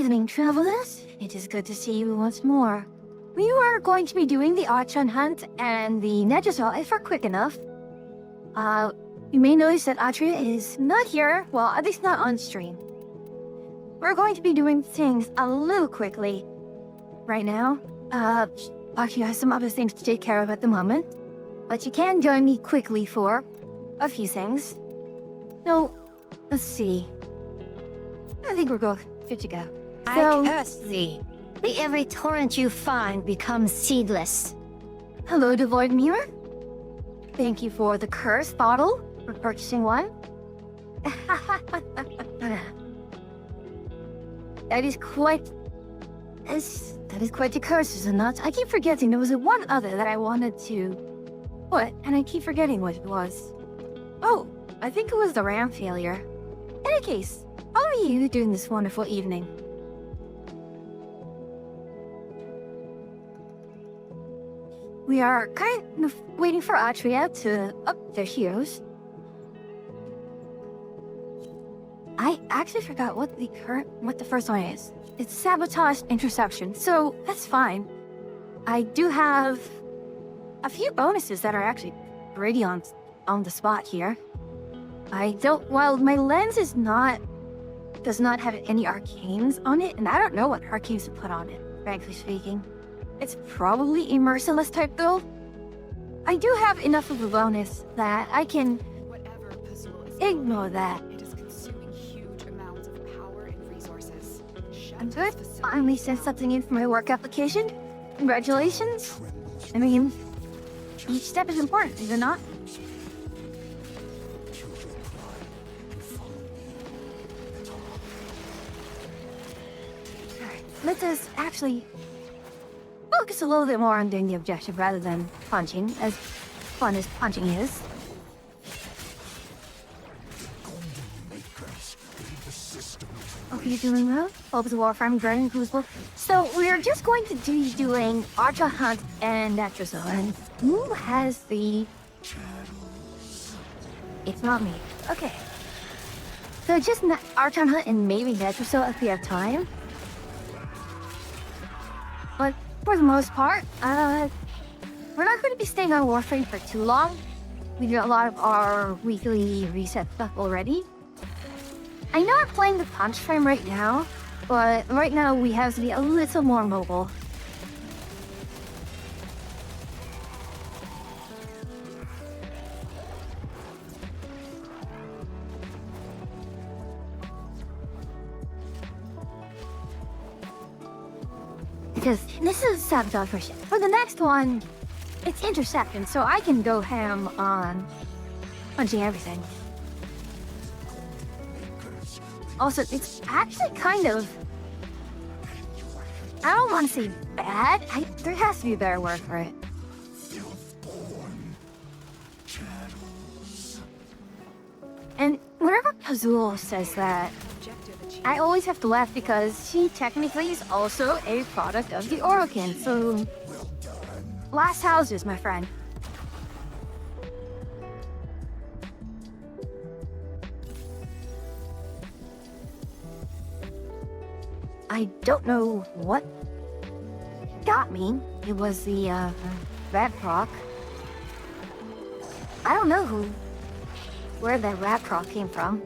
evening, travelers. It is good to see you once more. We are going to be doing the Archon Hunt and the Negisol if we're quick enough. You may notice that Atria is not here, well, at least not on stream. We're going to be doing things a little quickly right now. Aki has some other things to take care of at the moment, but you can join me quickly for a few things. No, let's see. I think we're good to go. I curse thee. May every torrent you find becomes seedless. Hello, Devoid Mirror. Thank you for the curse bottle, for purchasing one. That is quite the curse, is it not? I keep forgetting there was one other that I wanted to put, and I keep forgetting what it was. Oh, I think it was the RAM failure. In any case, how are you doing this wonderful evening? We are kind of waiting for Atria to up their heroes. I actually forgot what the first one is. It's Sabotage Interception, so that's fine. I do have a few bonuses that are actually pretty on the spot here. Well, my lens does not have any arcanes on it, and I don't know what arcanes to put on it, frankly speaking. It's probably a merciless type build. I do have enough of a bonus that I can ignore that. It is consuming huge amounts of power and resources. I'm good. Finally sent something in for my work application. Congratulations. I mean, each step is important, is it not? Alright, let us actually focus a little bit more on doing the objective rather than punching, as fun as punching is. Hope you're doing well. Hope the Warframe Burning Crucible. So we're just going to be doing Archer Hunt and Negisol. And who has the... It's not me. Okay. So just Archer Hunt and maybe Negisol if we have time. But for the most part, we're not going to be staying on Warframe for too long. We do a lot of our weekly reset stuff already. I know I'm playing the punch frame right now, but right now we have to be a little more mobile. Because this is Sabotage version. For the next one, it's Interception, so I can go ham on punching everything. Also, it's actually kind of... I don't want to say bad. There has to be a better word for it. And whenever Pazul says that, I always have to laugh because she technically is also a product of the Orokin, so... Last houses, my friend. I don't know what got me. It was the, rat rock. I don't know where that rat rock came from.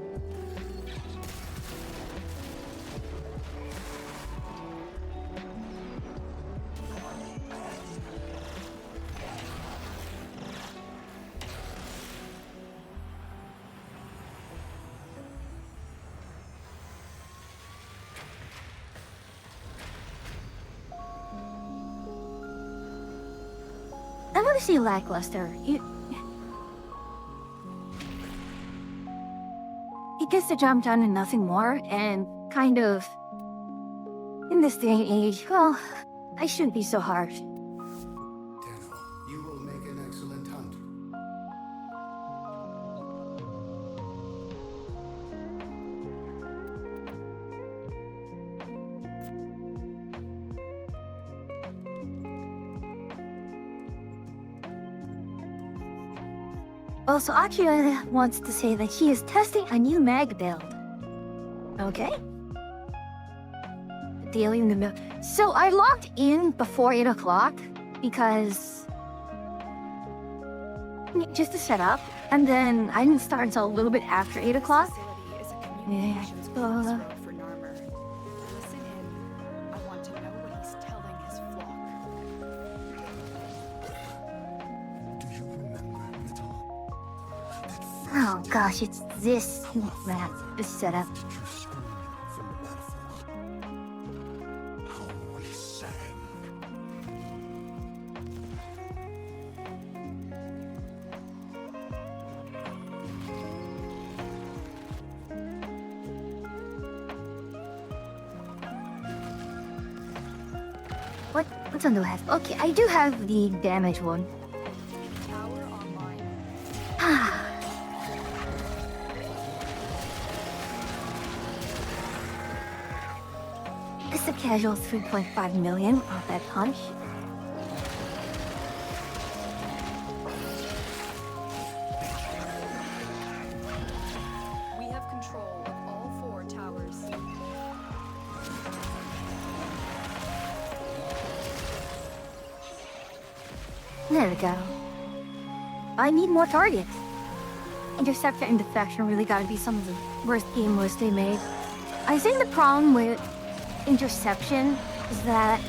I'm gonna see lackluster. He gets the job done and nothing more, and kind of... In this day and age, well, I shouldn't be so harsh. You will make an excellent hunt. Also, Akira wants to say that she is testing a new mag build. Okay. daily in the middle. So I logged in before 8 o'clock because just to set up, and then I didn't start until a little bit after 8 o'clock. Facility is a communications crossroad for Narmer. Listen in. I want to know what he's telling his flock. Do you remember it all? That Oh gosh, it's this map, this setup. did you scream from the battlefield? How we sang. What's on the left? Okay, I do have the damage one. Tower online. It's a casual 3.5 million off that punch. We have control of all 4 towers. There we go. I need more targets. Interceptor and defection really gotta be some of the worst game modes they made. I think the problem with interception is that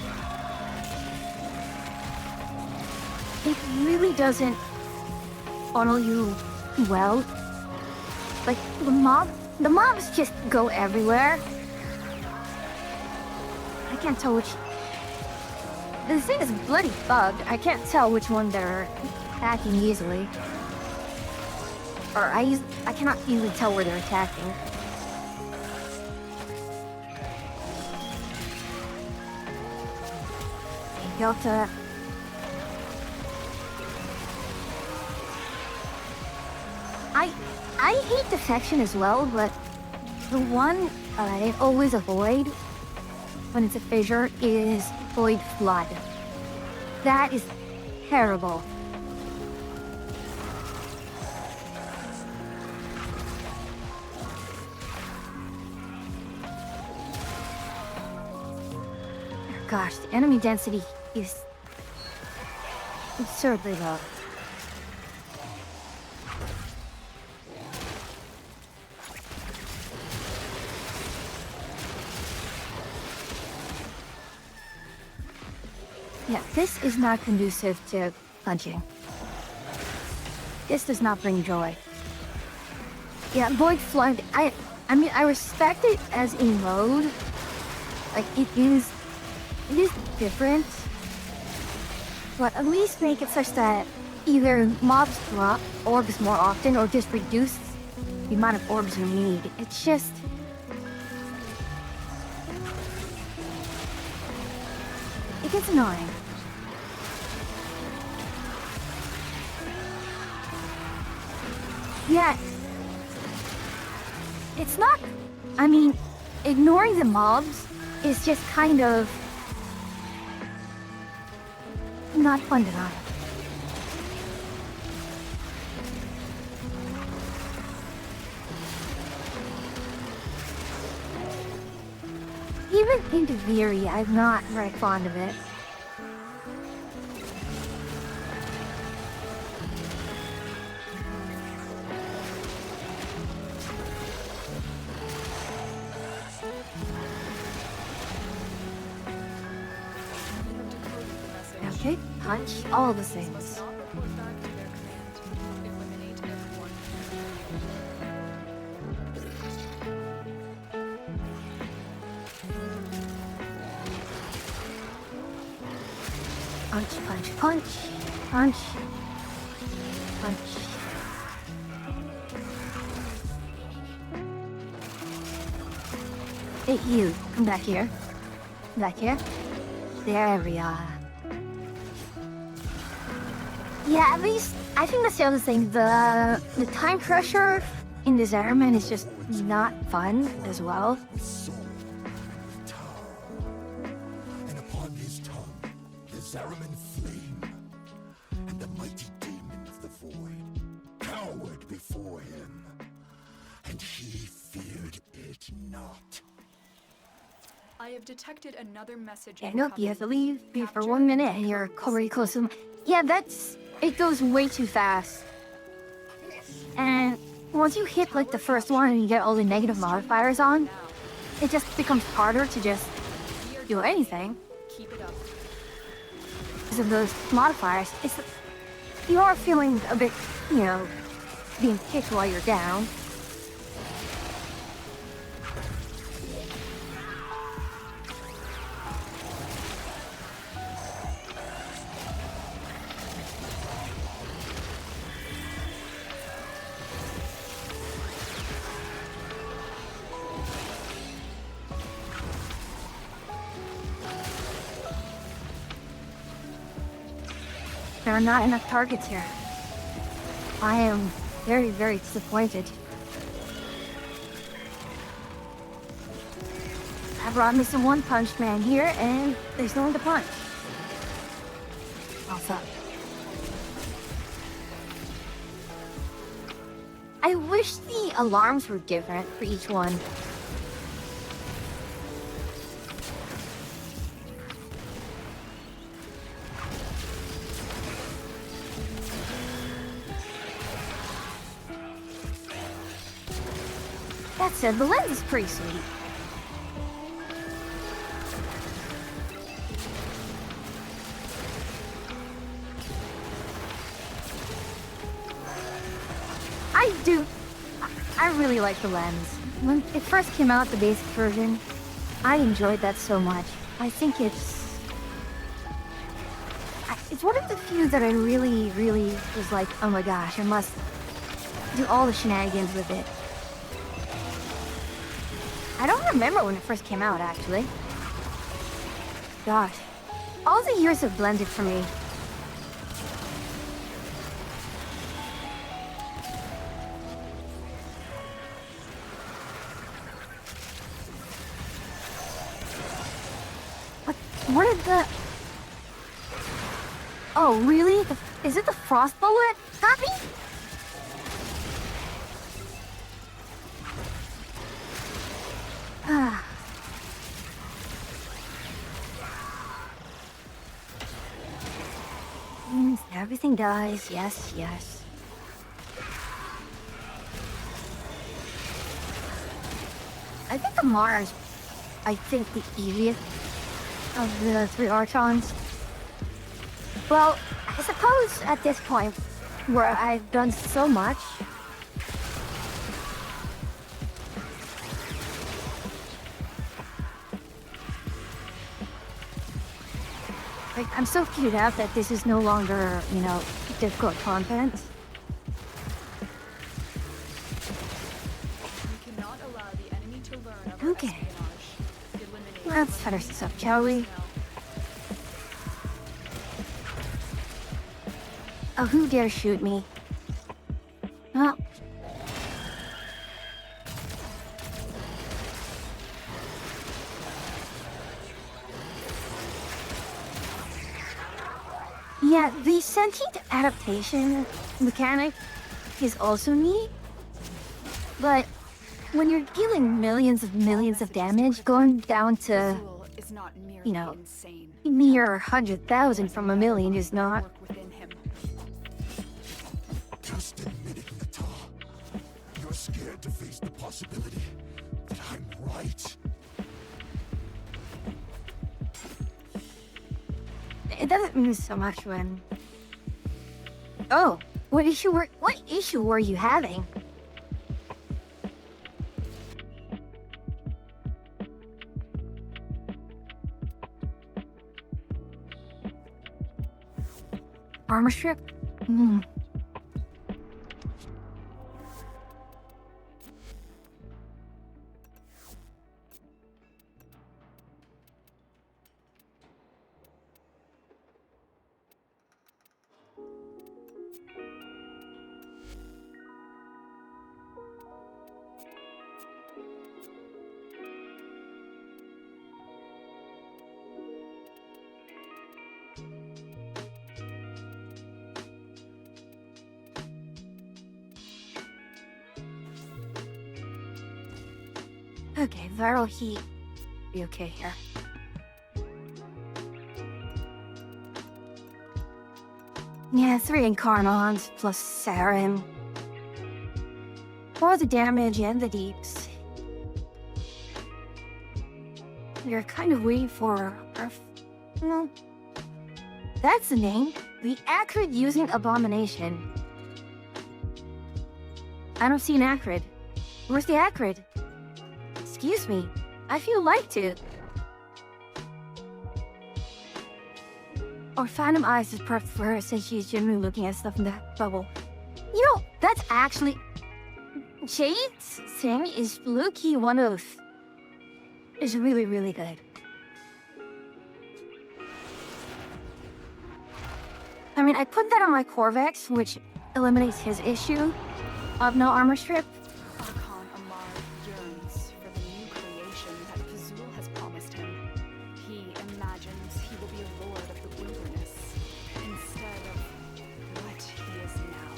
it really doesn't funnel you well. Like the mobs just go everywhere. I can't tell which. The thing is bloody bugged. I can't tell which one they're attacking easily. Or I cannot easily tell where they're attacking. Delta. I hate defection as well, but the one I always avoid when it's a fissure is Void Flood. That is terrible. Gosh, the enemy density is absurdly low. Yeah, this is not conducive to punching. This does not bring joy. Yeah, Void Flood, I mean, I respect it as a mode. Like, it is different. But at least make it such that either mobs drop orbs more often or just reduce the amount of orbs you need. It's just... it gets annoying. Yeah. It's not... I mean, ignoring the mobs is just kind of... not fun to know. Even into Veery, I'm not very fond of it. We have decoded the message. Okay, punch all the Must things. not report back to their command. Eliminate everyone. Punch, punch, punch, punch, punch. Hey, you, come back here. Come back here. There we are. Yeah, at least, I think that's the other thing. The time pressure in this airman is just not fun as well. Soul, Tau, and upon his tongue the Zariman flame, and the mighty demon of the void cowered before him, and he feared it not. I have detected another message. Yeah, nope, you have to leave me for 1 minute and you're already close to... Yeah, it goes way too fast. And once you hit like the first one and you get all the negative modifiers on, it just becomes harder to just do anything. Keep it up. Because of those modifiers, you are feeling a bit, being kicked while you're down. There are not enough targets here. I am very, very disappointed. I brought me some One Punch Man here, and there's no one to punch. Also, I wish the alarms were different for each one. That said, the lens is pretty sweet. I really like the lens. When it first came out, the basic version, I enjoyed that so much. I think it's one of the few that I really, really was like, oh my gosh, I must do all the shenanigans with it. I don't remember when it first came out, actually. Gosh, all the years have blended for me. What did the... Oh, really? Is it the frost bullet? Got me? Everything dies. Yes, yes. I think the Mars, the easiest of the 3 Archons. Well, I suppose at this point, where I've done so much, I'm so figured out that this is no longer, difficult content. We cannot allow the enemy to learn of Okay. espionage. Eliminate Let's finish this up, shall we? Oh, who dare shoot me? Oh. Yeah, the sentient adaptation mechanic is also neat, but when you're dealing millions of damage, going down to, Azul is not merely insane. mere 100,000 from a million is not. Work within him. Just admit it, Nata. You're scared to face the possibility that I'm right. It doesn't mean so much when... Oh, what issue were you having? Armor strip? Okay, viral heat. be okay here. Yeah, 3 Incarnons plus Saren. For the damage and the deeps. You're kind of waiting for no. That's the name. The Acrid using Abomination. I don't see an Acrid. Where's the Acrid? Excuse me. I feel like to. Or Phantom Eyes is perfect for her since she's genuinely looking at stuff in that bubble. You know, that's actually... Jade's thing is low-key one of... is really, really good. I mean, I put that on my Corvex, which eliminates his issue of no armor strip. Archon Amar yearns for the new creation that Fazul has promised him. He imagines he will be a lord of the wilderness, instead of what he is now.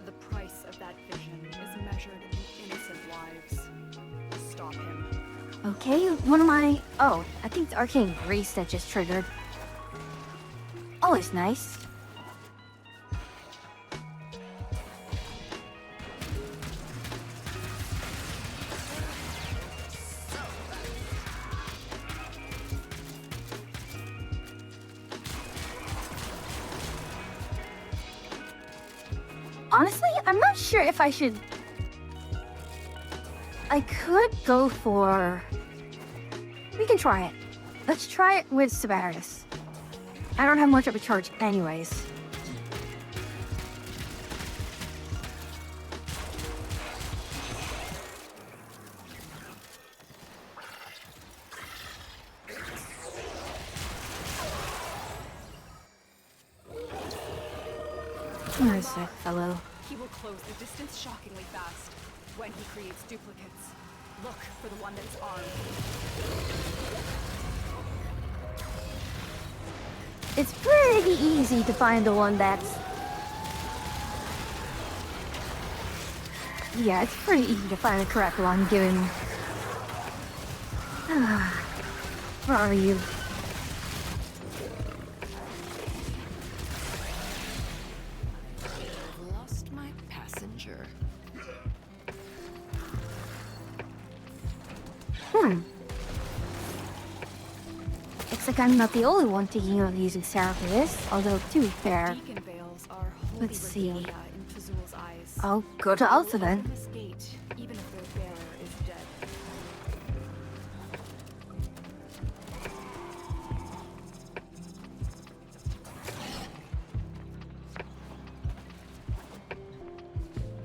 The price of that vision is measured in innocent lives. Stop him. Okay, one of my... Oh, I think the Arcane Grace that just triggered. Always nice. Honestly, I'm not sure if I should... I could go for... We can try it. Let's try it with Severus. I don't have much of a charge anyways. Where's that fellow? He will close the distance shockingly fast when he creates duplicates. Look for the one that is armed. It's pretty easy to find the one that's... Yeah, it's pretty easy to find the correct one, given... Where are you? I've lost my passenger. Looks like I'm not the only one thinking of using Sarah for this, although to be fair, Deacon veils are holy let's see. regalia in Fazul's eyes. I'll go to Alta then. This gate, even if their bearer is dead.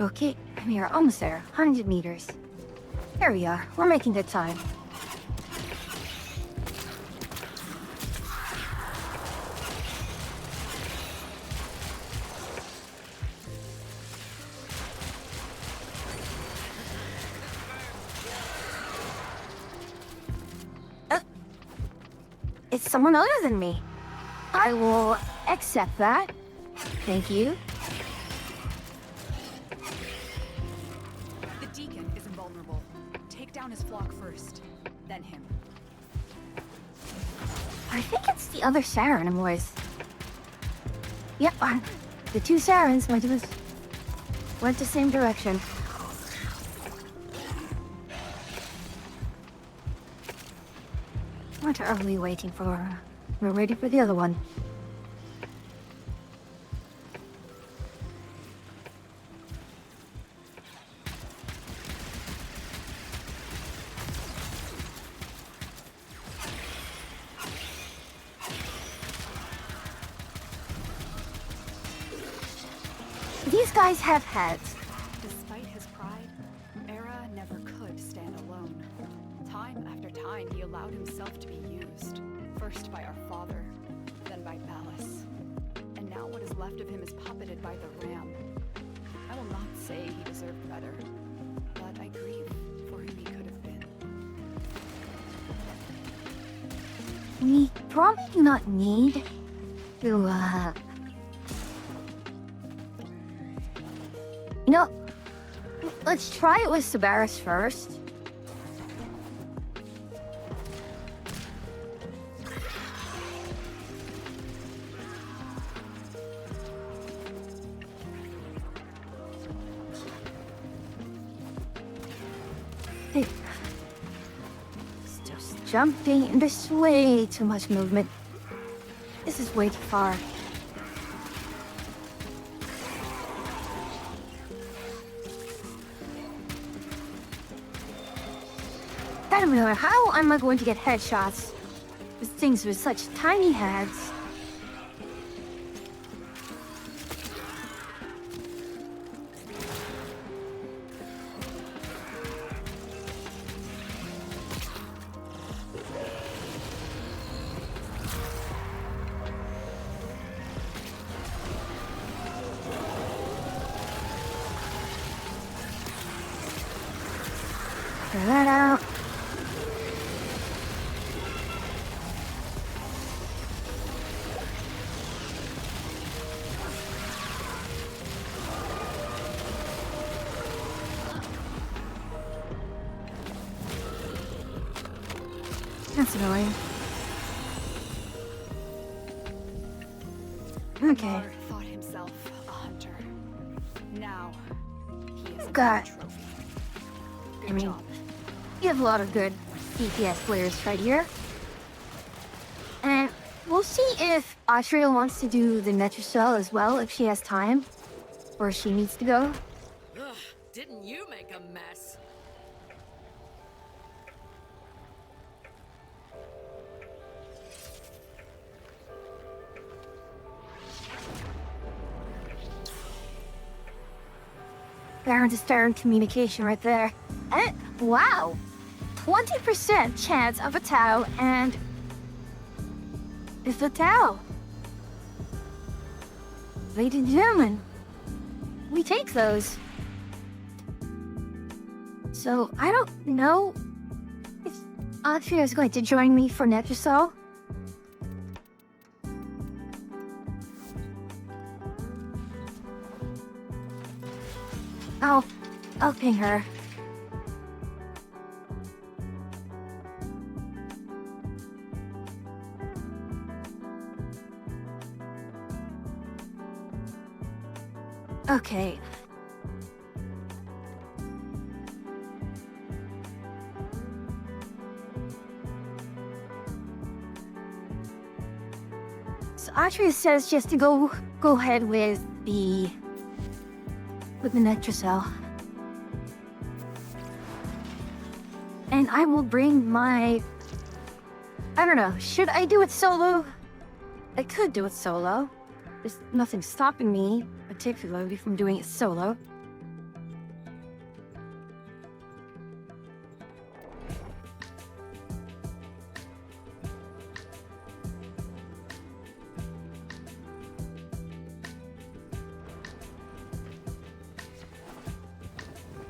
Okay, we are almost there. 100 meters. There we are. We're making good time. It's someone other than me. I will accept that. Thank you. The Deacon is invulnerable. Take down his flock first, then him. I think it's the other Saren I'm with. Yep, the 2 Sarens went the same direction. What are we waiting for? We're waiting for the other one. These guys have heads. Despite his pride, Era never could stand alone. Time after time, he allowed himself to be used. First by our father, then by Ballas. And now what is left of him is puppeted by the Ram. I will not say he deserved better, but I grieve for who he could have been. We probably do not need to, You know, let's try it with Severus first. Hey. It's just jumping, and there's way too much movement. This is way too far. I don't know, how am I going to get headshots with things with such tiny heads? Try that out. That's annoying. Okay. Mar thought himself a hunter. Now he is a God. trophy. I Good mean, job. you have a lot of good DPS players right here. And we'll see if Austria wants to do the Metro Cell as well, if she has time. Or she needs to go. Ugh, didn't you make a mess? Baron to Baron communication right there. And, wow! 20% chance of a Tau, and it's a Tau. Ladies and gentlemen, we take those. So, I don't know if Austria is going to join me for Netrasol. I'll ping her. Okay. So Austria says just to go ahead with the Netracell. And I will bring my... I don't know, should I do it solo? I could do it solo. There's nothing stopping me, particularly from doing it solo.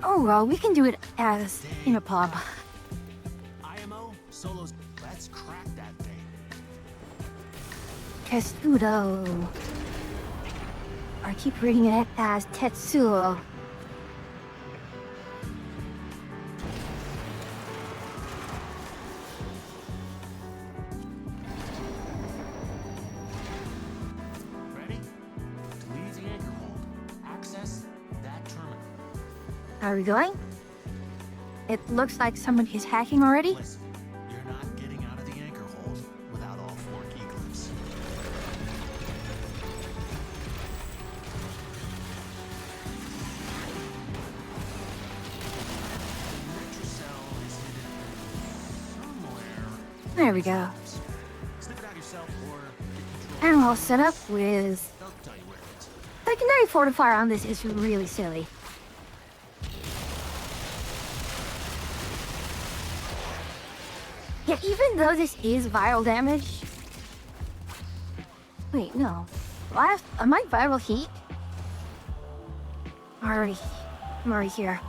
Oh well, we can do it as in a pub. IMO, solos, let's crack that thing. Testudo. I keep reading it as Tetsuo. Ready? To leave the anchor hold, access that terminal. Are we going? It looks like somebody is hacking already. Listen, you're not getting out of the anchor hold without all 4 key clips. Electrocell is hidden somewhere. There we go. Snip it out yourself or get control. And we'll set up with... They'll tell you where it is. Secondary fortifier on this is really silly. Yeah, even though this is viral damage... Wait, no. Am I viral heat? I'm already here.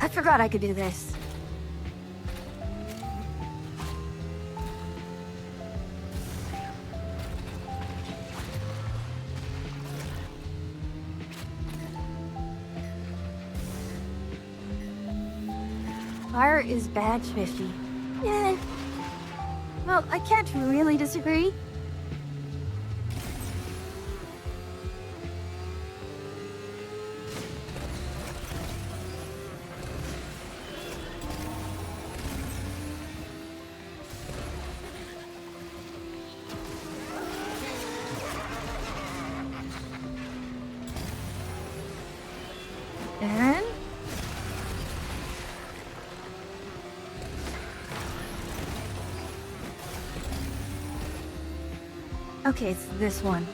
I forgot I could do this. Fire is badge 50. Yeah. Well, I can't really disagree. Okay, it's this one.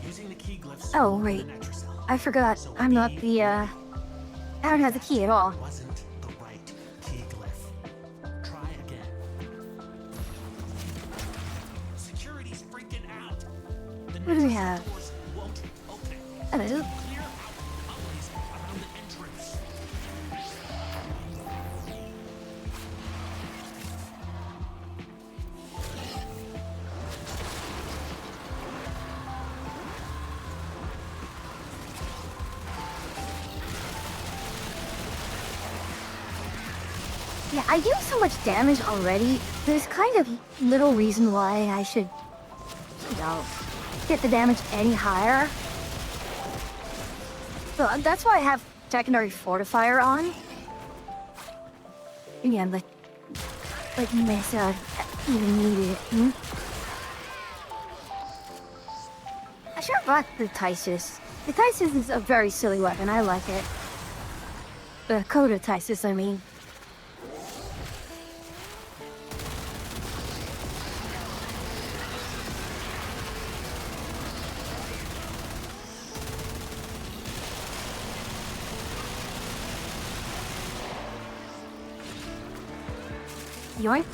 Using the key glyphs. Oh, right. I forgot. I'm not the, I don't have the key at all. Wasn't the right key glyph. Try again. Security's freaking out. The What do we have? doors won't open. Hello. Clear out pulleys around the entrance. Yeah, I do so much damage already. There's kind of little reason why I should, you know, get the damage any higher. So that's why I have secondary fortifier on. Again, like you may say, I even need it. I sure bought the Tysus. The Tysus is a very silly weapon. I like it. The Coda Tysus, I mean. Yoink.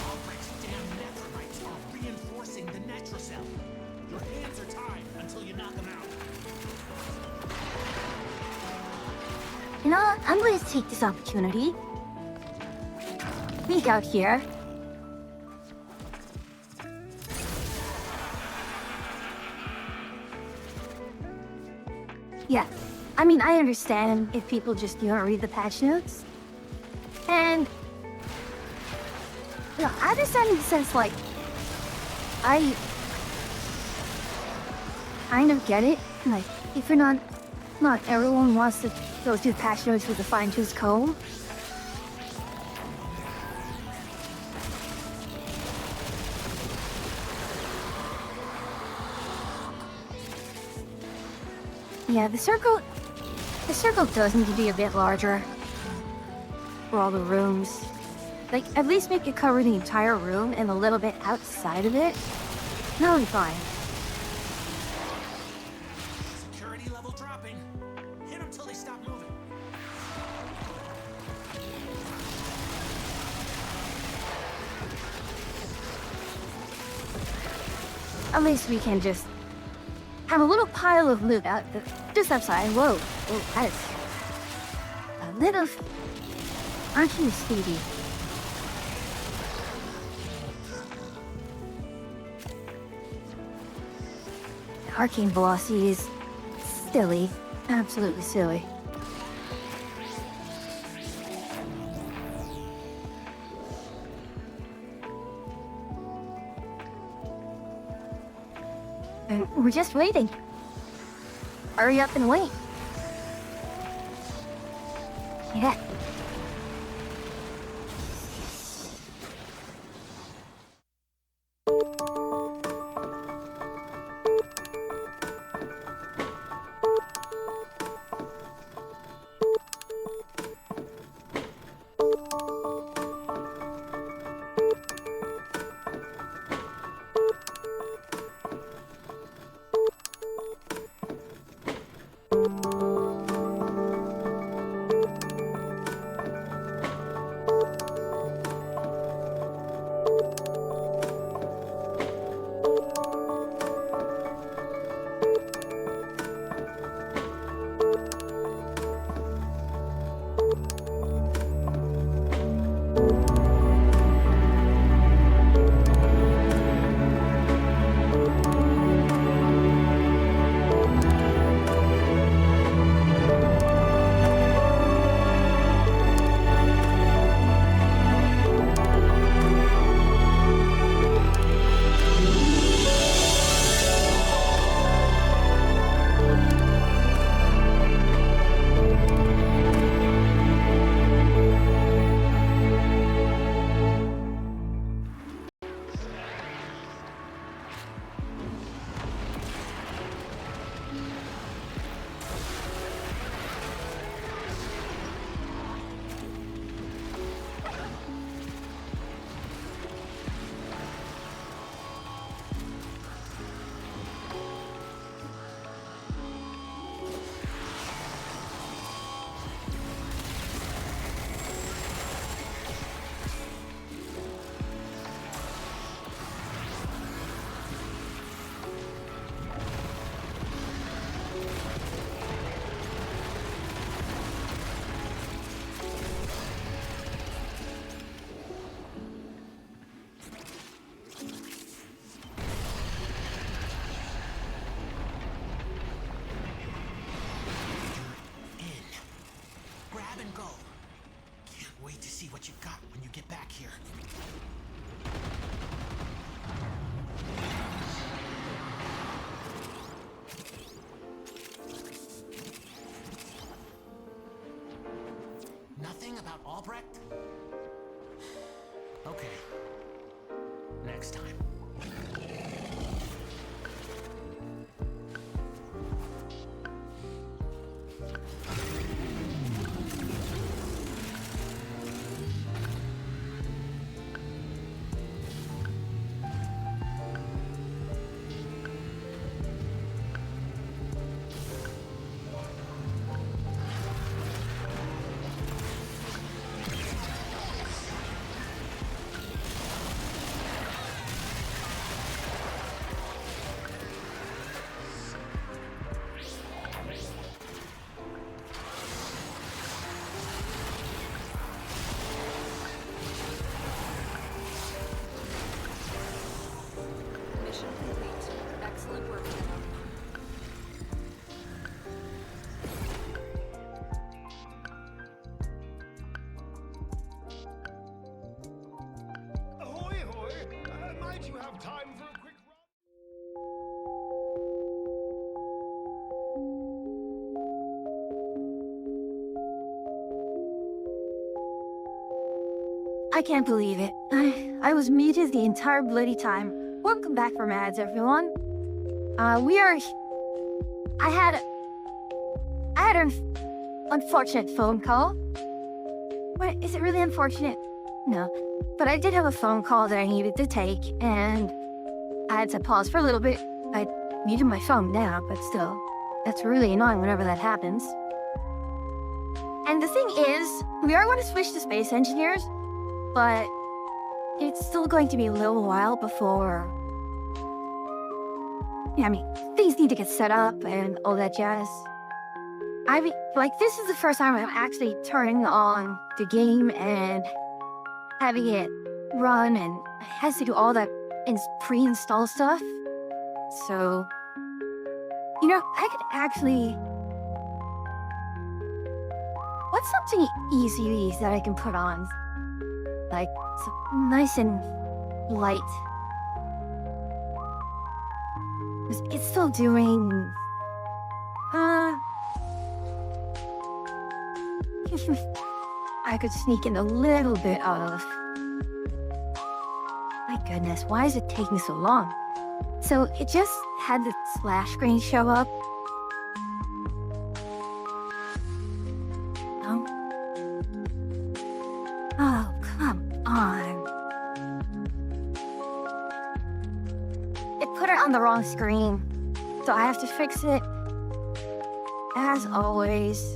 Ulbricht's damn Nephrites are reinforcing the Netracell. Your hands are tied until you knock them out. You know what? I'm going to take this opportunity. Sneak out here. Yeah, I mean, I understand if people just, you know, read the patch notes. And, you know, I understand in the sense, like, I kind of get it. Like, if you're not everyone wants to go through the patch notes with a fine-tooth comb. Yeah, the circle does need to be a bit larger for all the rooms. Like, at least make it cover the entire room and a little bit outside of it. That'll be fine. Security level dropping. Hit them till they stop moving. At least we can just have a little pile of loot out just outside. Whoa, that is a little. Aren't you speedy? Arcane velocity is silly, absolutely silly. And we're just waiting. Hurry up and wait. Yeah. and go. Can't wait to see what you've got when you get back here. Nothing about Albrecht? Okay. Next time. Mission complete. Excellent work, Emma. Ahoy, ahoy! Might you have time for a quick run? I can't believe it. I was muted the entire bloody time. Welcome back from ads, everyone. I had an unfortunate phone call. Wait, is it really unfortunate? No. But I did have a phone call that I needed to take, and I had to pause for a little bit. I muted my phone now, but still, that's really annoying whenever that happens. And the thing is, we are going to switch to space engineers, but it's still going to be a little while before... Yeah, I mean, things need to get set up and all that jazz. I mean, like, this is the first time I'm actually turning on the game and having it run, and it has to do all that pre-install stuff. So, you know, I could actually... What's something easy that I can put on? Like, nice and light. 'Cause it's still doing... I could sneak in a little bit of... My goodness, why is it taking so long? So it just had the splash screen show up. No? Oh, come on. It put it on the wrong screen, so I have to fix it. As always.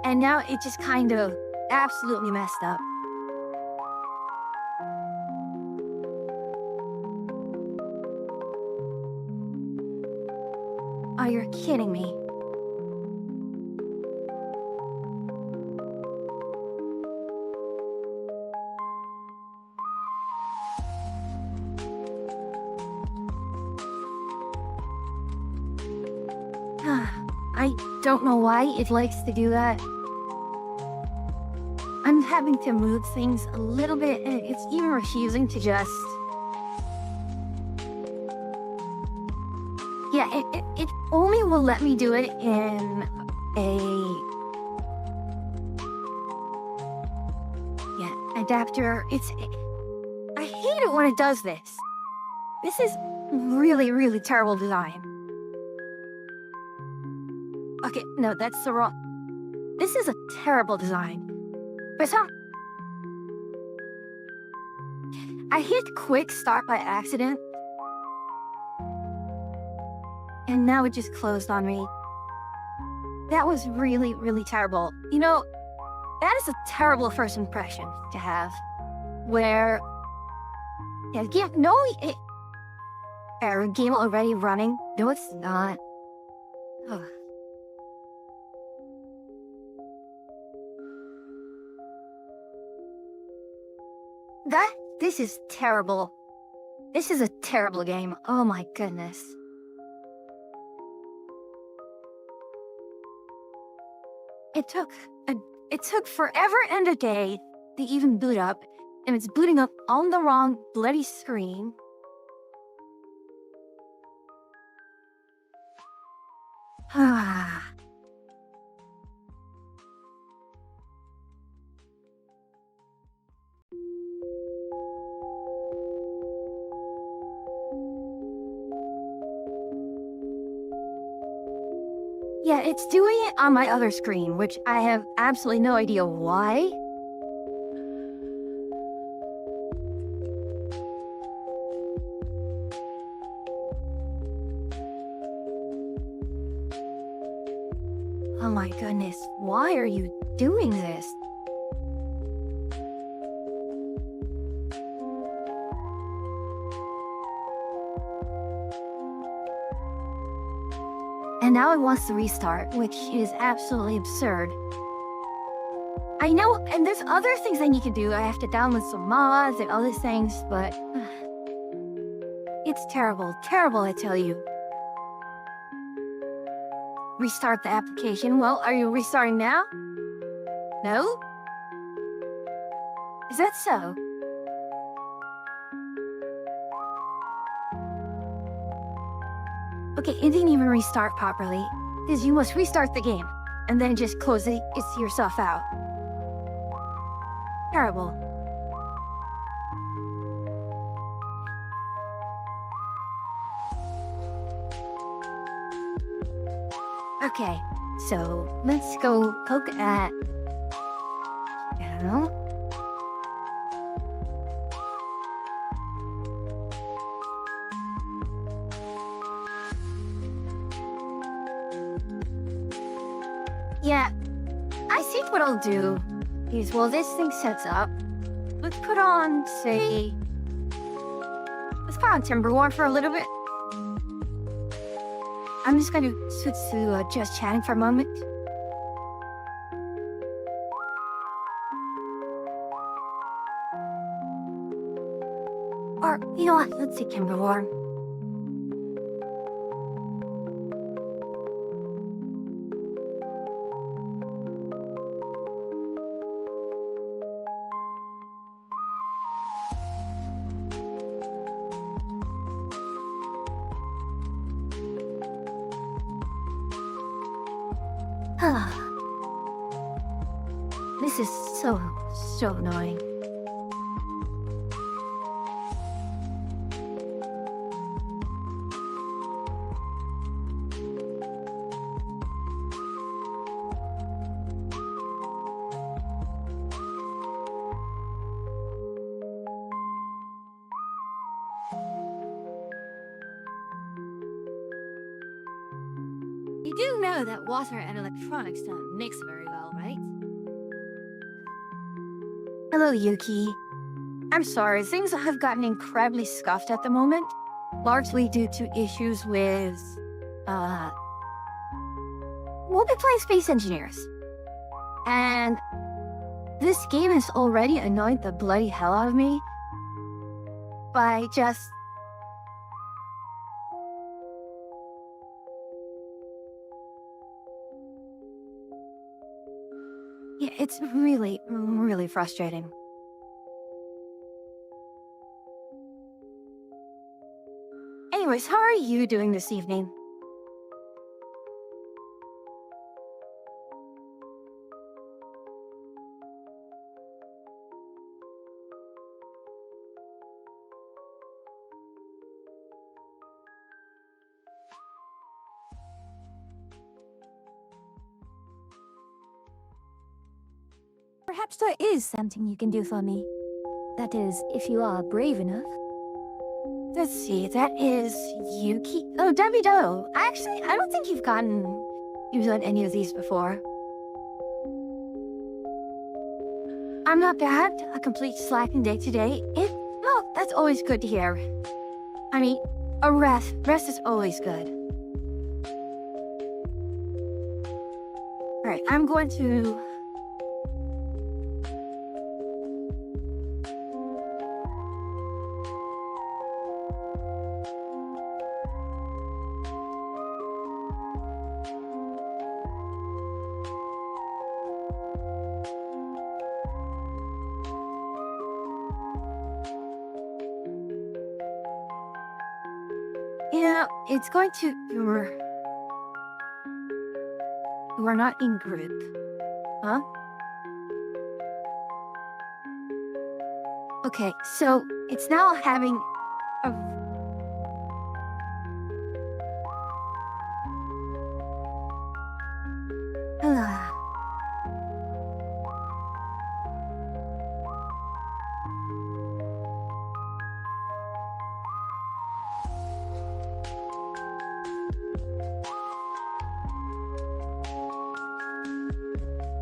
And now it just kind of absolutely messed up. Oh, you're kidding me. I don't know why it likes to do that. I'm having to move things a little bit, and it's even refusing to just... Yeah, it only will let me do it in a... Yeah, adapter. I hate it when it does this. This is really, really terrible design. Okay, no, that's the wrong... This is a terrible design. But some... I hit quick start by accident. And now it just closed on me. That was really, really terrible. You know, that is a terrible first impression to have. Where... Yeah, no, our game already running? No, it's not. Ugh. This is terrible. This is a terrible game. Oh my goodness. It took it took forever and a day to even boot up, and it's booting up on the wrong bloody screen. Ah. Yeah, it's doing it on my other screen, which I have absolutely no idea why. Oh my goodness, why are you doing this? And now it wants to restart, which is absolutely absurd. I know, and there's other things I need to do. I have to download some mods and other things, but it's terrible, terrible, I tell you. Restart the application. Well, are you restarting now? No? Is that so? Okay, it didn't even restart properly. Because you must restart the game, and then just close it yourself out. Terrible. Okay, so let's go poke at... Channel. Yeah, I see what I'll do is, while this thing sets up, let's put on, say... Let's put on Timber War for a little bit. I'm just going to switch to just chatting for a moment. Or, you know what, let's see Timber War. This is so annoying. You do know that water and electronics don't mix very well, right? Hello, Yuki. I'm sorry, things have gotten incredibly scuffed at the moment, largely due to issues with, multiplayer space engineers. And this game has already annoyed the bloody hell out of me by just... Yeah, it's really, really frustrating. Anyways, how are you doing this evening? Perhaps there is something you can do for me. That is, if you are brave enough. Let's see, that is Yuki. Oh, Debbie Doe. Actually, I don't think you've done any of these before. I'm not bad. A complete slacking day today. Well, that's always good to hear. I mean, a rest. Rest is always good. Alright, I'm going to... now it's going to... You are not in group. Huh? Okay, so it's now having a...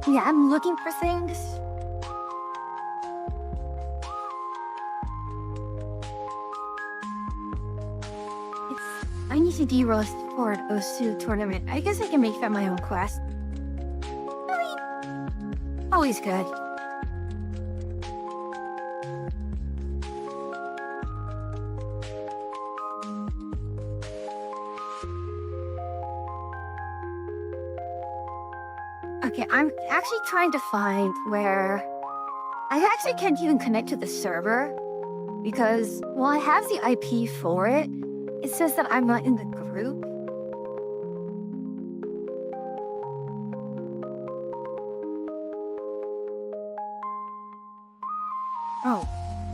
Yeah, I'm looking for things. I need to de-roast for an Osu tournament. I guess I can make that my own quest. I mean, always good. Okay, I'm actually trying to find where I actually can't even connect to the server because while I have the IP for it, it says that I'm not in the group. Oh,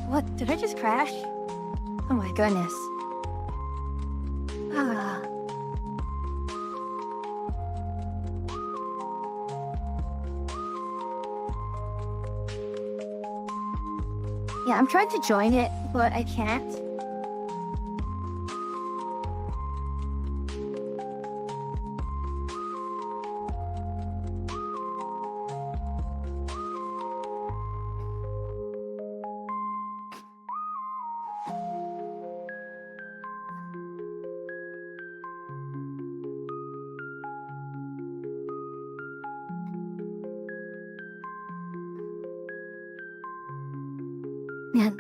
what? Did I just crash? Oh my goodness. Ah. Yeah, I'm trying to join it, but I can't. Man.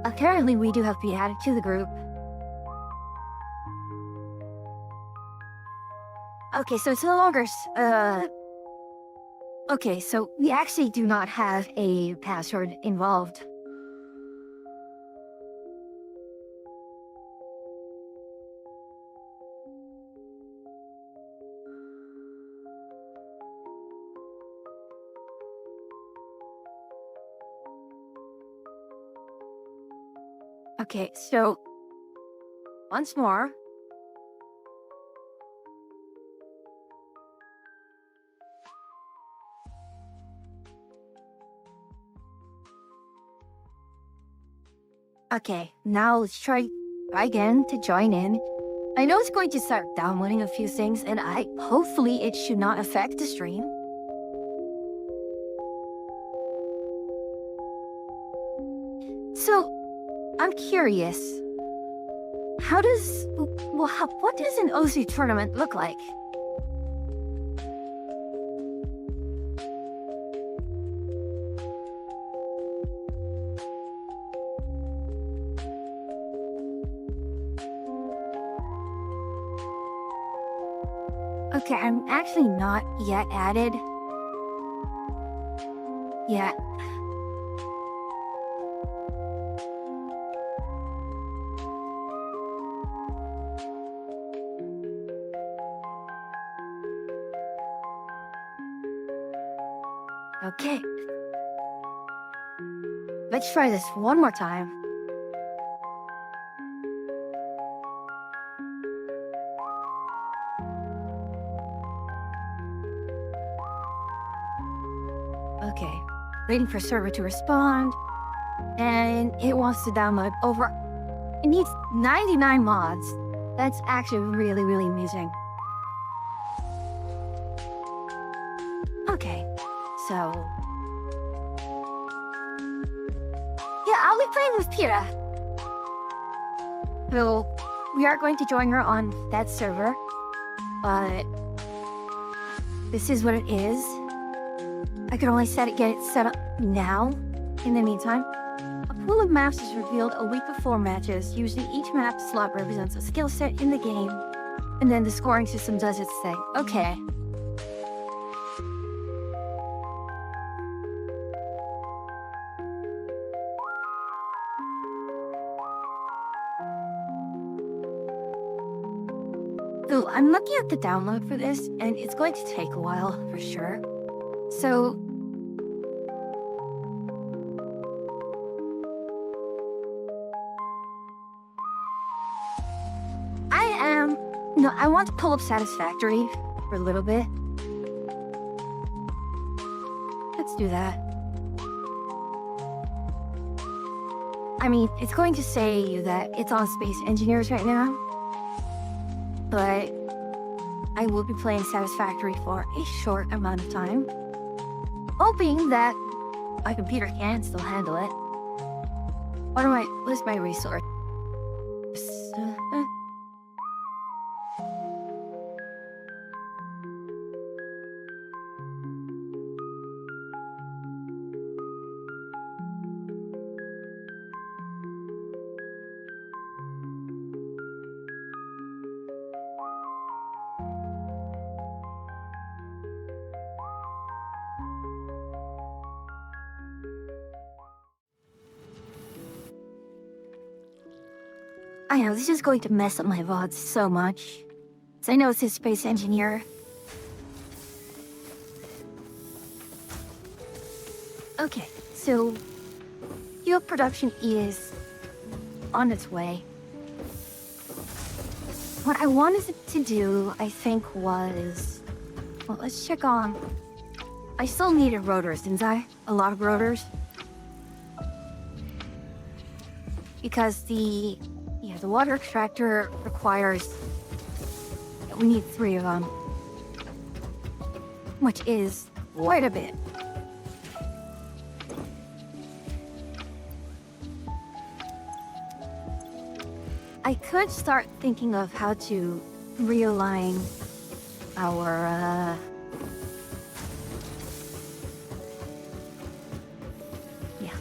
Apparently we do have to be added to the group. Okay, so it's no longer, okay, so we actually do not have a password involved. Okay, so once more. Okay, now let's try again to join in. I know it's going to start downloading a few things, and hopefully it should not affect the stream. So, I'm curious. What does an OC tournament look like? Okay, I'm actually not yet added. Yet. Okay. Let's try this one more time. Okay. Waiting for server to respond. And it wants to download over... It needs 99 mods. That's actually really, really amusing. Okay. So... yeah, I'll be playing with Pira. So, we are going to join her on that server. But... this is what it is. I can only get it set up now. In the meantime, a pool of maps is revealed a week before matches. Usually each map slot represents a skill set in the game. And then the scoring system does its thing. Okay. So I'm looking at the download for this, and it's going to take a while for sure. So I want to pull up Satisfactory for a little bit. Let's do that. I mean, it's going to say that it's on Space Engineers right now, but I will be playing Satisfactory for a short amount of time, hoping that my computer can still handle it. What's my resource? I know, this is going to mess up my VODs so much. So I know it's a Space Engineer. Okay, so fuel production is on its way. What I wanted it to do, I think, was... Well, let's check on... I still needed rotors, didn't I? A lot of rotors. Because the water extractor requires... We need 3 of them. Which is quite a bit. I could start thinking of how to realign our, yeah.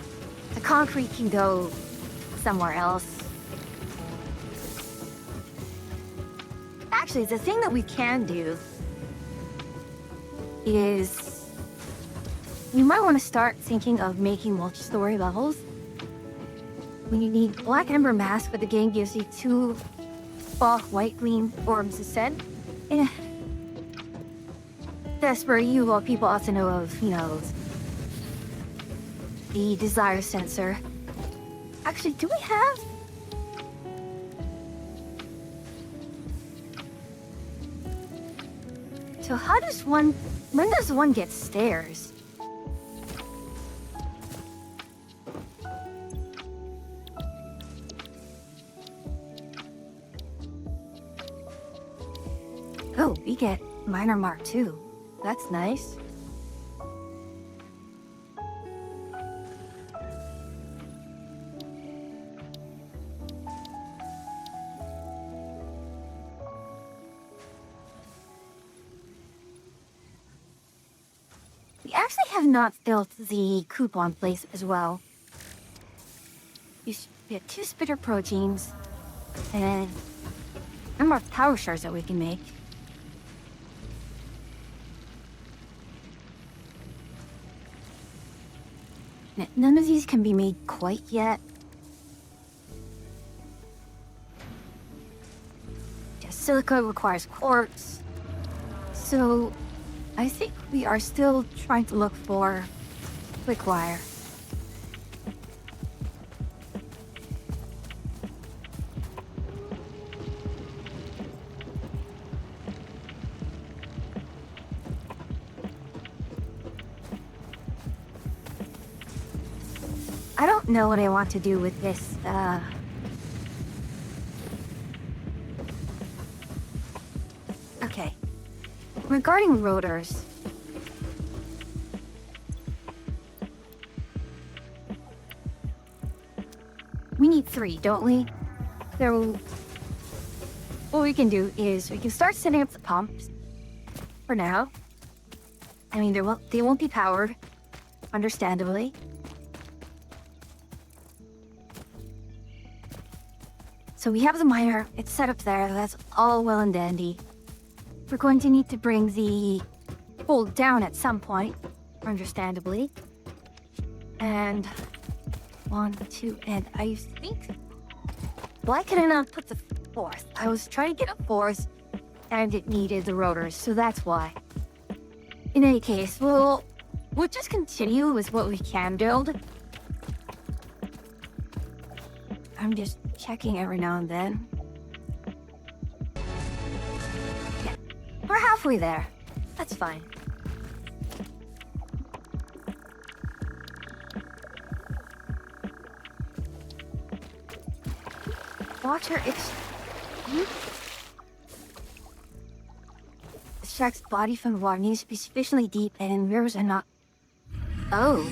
The concrete can go somewhere else. Actually, the thing that we can do is... You might want to start thinking of making multi-story levels. You need black ember mask, but the game gives you 2 fall white gleam orbs instead. And that's where people also know of, the desire sensor. Actually, do we have? So how does when does one get stairs? Oh, we get Minor Mark 2. That's nice. We actually have not built the coupon place as well. We have 2 spitter proteins and a number of power shards that we can make. None of these can be made quite yet. Yeah, silica requires quartz. So, I think we are still trying to look for quick wire. I don't know what I want to do with this, Okay. Regarding rotors... We need 3, don't we? So... What we can do is we can start setting up the pumps. For now. I mean, they won't be powered. Understandably. So we have the miner, it's set up there, that's all well and dandy. We're going to need to bring the hole down at some point, understandably. And 1, 2, and I think... Why could I not put the 4th? I was trying to get a 4th, and it needed the rotors, so that's why. In any case, we'll just continue with what we can build. I'm just checking every now and then. Yeah, we're halfway there. That's fine. Water extracts body from water needs to be sufficiently deep and rivers are not. Oh.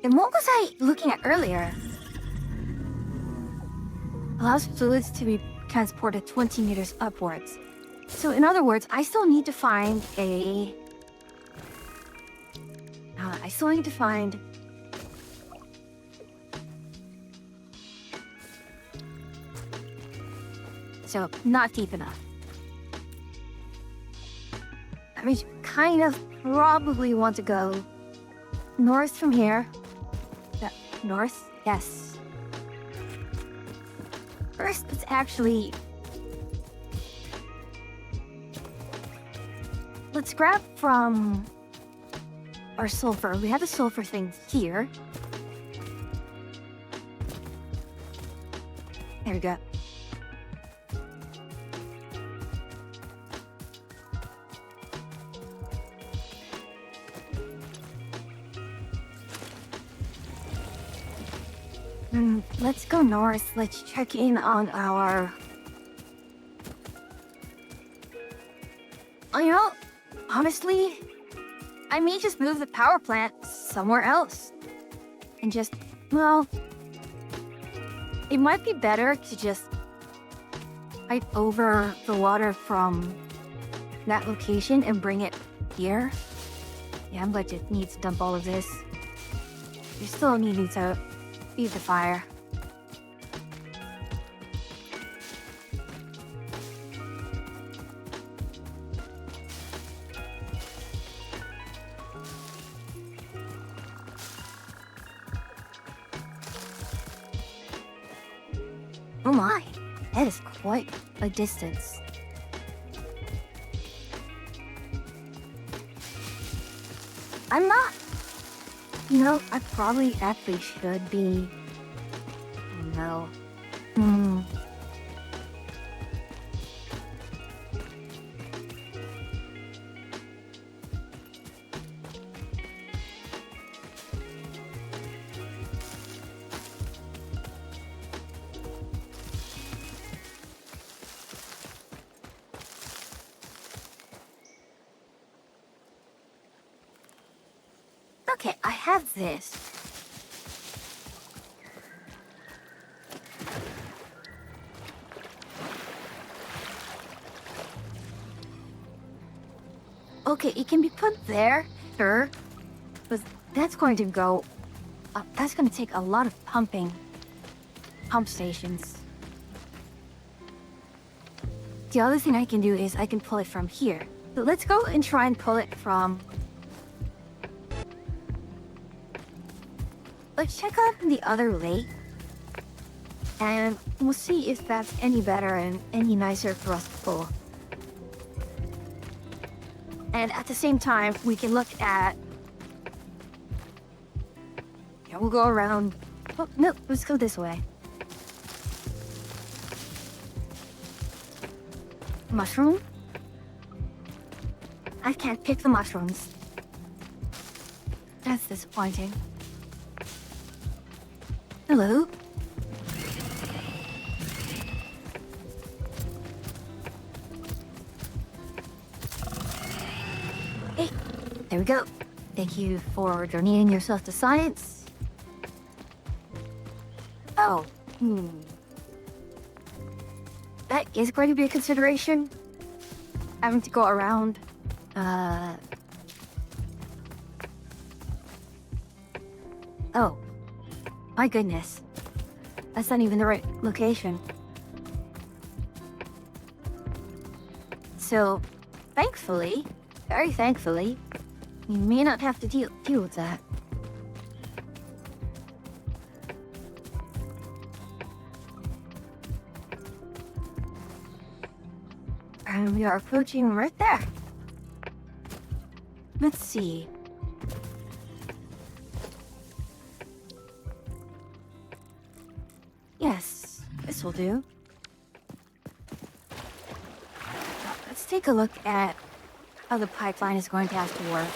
Then what was I looking at earlier? Allows fluids to be transported 20 meters upwards. So in other words, I still need to find a... So, not deep enough. That means you kind of probably want to go north from here. North? Yes. First, let's actually... Let's grab from our sulfur. We have the sulfur thing here. There we go. Let's go north. Let's check in on our... You know, honestly, I may just move the power plant somewhere else. And just, well... It might be better to just pipe over the water from that location and bring it here. Yeah, I'm going to need to dump all of this. You're still needing to feed the fire. Oh my, that is quite a distance. I'm not... You know, I probably actually should be... Oh no. Okay, I have this. Okay, it can be put there, sure. But that's going to go... that's going to take a lot of pump stations. The other thing I can do is I can pull it from here. So let's go and try and pull it from... Let's check out the other lake. And we'll see if that's any better and any nicer for us to pull. And at the same time, we can look at... Yeah, we'll go around... Oh, no, let's go this way. Mushroom? I can't pick the mushrooms. That's disappointing. Hello? Hey, there we go. Thank you for donating yourself to science. Oh, that is going to be a consideration. Having to go around, Oh, my goodness. That's not even the right location. So, thankfully, very thankfully, you may not have to deal with that. And we are approaching right there. Let's see. Yes, this will do. Let's take a look at how the pipeline is going to have to work.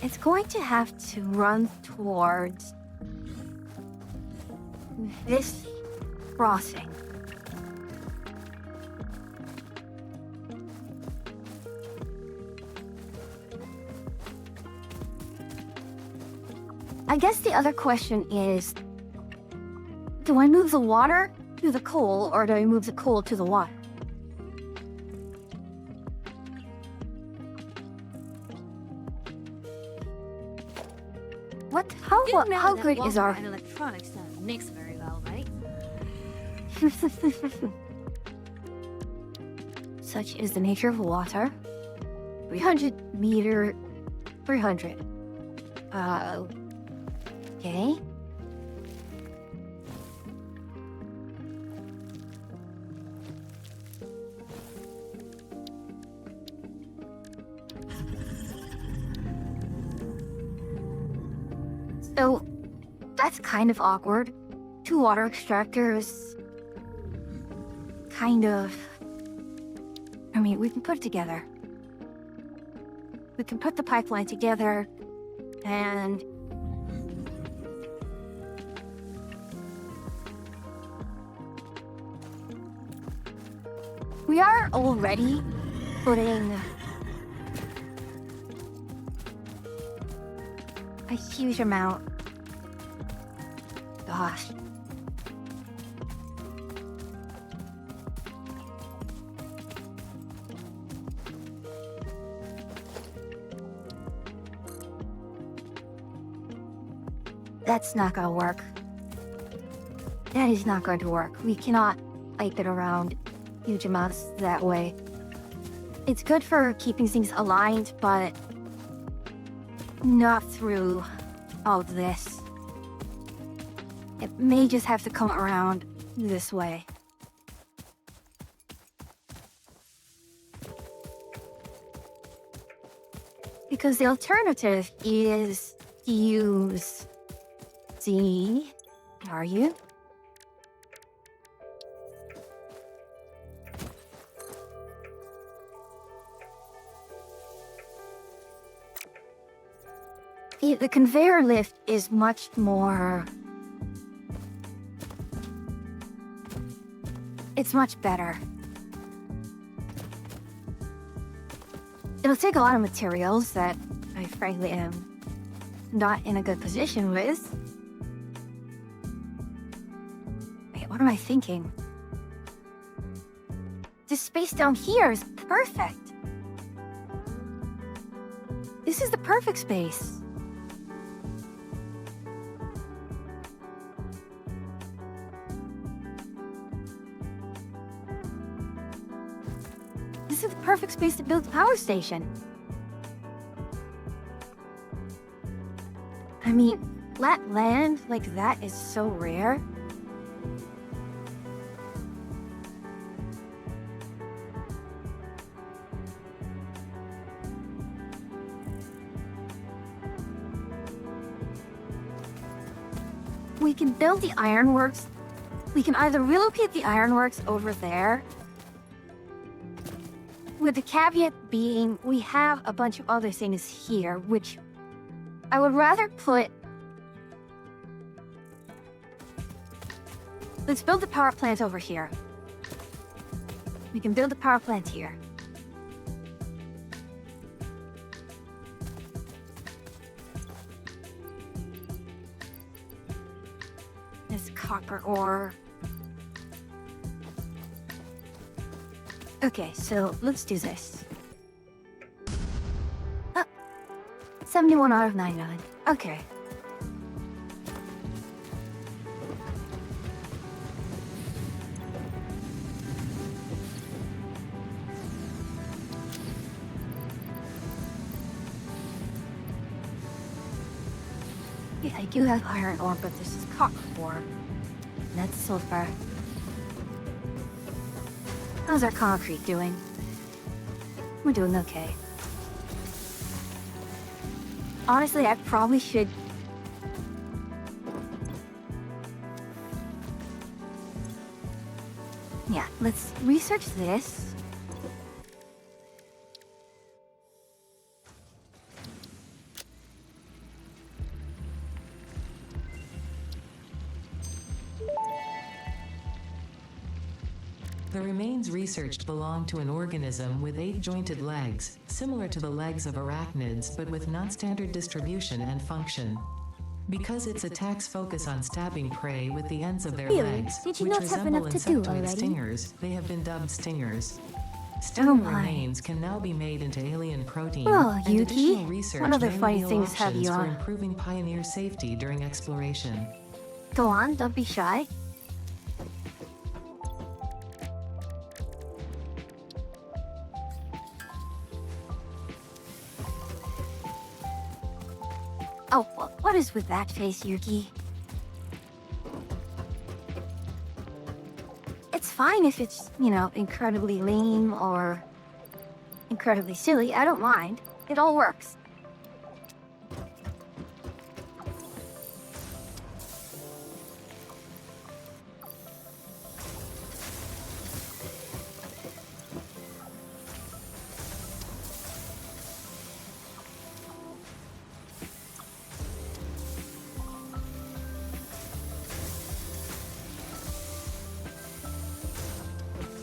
It's going to have to run towards this crossing. I guess the other question is, do I move the water to the coal, or do I move the coal to the water? What? How good is our electronics don't mix very well, right? Such is the nature of water. 300 meter, 300. Okay. So, that's kind of awkward. 2 water extractors. Kind of... I mean, we can put it together. We can put the pipeline together, and... we are already putting a huge amount. Gosh. That's not gonna work. That is not going to work. We cannot pipe it around huge amounts that way. It's good for keeping things aligned, but not through all of this. It may just have to come around this way. Because the alternative is to use the... Are you? The conveyor lift is much more... It's much better. It'll take a lot of materials that I frankly am not in a good position with. Wait, what am I thinking? This space down here is perfect. This is the perfect space. This is the perfect space to build the power station. I mean, flat land like that is so rare. We can build the ironworks. We can either relocate the ironworks over there, with the caveat being we have a bunch of other things here, which I would rather put... Let's build the power plant over here. We can build the power plant here. This copper ore. Okay, so let's do this. 71 out of 99. Okay. Yeah, I do have iron ore, but this is copper ore. That's sulfur. How's our concrete doing? We're doing okay. Honestly, I probably should... Yeah, let's research this. The remains researched belong to an organism with 8 jointed legs, similar to the legs of arachnids but with non-standard distribution and function. Because its attacks focus on stabbing prey with the ends of their Really? legs, Did you which not have resemble enough to do insectoid already? stingers, they have been dubbed stingers. Oh Stinger my. remains can now be made into alien protein, Oh, and Yuki, additional research what other may funny reveal things have you options for on? improving pioneer safety during exploration. Go on, don't be shy. Oh, what is with that face, Yuki? It's fine if it's, you know, incredibly lame or incredibly silly. I don't mind. It all works.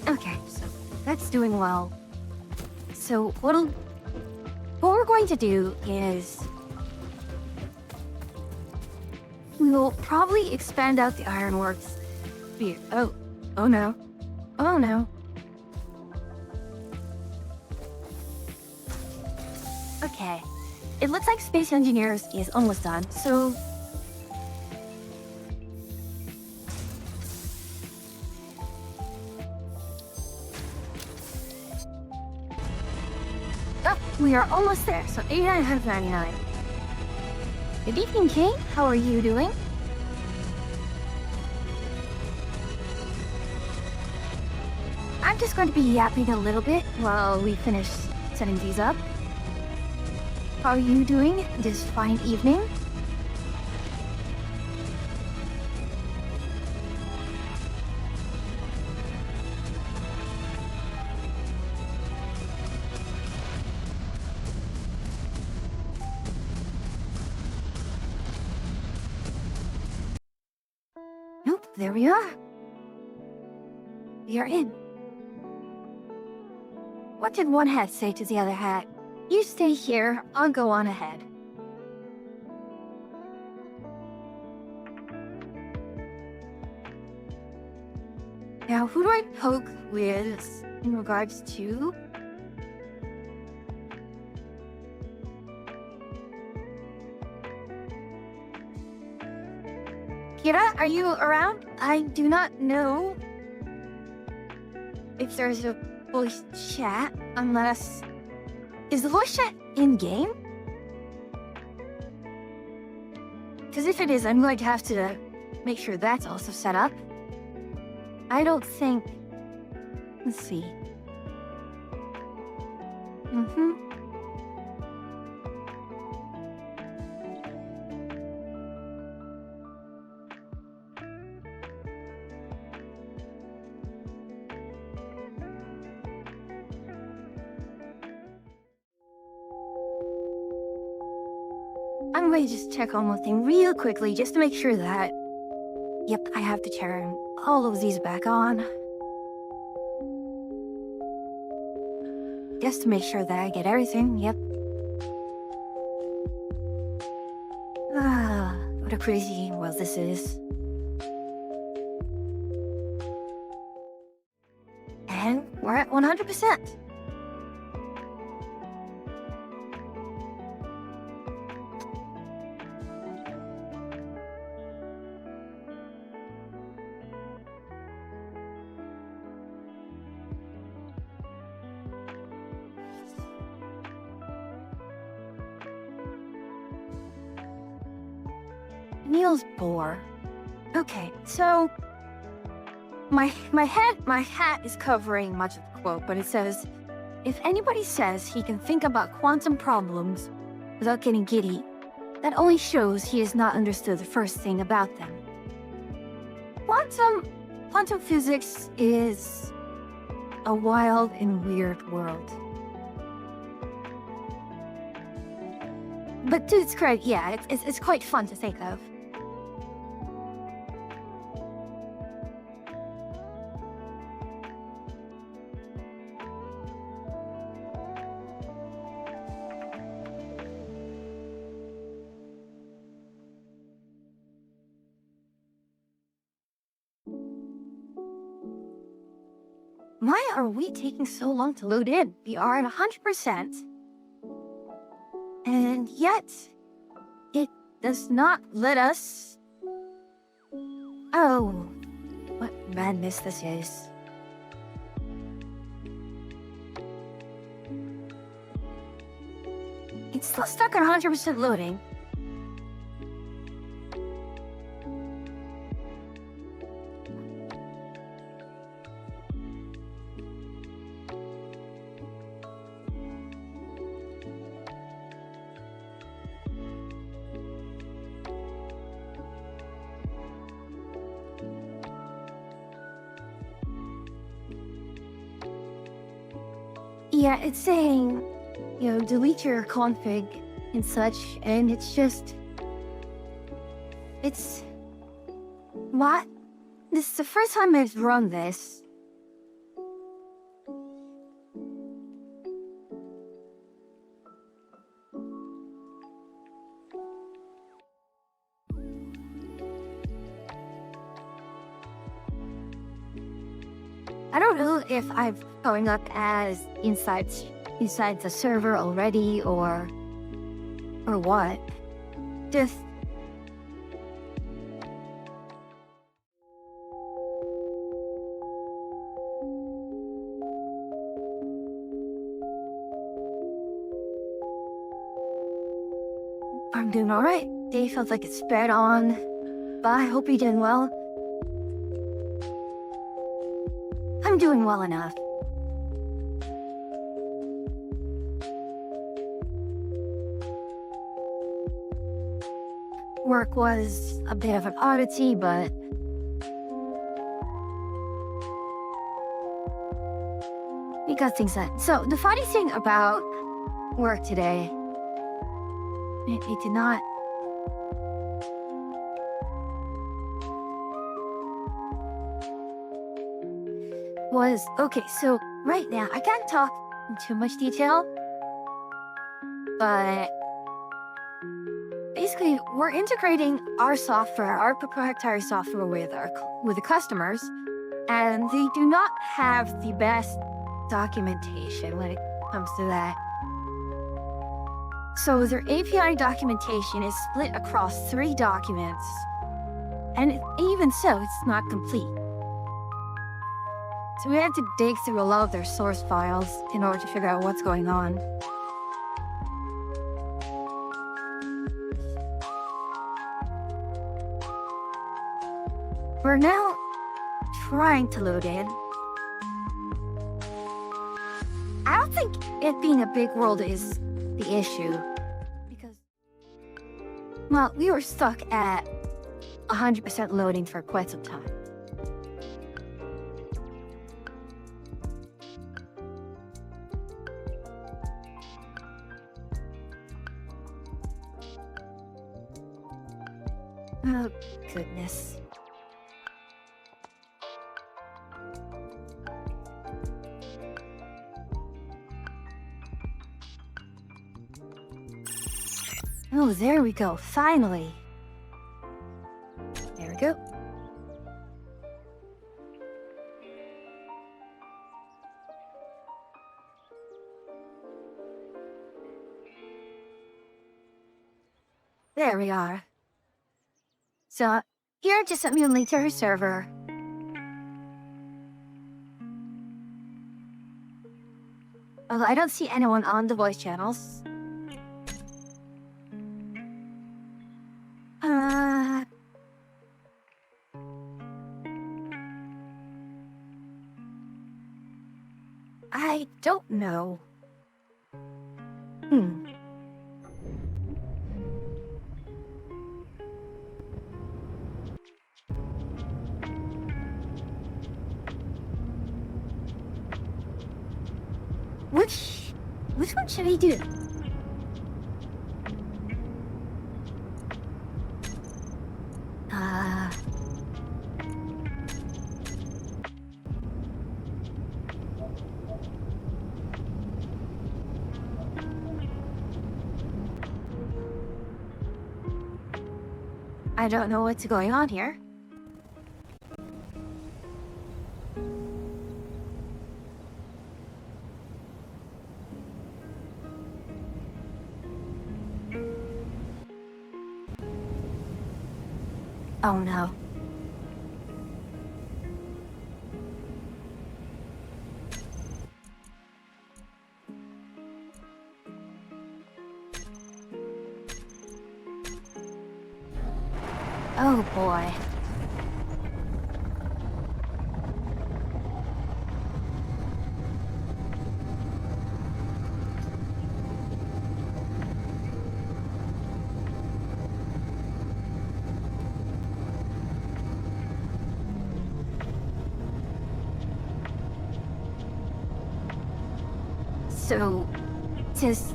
Okay, so that's doing well. So what we're going to do is we will probably expand out the ironworks. Oh no. Oh no. Okay. It looks like Space Engineers is almost done, so oh, we are almost there, so 89 out of 99. Good evening, King. How are you doing? I'm just going to be yapping a little bit while we finish setting these up. How are you doing this fine evening? Nope, there we are. We are in. What did one hat say to the other hat? You stay here, I'll go on ahead. Now, who do I poke with in regards to? Kira, are you around? I do not know if there's a voice chat, unless... Is the voice chat in-game? Because if it is, I'm going to have to make sure that's also set up. I don't think... Let's see. I'm going to just check on one thing real quickly just to make sure that... Yep, I have to turn all of these back on. Just to make sure that I get everything, yep. Ah, what a crazy world this is. And we're at 100%. Niels Bohr. Okay, so my hat is covering much of the quote, but it says, "If anybody says he can think about quantum problems without getting giddy, that only shows he has not understood the first thing about them." Quantum physics is a wild and weird world. But to its credit, yeah, it's quite fun to think of. Why are we taking so long to load in? We are at 100%. And yet, it does not let us... Oh, what madness this is. It's still stuck at 100% loading. Yeah, it's saying, delete your config and such, and it's just... It's... What? This is the first time I've run this. I don't know if I'm showing up as inside the server already or what. Just I'm doing alright. Day feels like it's sped on. But I hope you're doing well. I'm doing well enough. Work was a bit of an oddity, but we got things done. So the funny thing about work today, it did not. Was okay, so right now I can't talk in too much detail, but basically we're integrating our software, our proprietary software with the customers, and they do not have the best documentation when it comes to that. So their API documentation is split across 3 documents, and even so, it's not complete. So we had to dig through a lot of their source files in order to figure out what's going on. We're now trying to load in. I don't think it being a big world is the issue, because, well, we were stuck at 100% loading for quite some time. Oh, goodness. Oh, there we go, finally. There we go. There we are. So, here just sent me a link to her server. Although I don't see anyone on the voice channels. don't know. Hmm. Which one should I do? I don't know what's going on here. Oh no. Oh boy. So, since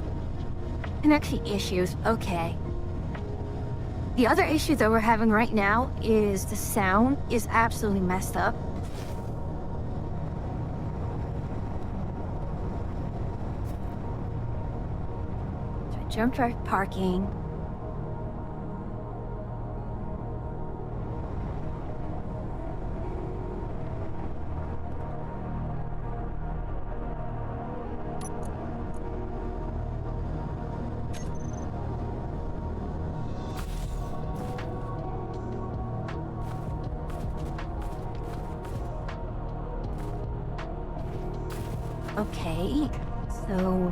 connection issues, okay. The other issue that we're having right now is the sound is absolutely messed up. So I jumped right parking. Okay, so...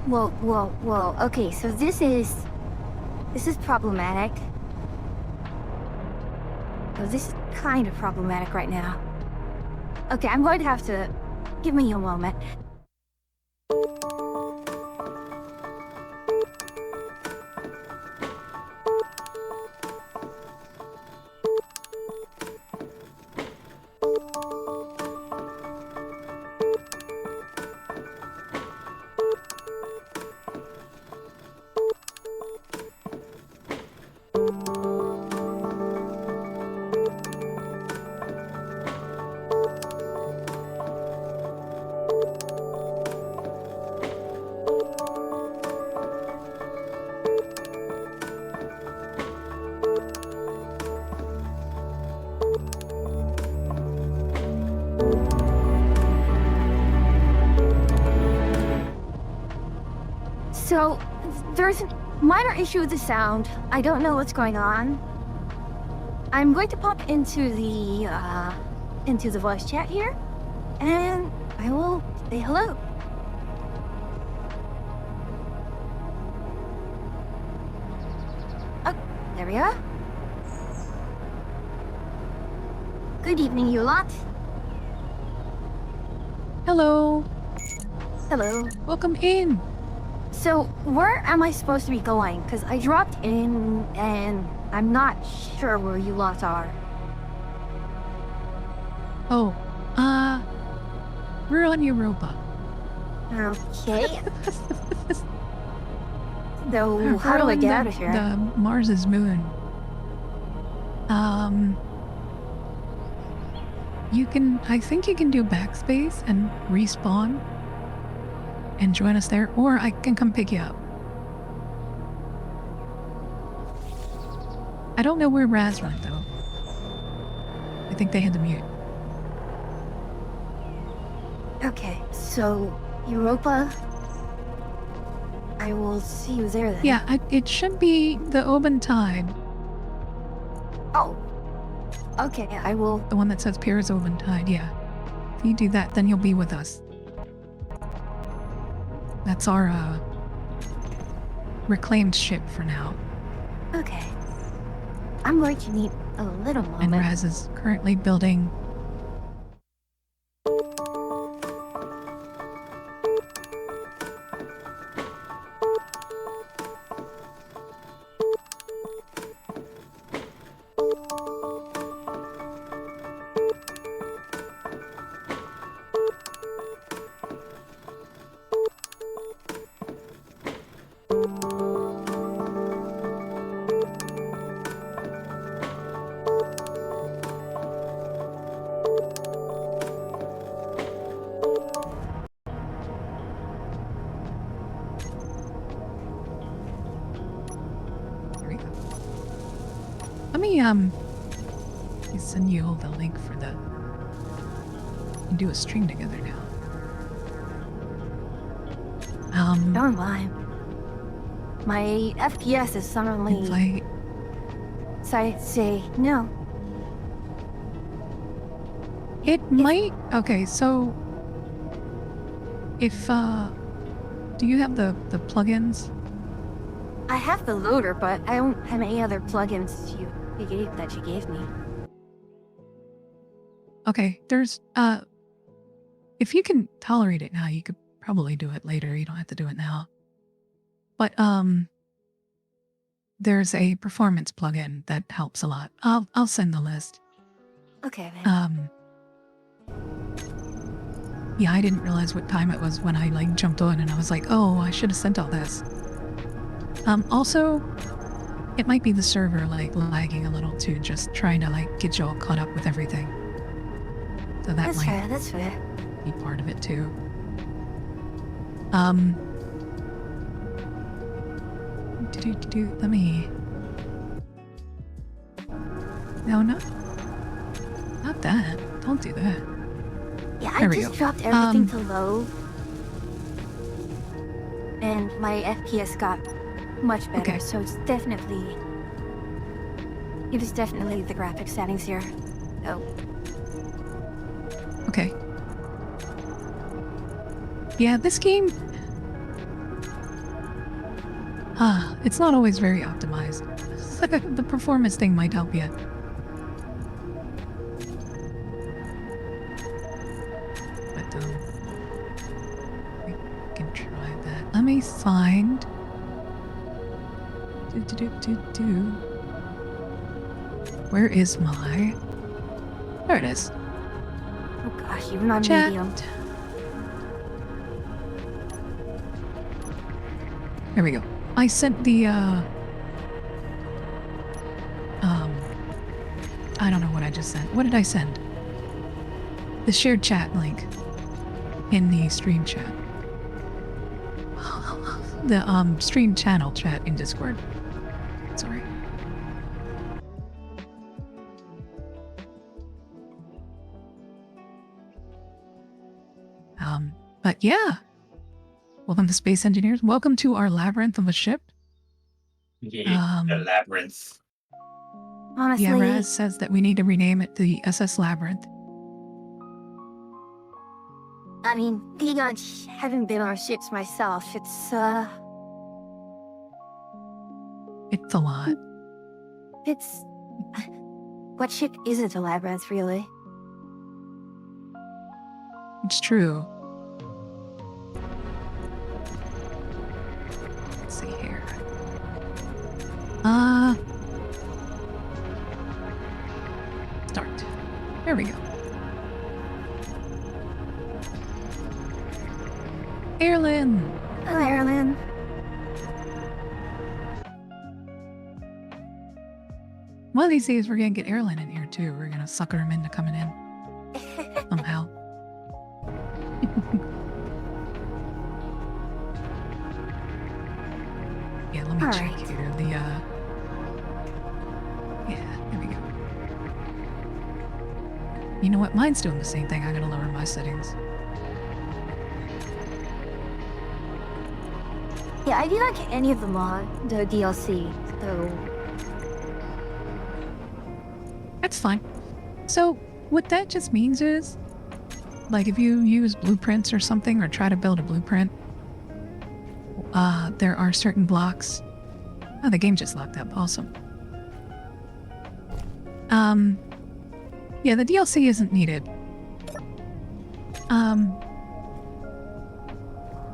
Whoa, okay, so this is problematic. Oh, this is kind of problematic right now. Okay, I'm going to have to... Give me a moment. So, there's a minor issue with the sound. I don't know what's going on. I'm going to pop into the voice chat here, and I will say hello. Oh, there we are. Good evening, you lot. Hello. Hello. Welcome in. So, where am I supposed to be going? Because I dropped in, and I'm not sure where you lot are. Oh, we're on Europa. Okay. So, We're how do I on get out of here? The Mars's moon. I think you can do backspace and respawn and join us there, or I can come pick you up. I don't know where Raz went, though. I think they had to mute. Okay, so, Europa, I will see you there then. Yeah, it should be the Oban Tide. Oh, okay, I will. The one that says Piers Oban Tide, yeah. If you do that, then you'll be with us. That's our reclaimed ship for now. Okay. I'm going to need a little And moment. Raz is currently building. There we go. Let me send you all the link for the. We can do a stream together now. Don't mind. My FPS is suddenly... Invite. So I say no. It might. Okay, so if do you have the plugins? I have the loader, but I don't have any other plugins that you gave me. Okay, there's if you can tolerate it now, you could probably do it later. You don't have to do it now. But there's a performance plugin that helps a lot. I'll send the list. Okay, man. Yeah, I didn't realize what time it was when I like jumped on and I was like, oh, I should have sent all this. Also, it might be the server like lagging a little too, just trying to like get you all caught up with everything. So that That's might fair, that's fair. be part of it too. Let me. No, not that. Don't do that. Yeah, There I we just go. dropped everything to low. And my FPS got much better, Okay. so it's definitely... It was definitely the graphic settings here. Oh. Okay. Yeah, this game... it's not always very optimized. The performance thing might help you. But, we can try that. Let me find... Where is my... There it is. Oh gosh, even on Chat. medium. There we go. I sent the, I don't know what I just sent. What did I send? The shared chat link in the stream chat. The, stream channel chat in Discord. Sorry. But yeah. Welcome to Space Engineers. Welcome to our labyrinth of a ship. Yeah, the labyrinth. Honestly, Yeah, Raz says that we need to rename it the SS Labyrinth. I mean, being on having been on ships myself, It's a lot. it's... What ship isn't a labyrinth, really? It's true. Let's see here. Start. There we go. Erlyn! Hello, Erlyn. One of these days we're gonna get Erlyn in here too. We're gonna sucker him into coming in. Somehow. Yeah, let me All check right. here. The, yeah, there we go. You know what? Mine's doing the same thing. I gotta lower my settings. Yeah, I do not get any of the the DLC, so... That's fine. So, what that just means is, like, if you use blueprints or something, or try to build a blueprint, there are certain blocks. Oh, the game just locked up. Awesome. Yeah, the DLC isn't needed.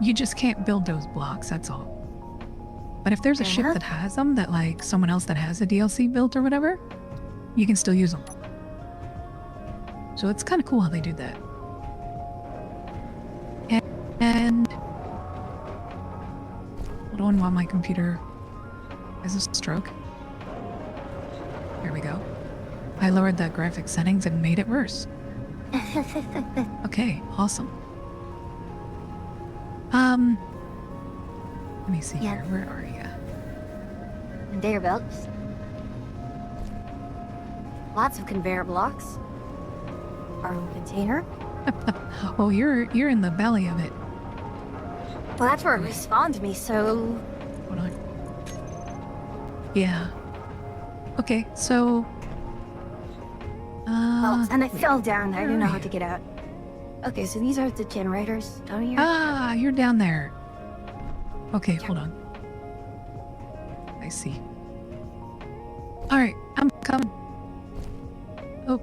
You just can't build those blocks, that's all. But if there's a ship that has them, that like someone else that has a DLC built or whatever, you can still use them. So it's kind of cool how they do that. And hold on while my computer has a stroke. There we go. I lowered the graphic settings and made it worse. Okay, awesome. Let me see here. Where are you? Conveyor belts. Lots of conveyor blocks. Cargo container. Oh, you're in the belly of it. Well, that's where it respawned me, so... Hold on. Yeah. Okay, so... Oh, and I fell down. I where didn't know are how you? to get out. Okay, so these are the generators down here. Ah, you're down there. Okay, hold on. I see. Alright, I'm coming. Oh.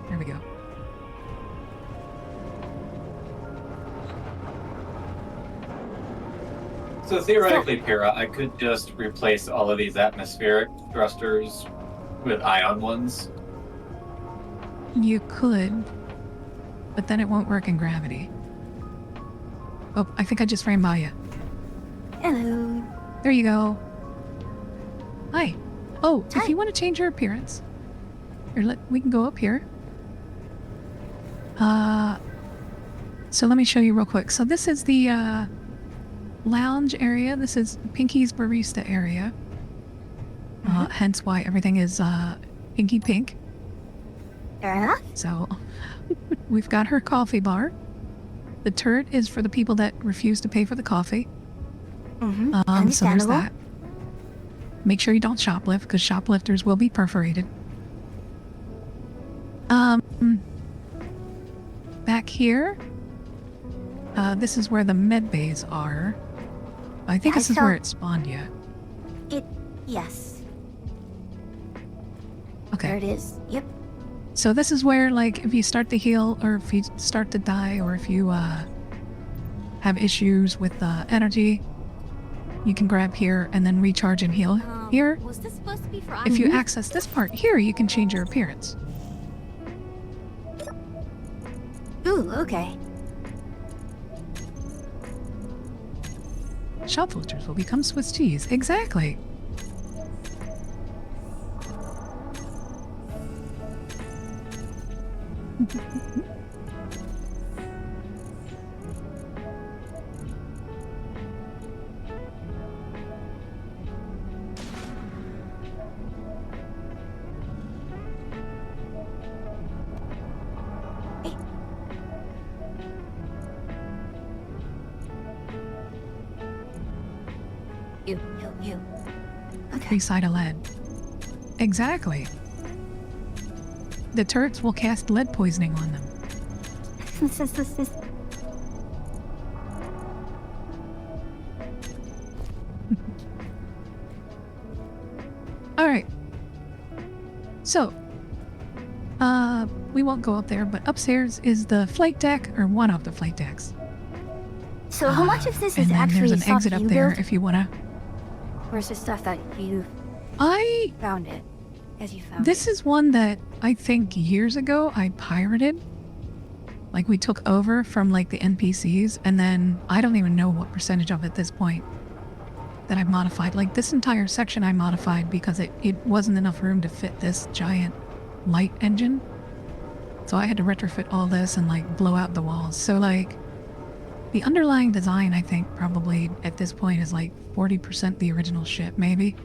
There we go. So theoretically, Pyrrha, I could just replace all of these atmospheric thrusters with ion ones. You could, but then it won't work in gravity. Oh, I think I just ran by you. Hello. There you go. Hi. Oh, Hi. if you want to change your appearance, here, we can go up here. So let me show you real quick. So this is the lounge area. This is Pinky's barista area. Hence why everything is pinky pink. Fair enough. So we've got her coffee bar. The turret is for the people that refuse to pay for the coffee. So there's Understandable. that. Make sure you don't shoplift, because shoplifters will be perforated. Back here, this is where the med bays are. I think this is where it spawned you. Yes. Okay. There it is. Yep. So this is where, like, if you start to heal, or if you start to die, or if you have issues with energy, you can grab here and then recharge and heal here. Was this supposed to be for If you access this part here, you can change your appearance. Ooh, okay. Shoplifters will become Swiss cheese. Exactly. You. Okay. Free side of lead. Exactly. The turrets will cast lead poisoning on them. Alright. So, we won't go up there, but upstairs is the flight deck, or one of the flight decks. So how much of this is And then actually there's an stuff exit up you there built, if you wanna. or is it stuff that you I found it? As you found This is one that I think years ago I pirated. Like, we took over from like the NPCs, and then I don't even know what percentage of it at this point that I've modified. Like, this entire section I modified because it wasn't enough room to fit this giant light engine. So I had to retrofit all this and like blow out the walls. So like, the underlying design, I think probably at this point is like 40% the original ship, maybe.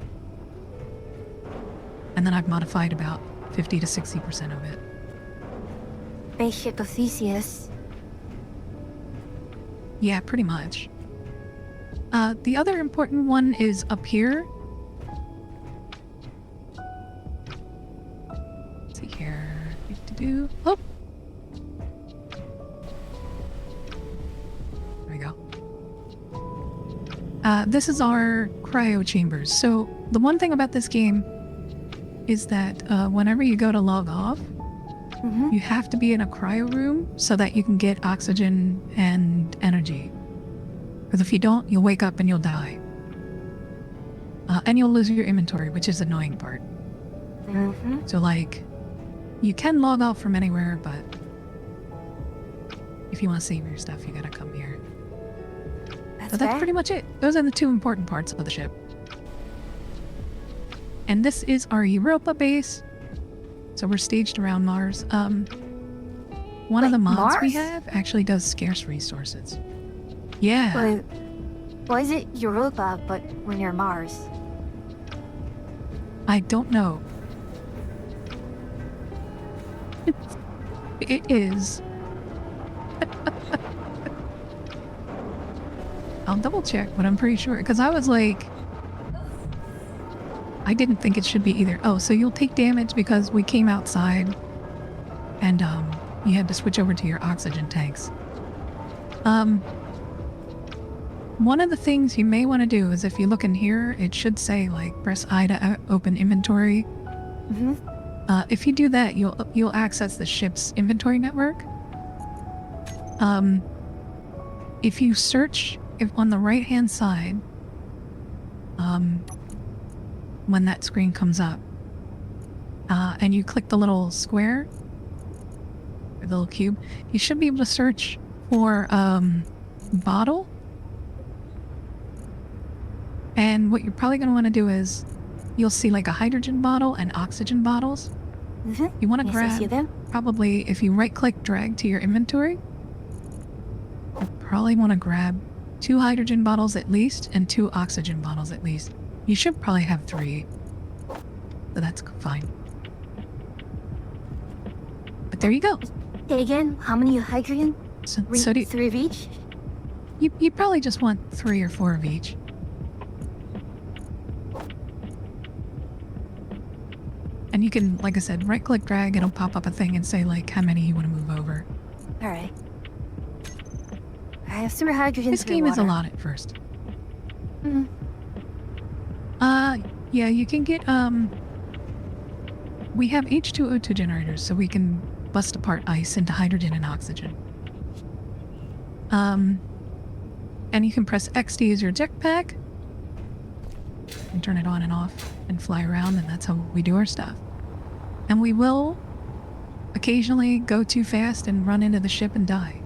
And then I've modified about 50 to 60% of it. Spaceship of Theseus. Yeah, pretty much. The other important one is up here. Let's see here. Oh! There we go. This is our cryo chambers. So the one thing about this game is that whenever you go to log off, you have to be in a cryo room so that you can get oxygen and energy. Because if you don't, you'll wake up and you'll die. And you'll lose your inventory, which is the annoying part. So, like, you can log off from anywhere, but if you want to save your stuff, you gotta come here. But that's pretty much it. Those are the two important parts of the ship. And this is our Europa base. So we're staged around Mars. One of the mods we have actually does scarce resources. Yeah. Wait, why is it Europa, but we're near Mars? I don't know. It is. I'll double check, but I'm pretty sure. Because I was like... I didn't think it should be either. Oh, so you'll take damage because we came outside. And you had to switch over to your oxygen tanks. One of the things you may want to do is if you look in here, it should say like press I to open inventory. If you do that, you'll access the ship's inventory network. If you search on the right hand side, when that screen comes up, and you click the little square, or the little cube, you should be able to search for bottle. And what you're probably going to want to do is you'll see like a hydrogen bottle and oxygen bottles. You want to grab, probably if you right click drag to your inventory, you probably want to grab 2 hydrogen bottles at least and 2 oxygen bottles at least. You should probably have 3, so that's fine. But there you go. Hey, again, how many hydrogen? So 3 of each? You probably just want 3 or 4 of each. And you can, like I said, right-click drag, it'll pop up a thing and say, like, how many you want to move over. Alright. I have super hydrogen. This game is a lot at first. Yeah, you can get, we have H2O2 generators, so we can bust apart ice into hydrogen and oxygen. And you can press X to use your jetpack, and turn it on and off, and fly around, and that's how we do our stuff. And we will occasionally go too fast and run into the ship and die.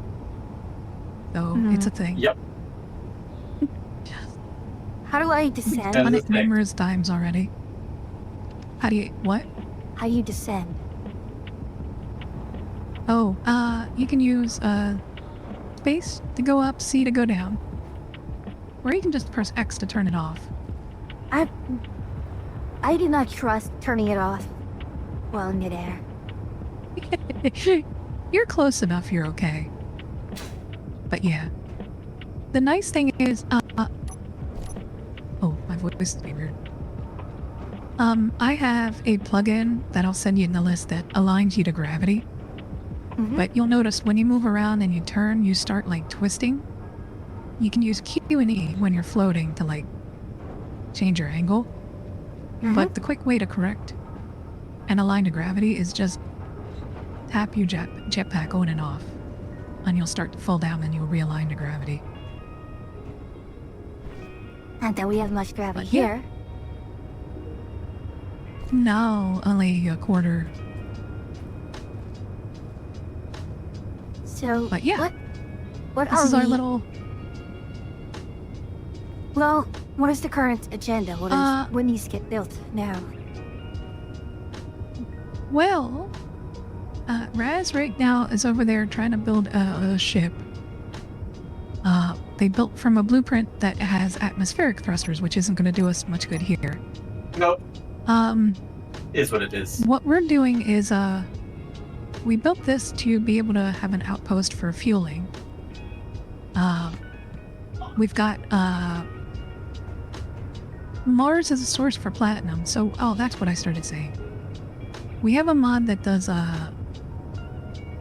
So it's a thing. Yep. How do I descend? I've done it numerous times already. How do you... what? How do you descend? Oh, you can use space to go up, C to go down. Or you can just press X to turn it off. I do not trust turning it off while in midair. You're close enough, you're okay. But yeah. The nice thing is, oh, my voice is weird. I have a plugin that I'll send you in the list that aligns you to gravity. But you'll notice when you move around and you turn, you start like twisting. You can use Q and E when you're floating to like change your angle. But the quick way to correct and align to gravity is just tap your jetpack on and off, and you'll start to fall down and you'll realign to gravity. And then we have much gravity But yeah. here. No, only a quarter. So, But yeah, what this are is our we... little... Well, what is the current agenda? What needs to get built now? Well, Raz right now is over there trying to build a ship. They built from a blueprint that has atmospheric thrusters, which isn't going to do us much good here. Nope. Is what it is. What we're doing is, we built this to be able to have an outpost for fueling. We've got, Mars is a source for platinum, so, oh, that's what I started saying. We have a mod that does,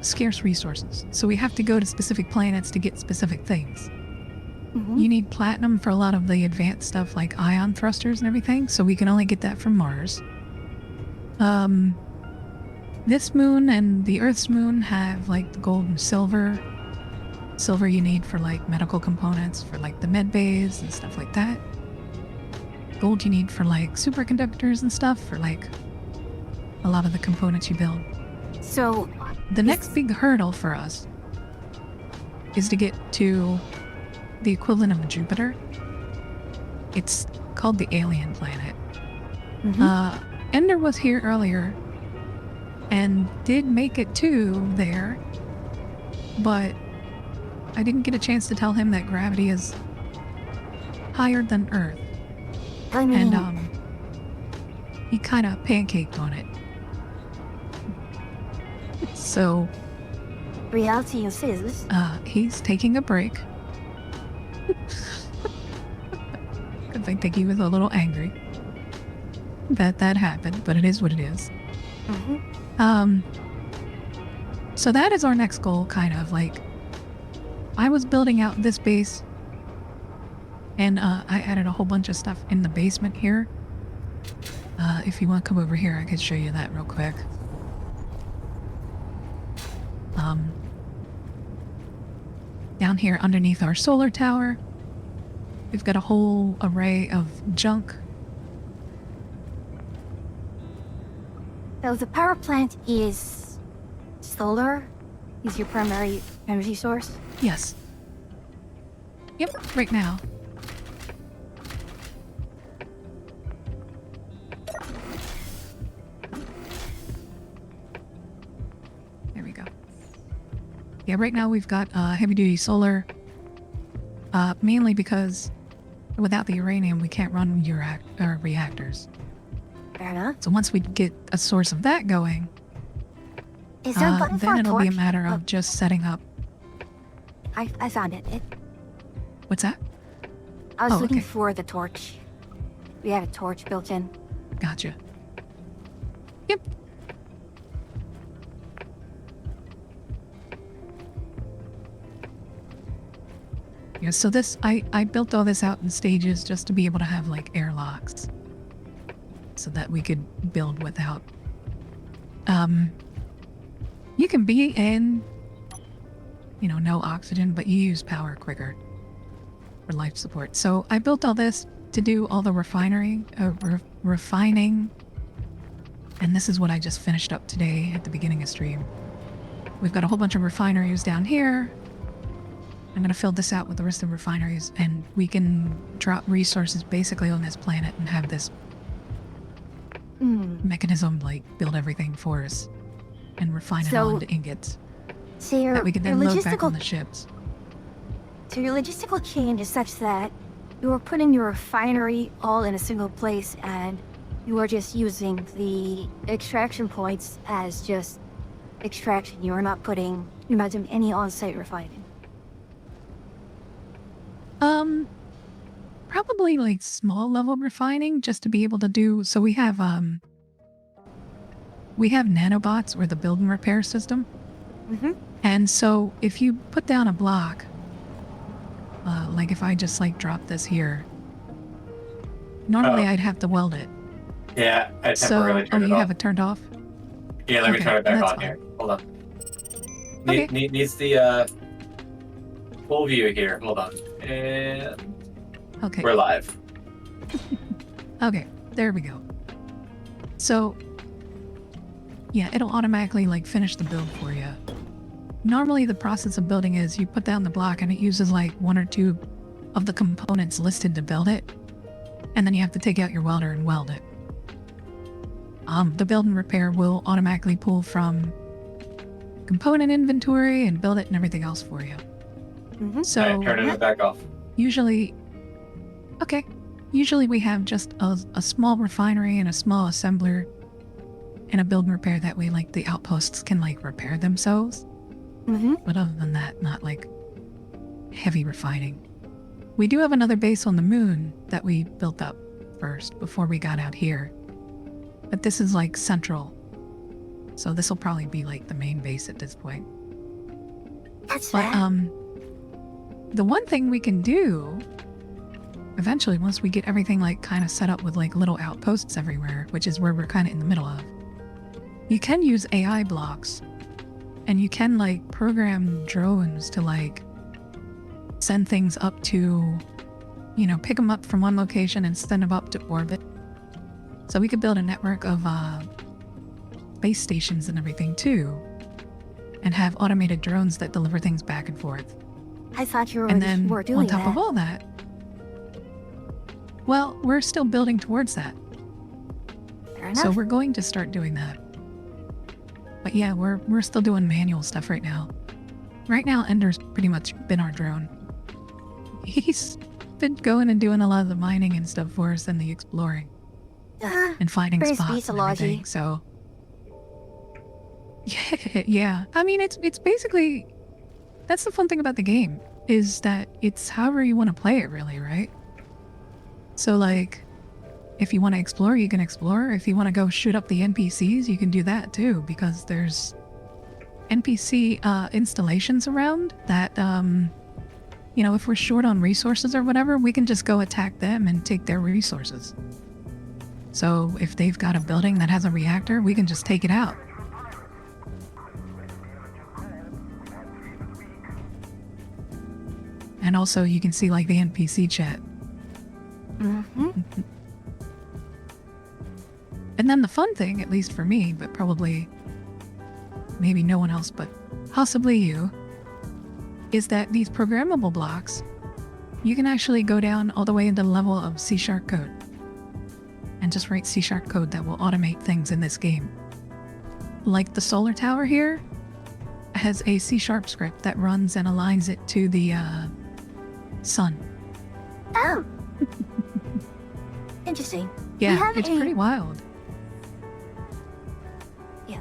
scarce resources, so we have to go to specific planets to get specific things. You need platinum for a lot of the advanced stuff like ion thrusters and everything, so we can only get that from Mars. This moon and the Earth's moon have like the gold and silver. Silver you need for like medical components, for like the med bays and stuff like that. Gold you need for like superconductors and stuff, for like a lot of the components you build. So, The next big hurdle for us is to get to the equivalent of Jupiter. It's called the alien planet. Ender was here earlier and did make it to there, but I didn't get a chance to tell him that gravity is higher than Earth. I mean, And he kind of pancaked on it. So reality is he's taking a break. Because I think he was a little angry that happened, but it is what it is. So that is our next goal, kind of. Like, I was building out this base, and I added a whole bunch of stuff in the basement here. If you want to come over here, I could show you that real quick. Down here underneath our solar tower, we've got a whole array of junk. so the power plant is solar? Is your primary energy source? Yes. Yep, right now. There we go. Yeah, right now we've got heavy-duty solar, mainly because without the uranium we can't run reactors. Fair enough. So once we get a source of that going, Is there a button for then a it'll be a torch? matter of just setting up. I found it. What's that? I was Oh, looking okay. for the torch. We had a torch built in. Gotcha. Yep. Yeah, so this, I built all this out in stages just to be able to have like airlocks. So that we could build without, you can be in, no oxygen, but you use power quicker for life support. So I built all this to do all the refining, and this is what I just finished up today at the beginning of stream. We've got a whole bunch of refineries down here. I'm going to fill this out with the rest of the refineries, and we can drop resources basically on this planet and have this mechanism like build everything for us and refine it all into ingots So your, that we can your then load back on logistical the ships. So your logistical chain is such that you are putting your refinery all in a single place, and you are just using the extraction points as just extraction. You are not doing any on-site refining. Probably like small level refining just to be able to do. So we have nanobots or the build and repair system. And so if you put down a block, like if I just like drop this here, normally I'd have to weld it. Yeah, I temporarily turned it you off. have it turned off? Yeah, let me Okay, turn it back that's on here. Hold on. Okay. Needs the full view here. Hold on. And Okay. we're live. Okay, there we go. So, yeah, it'll automatically like finish the build for you. Normally the process of building is you put down the block and it uses like one or two of the components listed to build it. And then you have to take out your welder and weld it. The build and repair will automatically pull from component inventory and build it and everything else for you. So Alright, turning it back off. usually we have just a small refinery and a small assembler and a build and repair. That way like the outposts can like repair themselves. But other than that, not like heavy refining. We do have another base on the moon that we built up first before we got out here. But this is like central. So this will probably be like the main base at this point. That's But fair. the one thing we can do eventually, once we get everything like kind of set up with like little outposts everywhere, which is where we're kind of in the middle of, you can use AI blocks and you can like program drones to like send things up to, you know, pick them up from one location and send them up to orbit. So we could build a network of base stations and everything too, and have automated drones that deliver things back and forth. I thought you And then were doing on top that. of all that, well, we're still building towards that. Fair enough. So we're going to start doing that. But yeah, we're still doing manual stuff right now. Right now, Ender's pretty much been our drone. He's been going and doing a lot of the mining and stuff for us and the exploring and finding Praise spots be and to everything. Logi. So yeah. I mean, it's basically, that's the fun thing about the game, is that it's however you want to play it, really, right? So like, if you want to explore, you can explore. If you want to go shoot up the NPCs, you can do that too, because there's NPC installations around that, you know, if we're short on resources or whatever, we can just go attack them and take their resources. So if they've got a building that has a reactor, we can just take it out. And also you can see like the NPC chat. Mm-hmm. And then the fun thing, at least for me, but probably maybe no one else, but possibly you, is that these programmable blocks, you can actually go down all the way into the level of C# code and just write C# code that will automate things in this game. Like the solar tower here has a C# script that runs and aligns it to the sun. Oh. Interesting. Yeah, it's pretty wild. Yeah.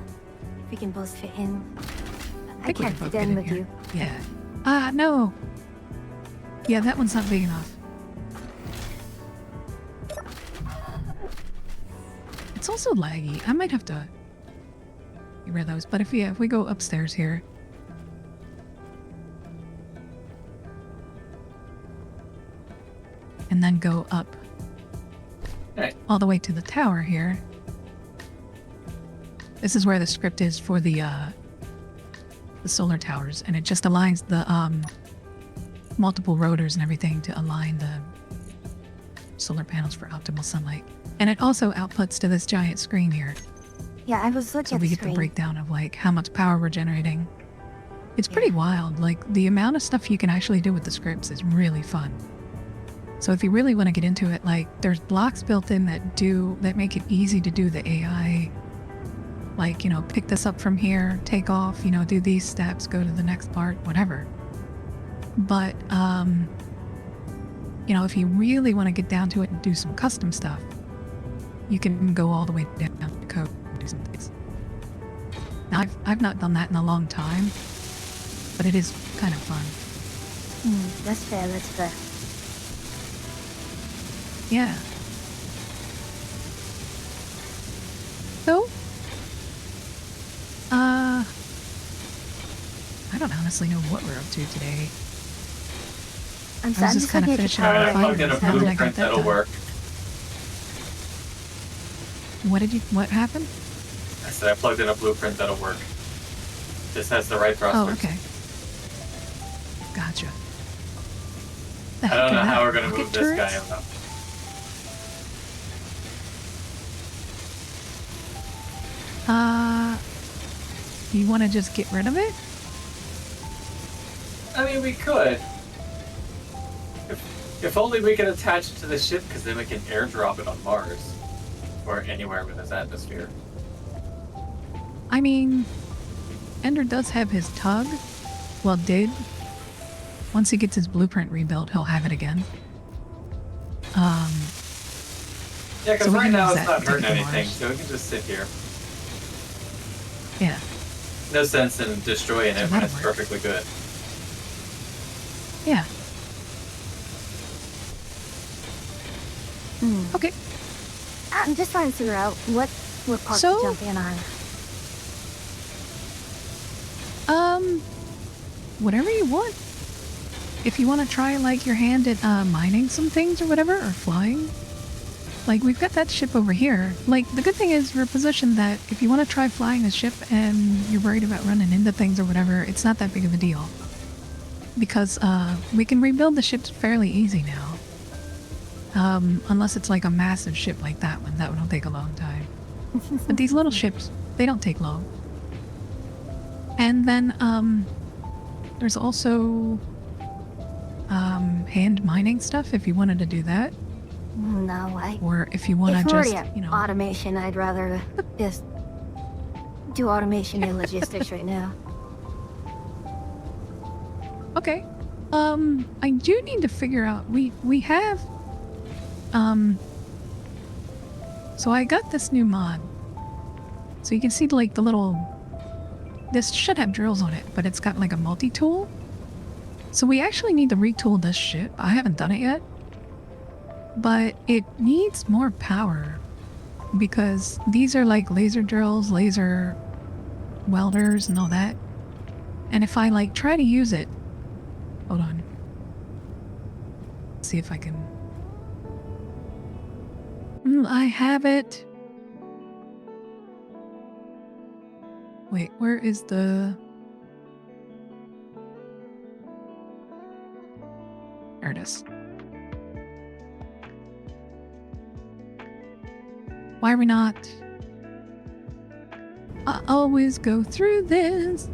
We can both fit in. I think we can't can both fit get in in with here. you. Yeah. No. Yeah, that one's not big enough. It's also laggy. I might have to get rid of those. But if we go upstairs here. And then go up all the way to the tower here. This is where the script is for the solar towers, and it just aligns the multiple rotors and everything to align the solar panels for optimal sunlight. And it also outputs to this giant screen here. Yeah, I was looking So at we the get the screen. breakdown of like how much power we're generating. It's pretty wild. Like the amount of stuff you can actually do with the scripts is really fun. So if you really want to get into it, like there's blocks built in that make it easy to do the AI. Like, you know, pick this up from here, take off, you know, do these steps, go to the next part, whatever. But, you know, if you really want to get down to it and do some custom stuff, you can go all the way down to code and do some things. Now, I've not done that in a long time, but it is kind of fun. That's fair, that's fair. Yeah. So, I don't honestly know what we're up to today. I'm I was just kind of looking at finishing your up tower the I fight plugged in a and then I got blueprint that that'll done. work. What happened? I said I plugged in a blueprint that'll work. This has the right thrusters. Oh, okay. Gotcha. The I heck don't know are how that? we're gonna Rocket move this guy. I turrets? don't know. You want to just get rid of it? I mean, we could. If only we could attach it to the ship, because then we can airdrop it on Mars. Or anywhere with its atmosphere. I mean, Ender does have his tug. Well, did. Once he gets his blueprint rebuilt, he'll have it again. Yeah, because So we right can now use it's that not to hurting get to anything, Mars. so we can just sit here. Yeah. No sense in destroying it when that'll it's work. perfectly good. Yeah. Okay. I'm just trying to figure out what part So- to jump in on. Whatever you want. if you want to try like your hand at mining some things or whatever, or flying, like we've got that ship over here. Like the good thing is we're positioned that if you want to try flying a ship and you're worried about running into things or whatever, it's not that big of a deal. Because we can rebuild the ships fairly easy now. Unless it's like a massive ship like that one. That one will take a long time. But these little ships, they don't take long. And then there's also hand mining stuff if you wanted to do that. No, Or if you want to just, you know... automation, I'd rather just do automation and logistics right now. Okay. I do need to figure out, we have, so I got this new mod. So you can see like the little, this should have drills on it, but it's got like a multi-tool. So we actually need to retool this ship. I haven't done it yet, but it needs more power because these are like laser drills, laser welders and all that. And if I like try to use it, hold on. See if I can... I have it. Wait, where is the... There it is. Why are we not? I always go through this.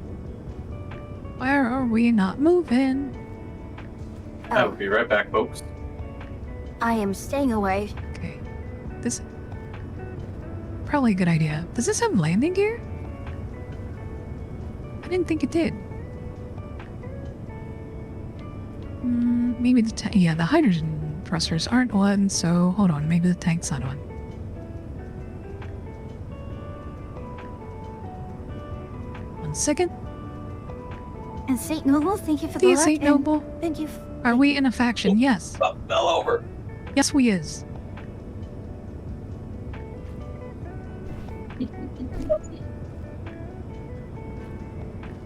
Where are we not moving? I will be right back, folks. I am staying away. Okay. This... Probably a good idea. Does this have landing gear? I didn't think it did. Maybe the yeah, the hydrogen thrusters aren't on, so hold on, maybe the tank's not on. One second. And Saint Noble, thank you for the See you, luck, Saint and Noble. Thank you. Are we in a faction? Yes. Fell over. Yes, we is.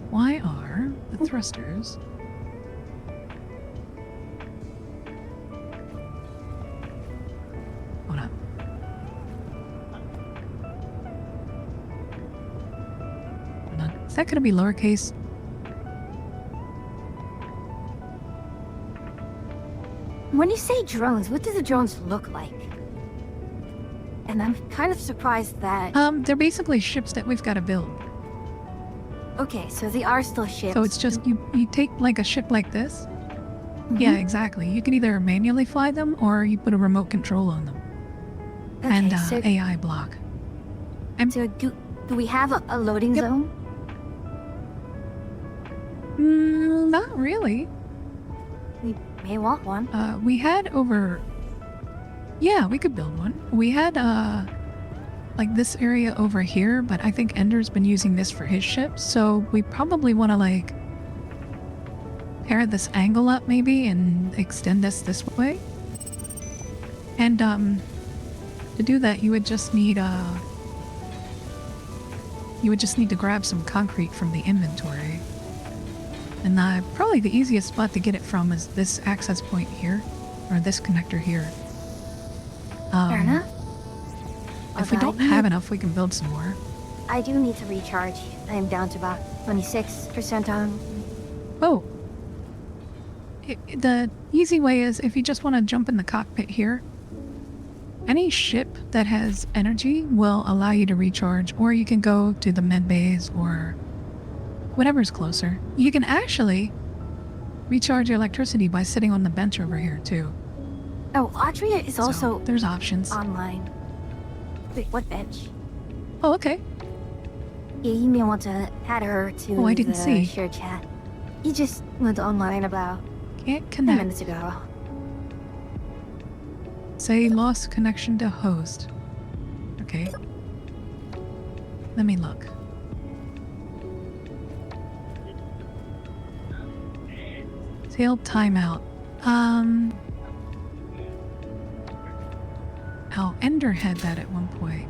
Why are the thrusters... Hold on. Hold on. Is that going to be lowercase? When you say drones, what do the drones look like? And I'm kind of surprised that... They're basically ships that we've got to build. Okay, so they are still ships. So it's just, you take like a ship like this. Yeah, exactly. You can either manually fly them or you put a remote control on them. Okay, And so, AI block. so do we have a loading zone? Not really. We may want one. We had over... Yeah, we could build one. We had, like this area over here, but I think Ender's been using this for his ship, so we probably want to, like, pair this angle up, maybe, and extend this way. And, to do that, you would just need, to grab some concrete from the inventory. And, probably the easiest spot to get it from is this access point here, or this connector here. Fair enough. If we don't have enough, we can build some more. I do need to recharge. I am down to about 26% on... Oh. The easy way is if you just want to jump in the cockpit here, any ship that has energy will allow you to recharge, or you can go to the med bays or whatever's closer. You can actually recharge your electricity by sitting on the bench over here too. Oh, Audrey is also... there's options. Online. Wait, what bench? Oh, okay. Yeah, you may want to add her to I didn't the see. shared chat. You just went online about Can't 10 connect. minutes ago. Say lost connection to host. Okay. Let me look. Sailed timeout. Oh, Ender had that at one point.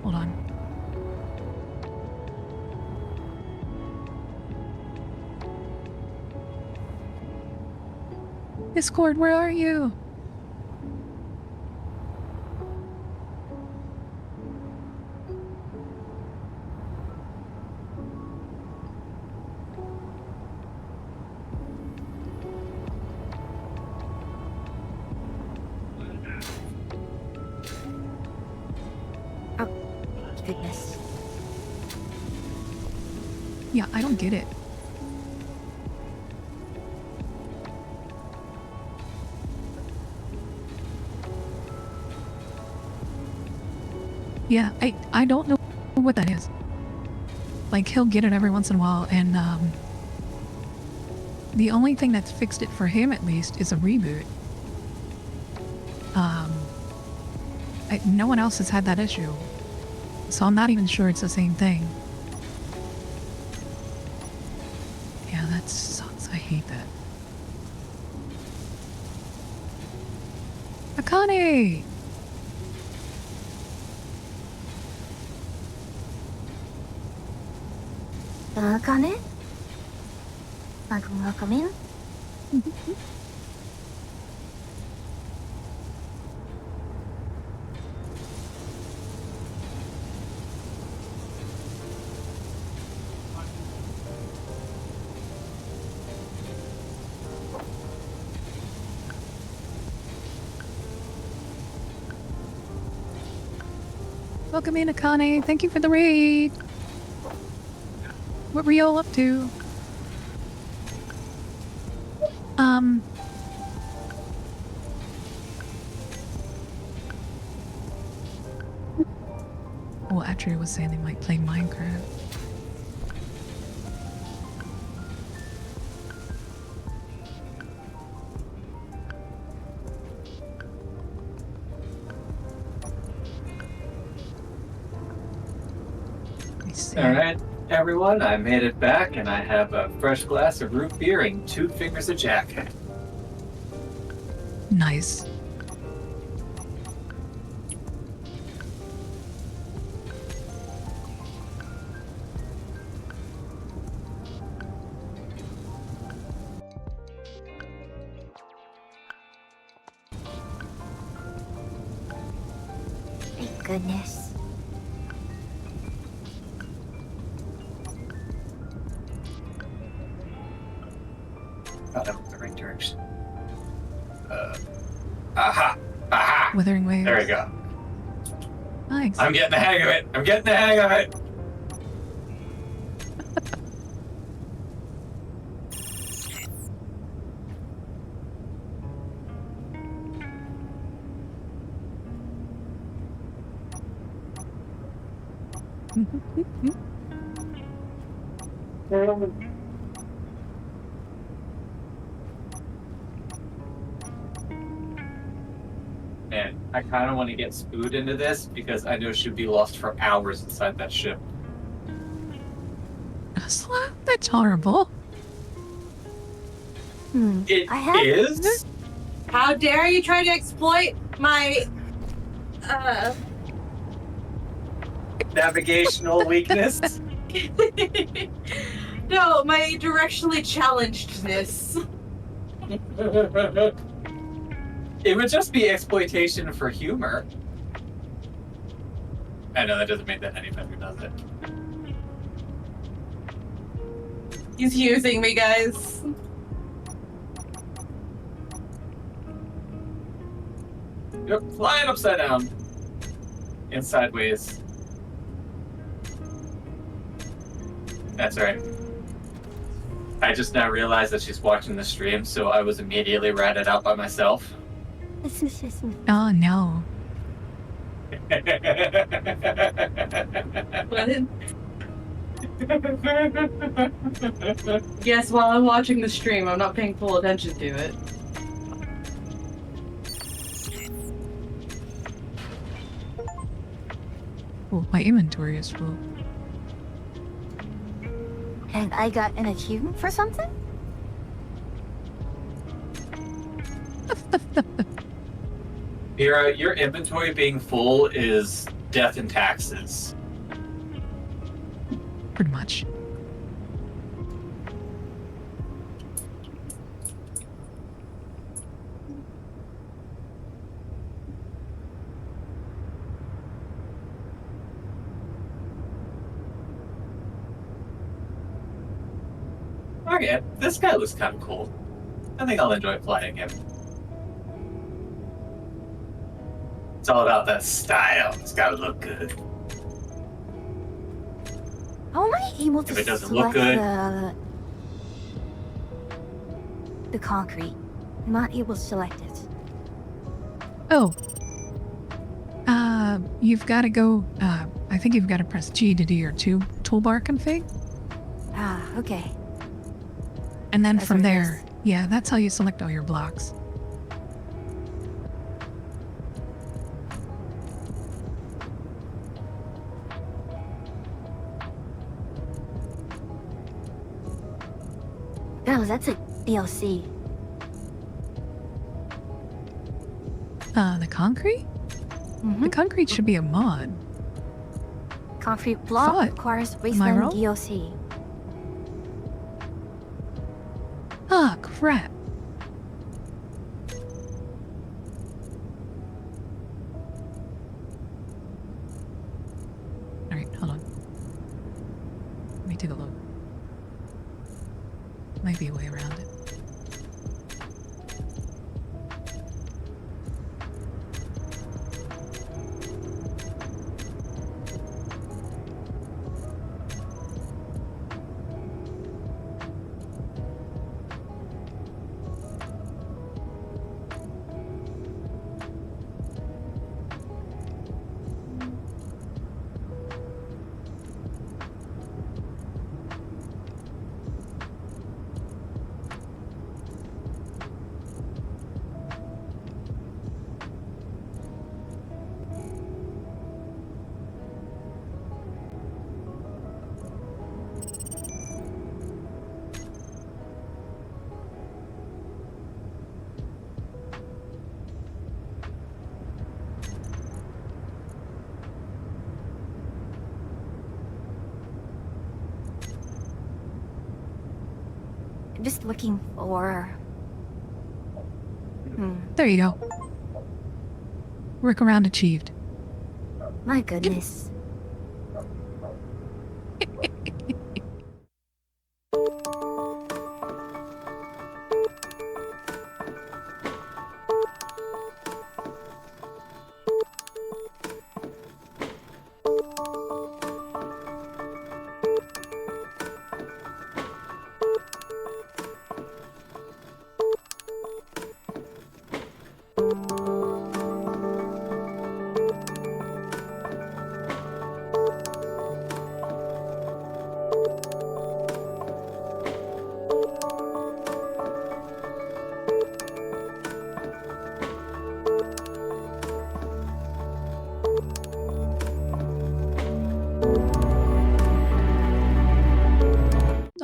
Hold on. Discord, where are you? Goodness. Yeah, I don't get it. Yeah, I don't know what that is. Like, he'll get it every once in a while, and the only thing that's fixed it for him, at least, is a reboot. No one else has had that issue, so I'm not even sure it's the same thing. Yeah, that sucks. I hate that. Akane! Akane? Welcome in. Welcome in, Akane. Thank you for the raid. What were y'all up to? Well, Atria was saying they might play Minecraft. Alright, everyone, I made it back and I have a fresh glass of root beer and 2 fingers of Jack. Nice. Thank goodness. Thought I went the right direction. Aha! Aha! Withering Waves. There we go. Nice. I'm getting the hang of it! I'm getting the hang of it! Man, I kind of want to get Spood into this because I know she'd be lost for hours inside that ship. That's horrible. It I have- is? How dare you try to exploit my Navigational weakness? No, my directionally challengedness. It would just be exploitation for humor. I know that doesn't make that any better, does it? He's using me, guys. Yep, flying upside down. And sideways. That's right. I just now realized that she's watching the stream, so I was immediately ratted out by myself. Oh no. Yes, while I'm watching the stream, I'm not paying full attention to it. Oh, my inventory is full. And I got an achievement for something? Mira, your inventory being full is death and taxes. Pretty much. Okay, this guy looks kind of cool. I think I'll enjoy flying him. It's all about that style. It's gotta look good. How am I able to If it doesn't look select good, the concrete? I'm not able to select it. Oh. You've got to go, I think you've got to press G to do your toolbar config. Ah, okay. And then That's from what it there, is. yeah, that's how you select all your blocks. No, that's a DLC. The concrete? Mm-hmm. The concrete should be a mod. Concrete block Thought. requires Am I wasteland wrong? DLC. Ah, crap. Alright, hold on. Let me take a look. Might be a way around it. I'm just looking for... There you go. Workaround achieved. My goodness.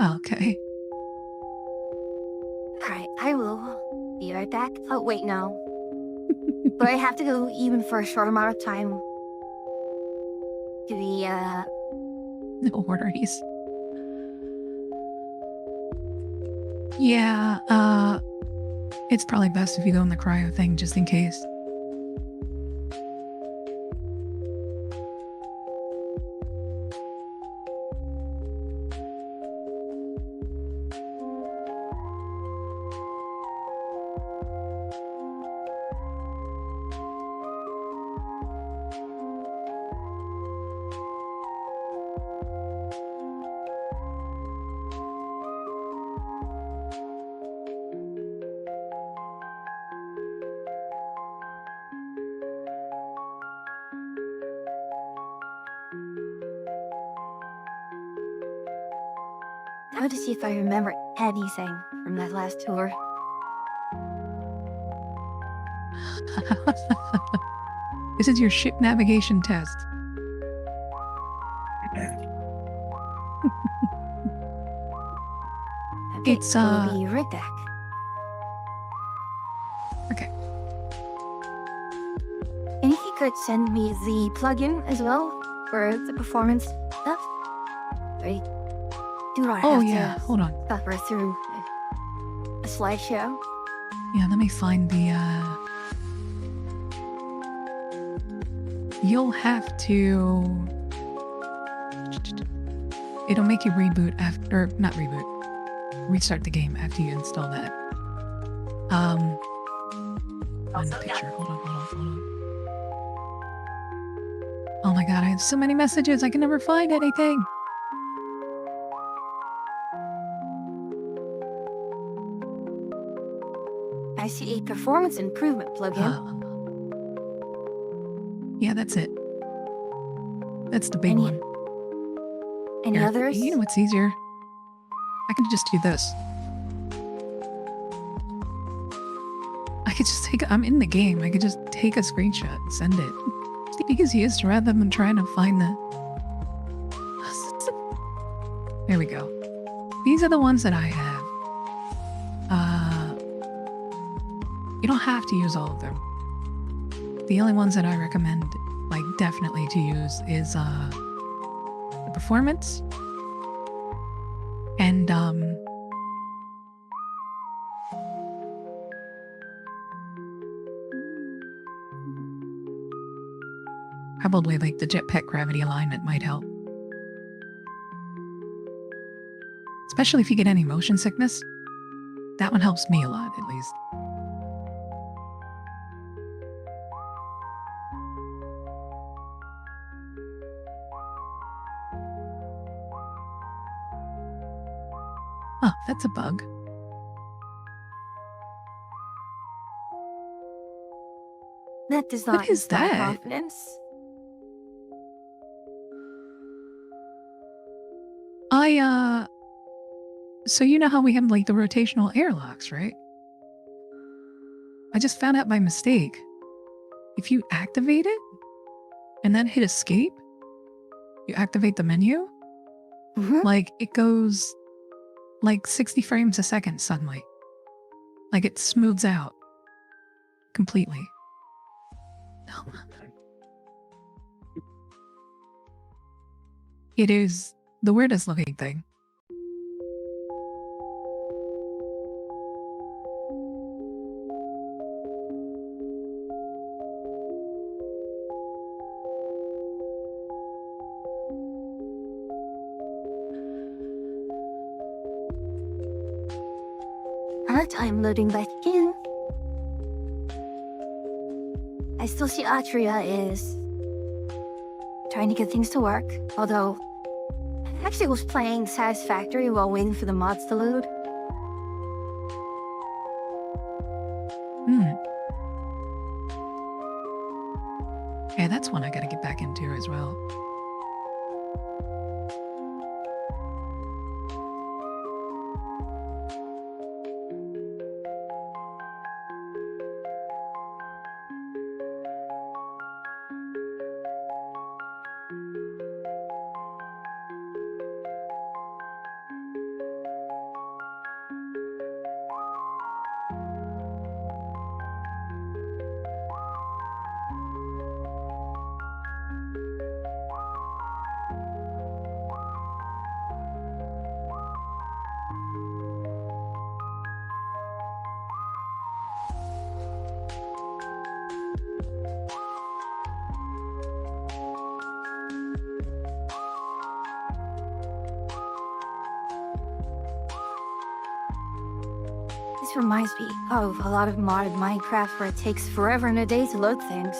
Okay. Alright, I will be right back. Oh, wait, no. But I have to go even for a short amount of time to the, No worries. Yeah, it's probably best if you go in the cryo thing just in case. I want to see if I remember anything from that last tour. This is your ship navigation test. Okay, It's, we'll be right back. Okay. And if you could send me the plugin as well for the performance stuff. I do not Oh have yeah, to hold on. suffer through a slideshow. Yeah, let me find the, You'll have to... It'll make you reboot after... Not reboot. restart the game after you install that. On the picture. Hold on. Oh my god, I have so many messages. I can never find anything. I see a performance improvement plugin. Yeah, that's it. That's the big one. Any Here, others? You know what's easier? I can just do this. I could just take. I'm in the game. I could just take a screenshot and send it. It's easiest rather than trying to find the. There we go. These are the ones that I have. You don't have to use all of them. The only ones that I recommend, like, definitely to use is the performance and probably like the jetpack gravity alignment might help. Especially if you get any motion sickness. That one helps me a lot, at least. Oh, that's a bug. That does not What is inspire that? confidence. So you know how we have like the rotational airlocks, right? I just found out by mistake. If you activate it and then hit escape, you activate the menu, like it goes like 60 frames a second suddenly. Like it smooths out completely. It is the weirdest looking thing. I'm loading back in. I still see Atria is trying to get things to work, although I actually was playing Satisfactory while waiting for the mods to load. Yeah, that's one I gotta get back into as well. This reminds me of a lot of modded Minecraft where it takes forever and a day to load things.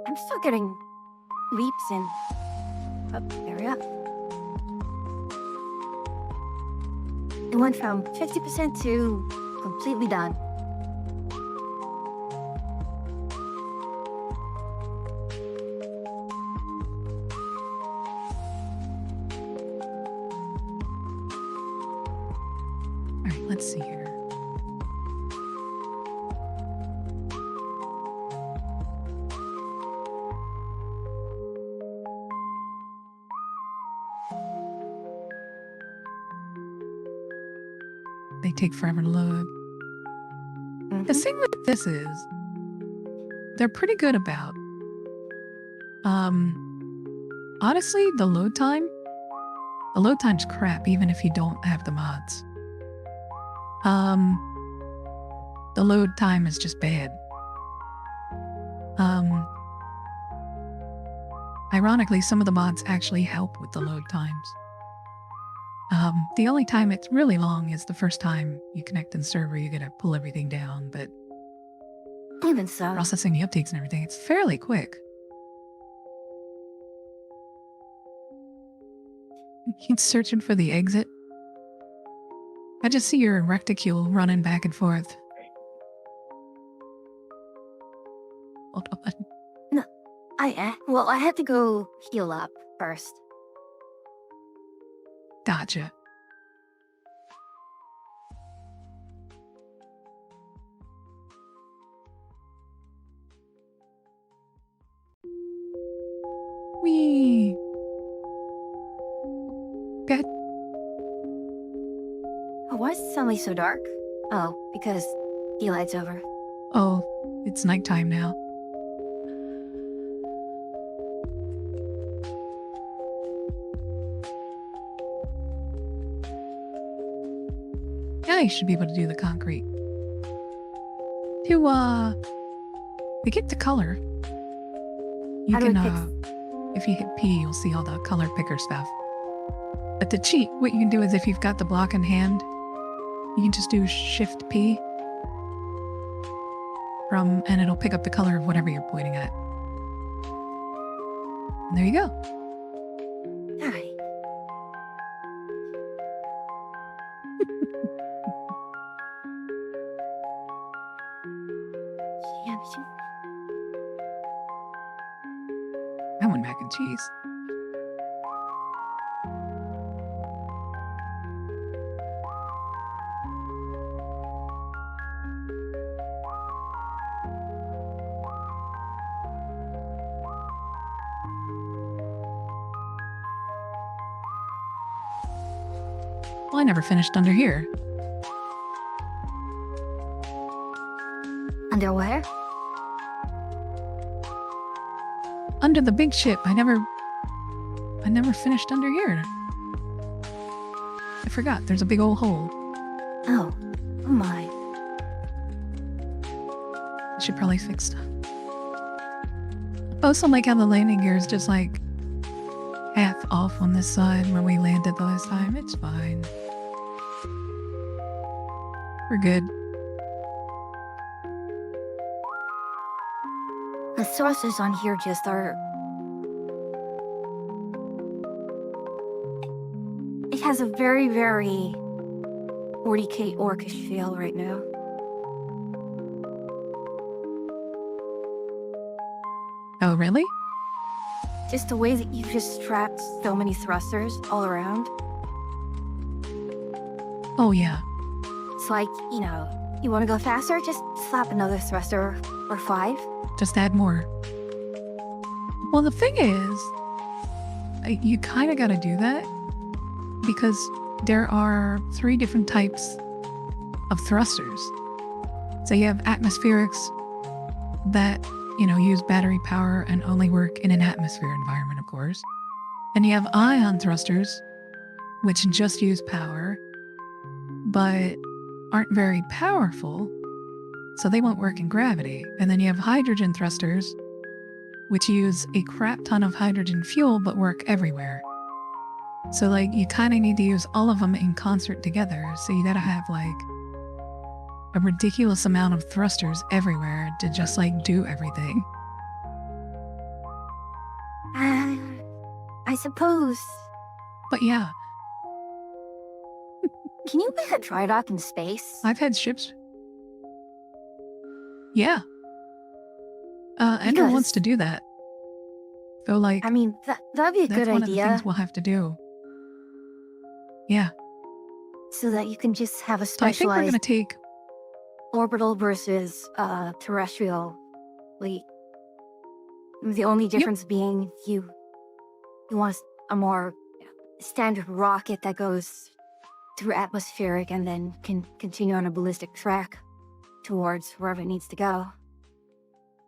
I'm still getting leaps in area. It went from 50% to completely done. All right, let's see here. they take forever to load. The thing with this is, they're pretty good about, honestly, the load time's crap even if you don't have the mods. The load time is just bad. Ironically, some of the mods actually help with the load times. The only time it's really long is the first time you connect to the server. You gotta pull everything down, but Even so. processing the updates and everything, it's fairly quick. Keep searching for the exit. I just see your reticule running back and forth. Hold on. No, well, I had to go heal up first. Gotcha. Wee. Good. Why is it suddenly so dark? Oh, because daylight's over. Oh, it's nighttime now. Yeah, you should be able to do the concrete. To get the color, you How do can, I pick? if you hit P, you'll see all the color picker stuff. But to cheat, what you can do is if you've got the block in hand, you can just do Shift P and it'll pick up the color of whatever you're pointing at. And there you go. Alright. I want mac and cheese. Well, I never finished under here. Under where? Under the big ship. I never finished under here. I forgot. There's a big old hole. Oh my. I should probably fix stuff. Also, like how the landing gear is just like half off on this side when we landed the last time. It's fine. We're good. The sources on here just are... It has a very, very 40k orcish feel right now. Oh, really? Just the way that you just strapped so many thrusters all around. Oh, yeah. It's like, you know, you want to go faster? Just slap another thruster or 5. Just add more. Well, the thing is, you kind of got to do that because there are 3 different types of thrusters. So you have atmospherics that, you know, use battery power and only work in an atmosphere environment, of course. And you have ion thrusters, which just use power, but aren't very powerful, so they won't work in gravity. And then you have hydrogen thrusters, which use a crap ton of hydrogen fuel but work everywhere. So, like, you kind of need to use all of them in concert together. So you gotta have, like, a ridiculous amount of thrusters everywhere to just, like, do everything. I suppose. But yeah. Can you make a dry dock in space? I've had ships. Yeah. Ender wants to do that. So, like, I mean, that'd be a good that's one of the idea. things we'll have to do. Yeah. So that you can just have a So I think we're specialized gonna take... orbital versus terrestrial fleet. The only difference being you want a more standard rocket that goes through atmospheric and then can continue on a ballistic track towards wherever it needs to go.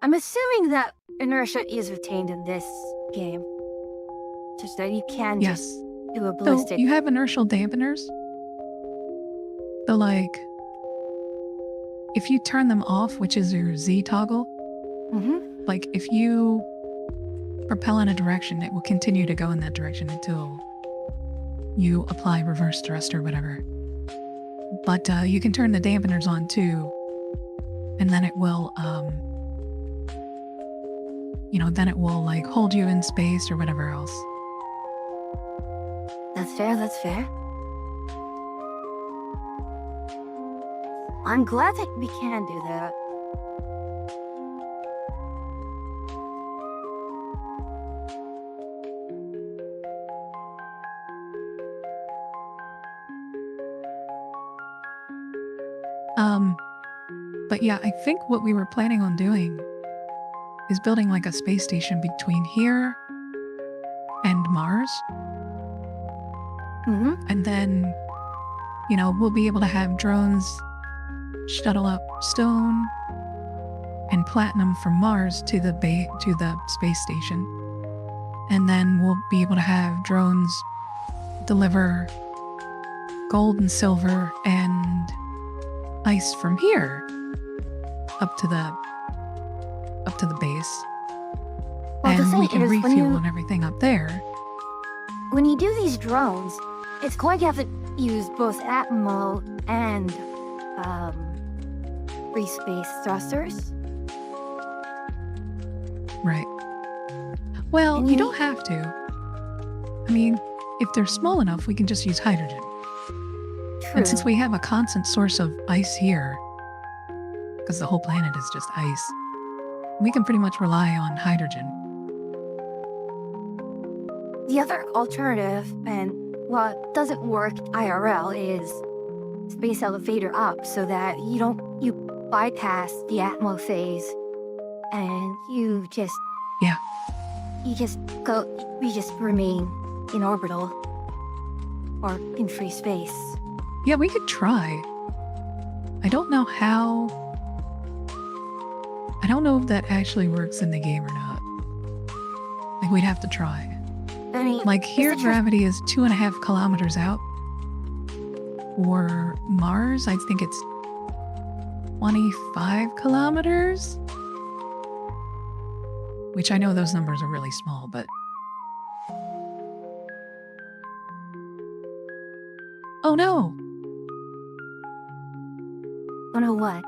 I'm assuming that inertia is retained in this game. Just that you can Yes. just do a So ballistic. you have inertial dampeners. So like, if you turn them off, which is your Z toggle, like if you propel in a direction, it will continue to go in that direction until you apply reverse thrust or whatever. But you can turn the dampeners on too, and then it will, then it will like hold you in space or whatever else. That's fair, that's fair. I'm glad that we can do that. But yeah, I think what we were planning on doing is building like a space station between here and Mars. And then, we'll be able to have drones shuttle up stone and platinum from Mars to the space station. And then we'll be able to have drones deliver gold and silver and ice from here up to the base. Well, the And we thing can is, refuel and everything up there. when you do these drones, it's going to have to use both Atmo and free space thrusters. Right. Well, you don't have to. I mean, if they're small enough, we can just use hydrogen. And since we have a constant source of ice here, because the whole planet is just ice, we can pretty much rely on hydrogen. The other alternative, and what doesn't work IRL, is space elevator up so that you bypass the Atmo phase and you just remain in orbital or in free space. Yeah, we could try. I don't know how. I don't know if that actually works in the game or not. Like, we'd have to try. I mean, like here, gravity is 2.5 kilometers out. Or Mars, I think it's 25 kilometers. Which I know those numbers are really small, but... Oh no! Oh no, what?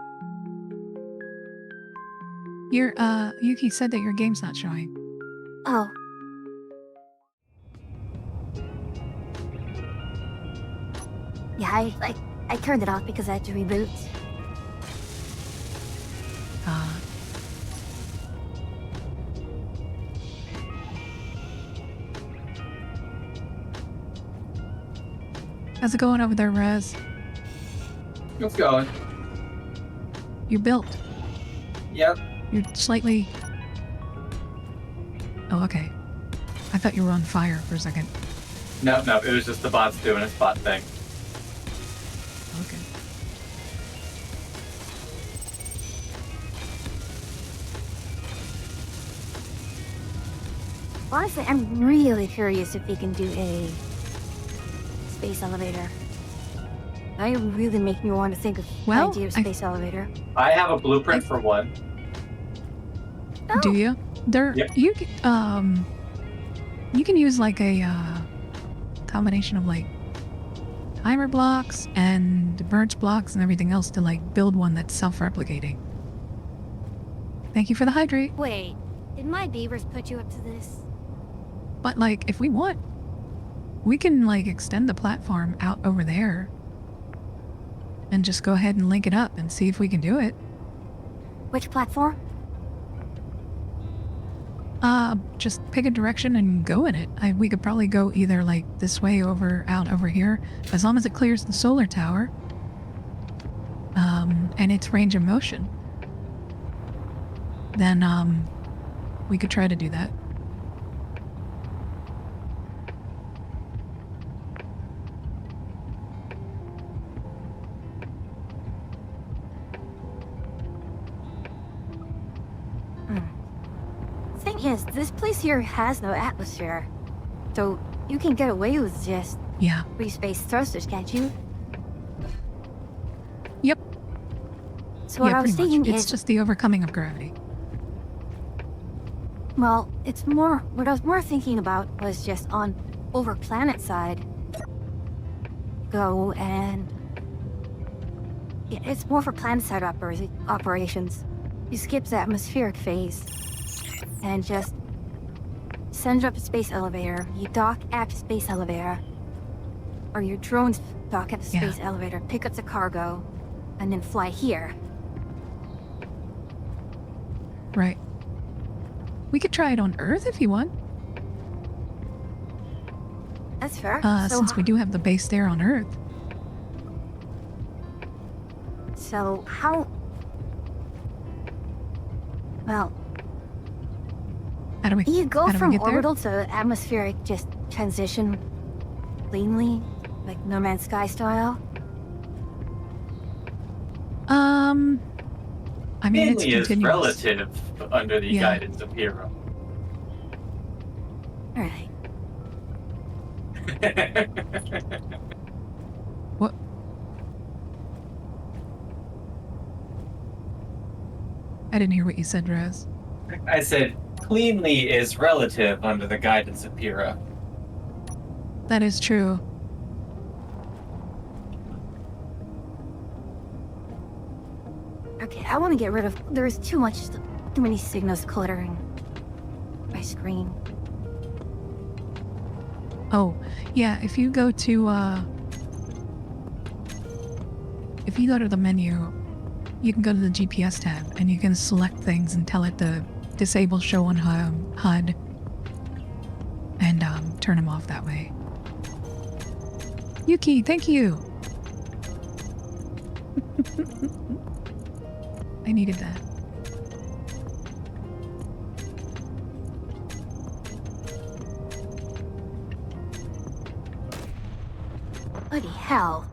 Yuki said that your game's not showing. Oh. Yeah, I turned it off because I had to reboot. How's it going over there, Rez? It's going. You built. Yep. You're slightly... Oh, okay. I thought you were on fire for a second. No, it was just the bots doing its bot thing. Okay. Honestly, I'm really curious if we can do a space elevator. Now you really make me want to think of the idea of space elevator. I have a blueprint for one. Oh. Do you? Yep. You can use like a combination of like timer blocks and merge blocks and everything else to like build one that's self-replicating. Thank you for the hydrate. Wait, did my beavers put you up to this? But like, if we want, we can like extend the platform out over there and just go ahead and link it up and see if we can do it. Which platform? Just pick a direction and go in it. We could probably go either like this way out over here, as long as it clears the solar tower, and its range of motion. Then, we could try to do that. Yes, this place here has no atmosphere. So you can get away with just Yeah. free space thrusters, can't you? Yep. So what Yeah, I was pretty much. thinking It's is, just the overcoming of gravity. well, it's more, what I was more thinking about was just on over planet side. Go and... Yeah, it's more for planet side operations. You skip the atmospheric phase and just send up a space elevator. You dock at the space elevator. Or your drones dock at the space elevator, pick up the cargo, and then fly here. Right. We could try it on Earth if you want. That's fair. Since we do have the base there on Earth. So how... Well... How do we, you go how do we from get there? orbital to atmospheric, just transition cleanly, like No Man's Sky style? I mean, it's Mainly is continuous. relative under the guidance of Hero. Alright. What? I didn't hear what you said, Raz. I said, cleanly is relative under the guidance of Hero. That is true. Okay, I want to get rid of... There's too many signals cluttering my screen. Oh, yeah, if you go to, if you go to the menu, you can go to the GPS tab, and you can select things and tell it to disable show on HUD, and, turn them off that way. Yuki, thank you! I needed that. Bloody hell.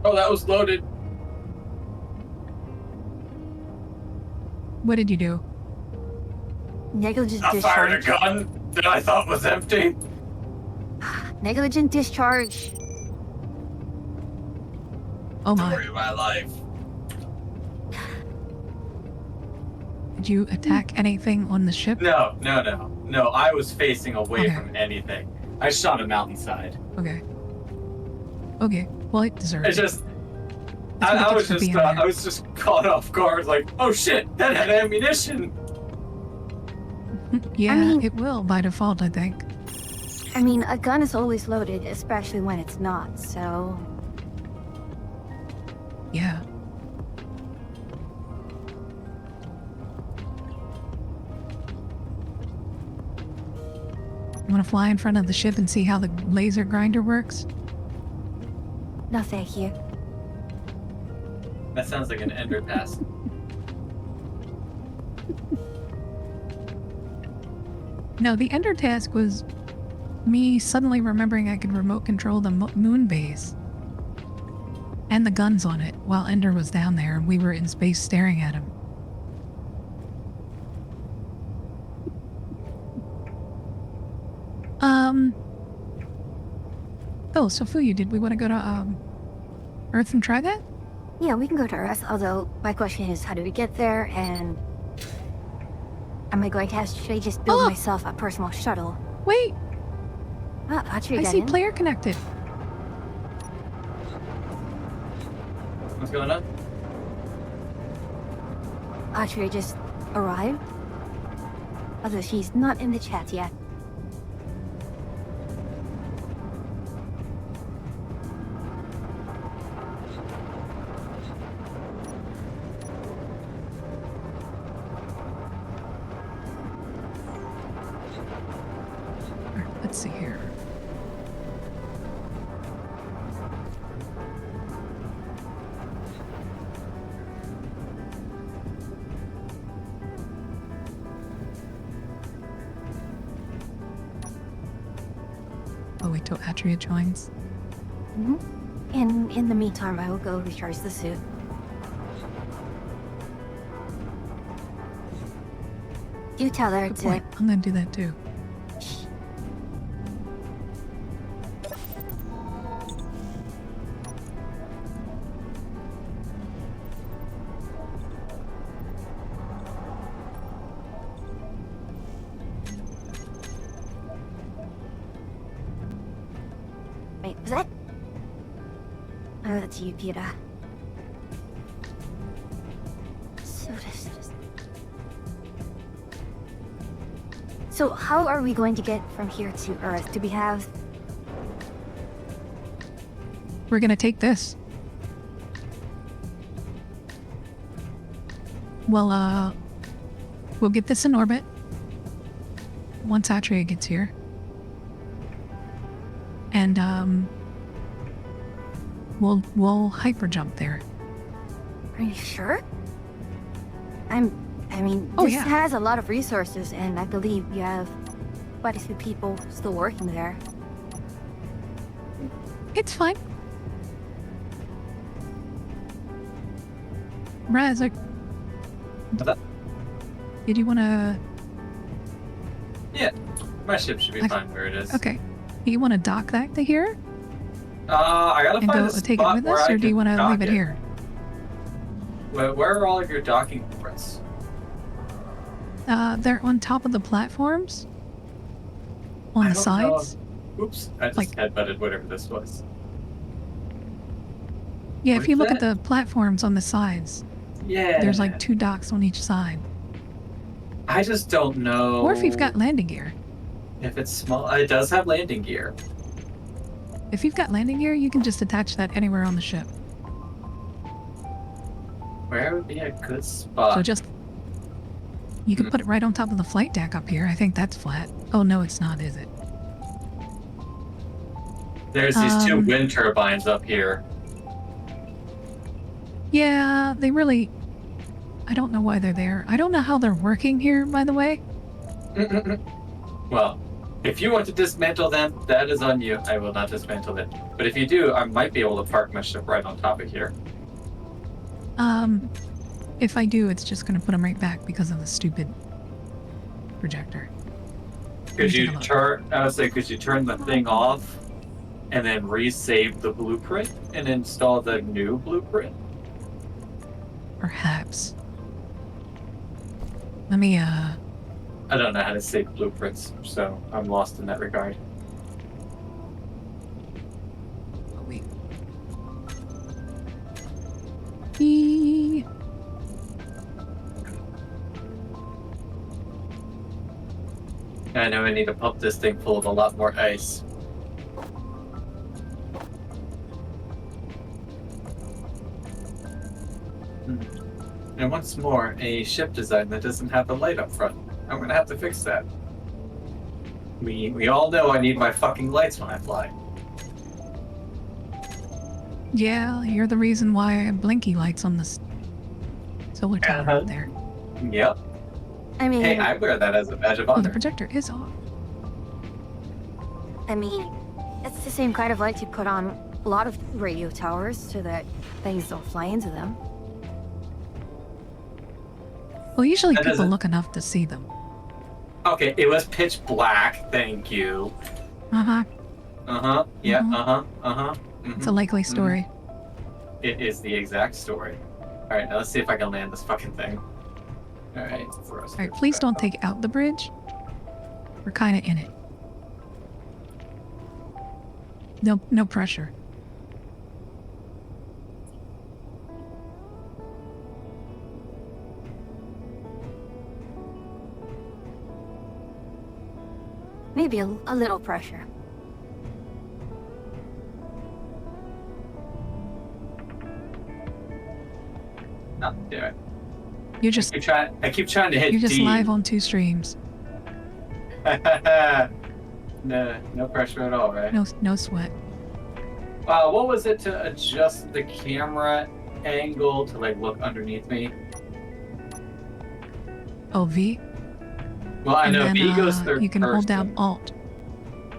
Oh, that was loaded. What did you do? Negligent I fired a discharge. gun that I thought was empty. Negligent discharge. Oh my. Story of my life. Did you attack anything on the ship? No. I was facing away Okay. from anything. I shot a mountainside. Okay. Okay, well, it deserves It's it. just, That's what it I gets was for just, being there. I was just caught off guard. Like, oh shit, that had ammunition. Yeah, I mean- it will by default, I think. I mean, a gun is always loaded, especially when it's not, so... Yeah. You want to fly in front of the ship and see how the laser grinder works? No, thank you. That sounds like an ender pass. No, the Ender task was me suddenly remembering I could remote control the moon base and the guns on it while Ender was down there and we were in space staring at him. Oh, so Fuyu, did we want to go to Earth and try that? Yeah, we can go to Earth, although my question is, how do we get there, and... Am I going to should I just build myself a personal shuttle? Wait, Ah, Archery I got see in. player connected. What's going on? Archery just arrived. Although she's not in the chat yet. Let's see here. Oh, wait till Atria joins. And in the meantime, I will go recharge the suit. You tell her Good to. point. I'm gonna do that too. Wait, was that? Oh, that's you, Peter. So how are we going to get from here to Earth? Do we have... We're gonna take this. Well, we'll get this in orbit once Atria gets here. And, we'll hyper jump there. Are you sure? I mean, Oh, this yeah. has a lot of resources, and I believe you have quite a few people still working there. It's fine. Raz, What's up? did you wanna... Yeah, my ship should be fine where it is. Okay. Do you wanna dock that to here? I gotta And find go a take it spot with where us, I or do you can wanna dock leave it here? Where are all of your docking ports? They're on top of the platforms. On I the don't sides. know. Oops, I just headbutted whatever this was. Yeah, What's if you look at that? the platforms on the sides. Yeah. There's like 2 docks on each side. I just don't know. Or if you've got landing gear. If it's small, it does have landing gear. If you've got landing gear, you can just attach that anywhere on the ship. Where would be a good spot? So just... You can put it right on top of the flight deck up here. I think that's flat. Oh, no, it's not, is it? There's these 2 wind turbines up here. Yeah, they really... I don't know why they're there. I don't know how they're working here, by the way. Well, if you want to dismantle them, that is on you. I will not dismantle them. But if you do, I might be able to park my ship right on top of here. If I do, it's just going to put them right back because of the stupid projector. Could you turn? I would say, could you turn the thing off, and then resave the blueprint and install the new blueprint? Perhaps. Let me, I don't know how to save blueprints, so I'm lost in that regard. Oh, wait. I know I need to pump this thing full of a lot more ice. And once more, a ship design that doesn't have a light up front. I'm gonna have to fix that. We all know I need my fucking lights when I fly. Yeah, you're the reason why I have blinky lights on the solar tower up there. Yep. I mean... Hey, I wear that as a badge of Oh, honor. the projector is off. I mean, it's the same kind of lights you put on a lot of radio towers so that things don't fly into them. Well, usually That people doesn't- look enough to see them. Okay, it was pitch black. Thank you. Uh-huh. Uh-huh. Yeah. Uh-huh. It's a likely story. It is the exact story. All right, now let's see if I can land this fucking thing. All right. Alright, please don't take out the bridge. We're kind of in it. No pressure. Maybe a little pressure. No, do it. You're just... I keep trying to hit You're just D. live on 2 streams. No pressure at all, right? No sweat. What was it to adjust the camera angle to like look underneath me? Oh, V? Well, I And know then, V goes third you can person. hold down Alt.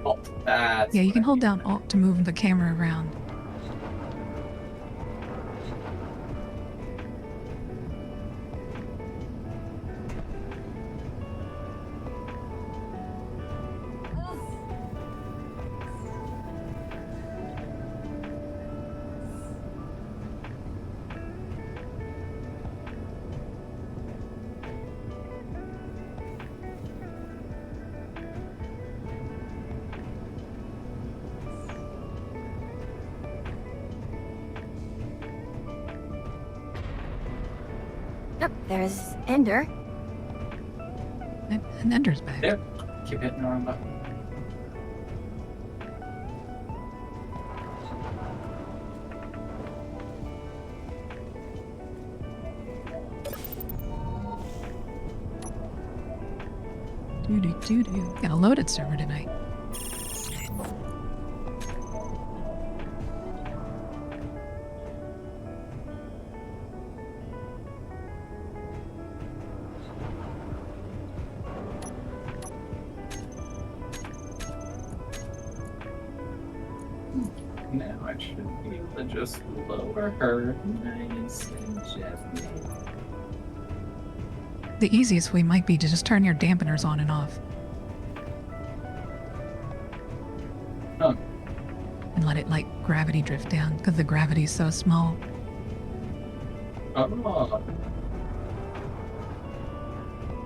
Alt. That's Yeah, you can hold down Alt to move the camera around. There's Ender. And Ender's back. Yep. Keep hitting the wrong button. Doo-doo-doo-doo. Got a loaded server tonight. Now I should be able to just lower her nice and gently. The easiest way might be to just turn your dampeners on and off. Huh. And let it, like, gravity drift down, because the gravity's so small. Oh.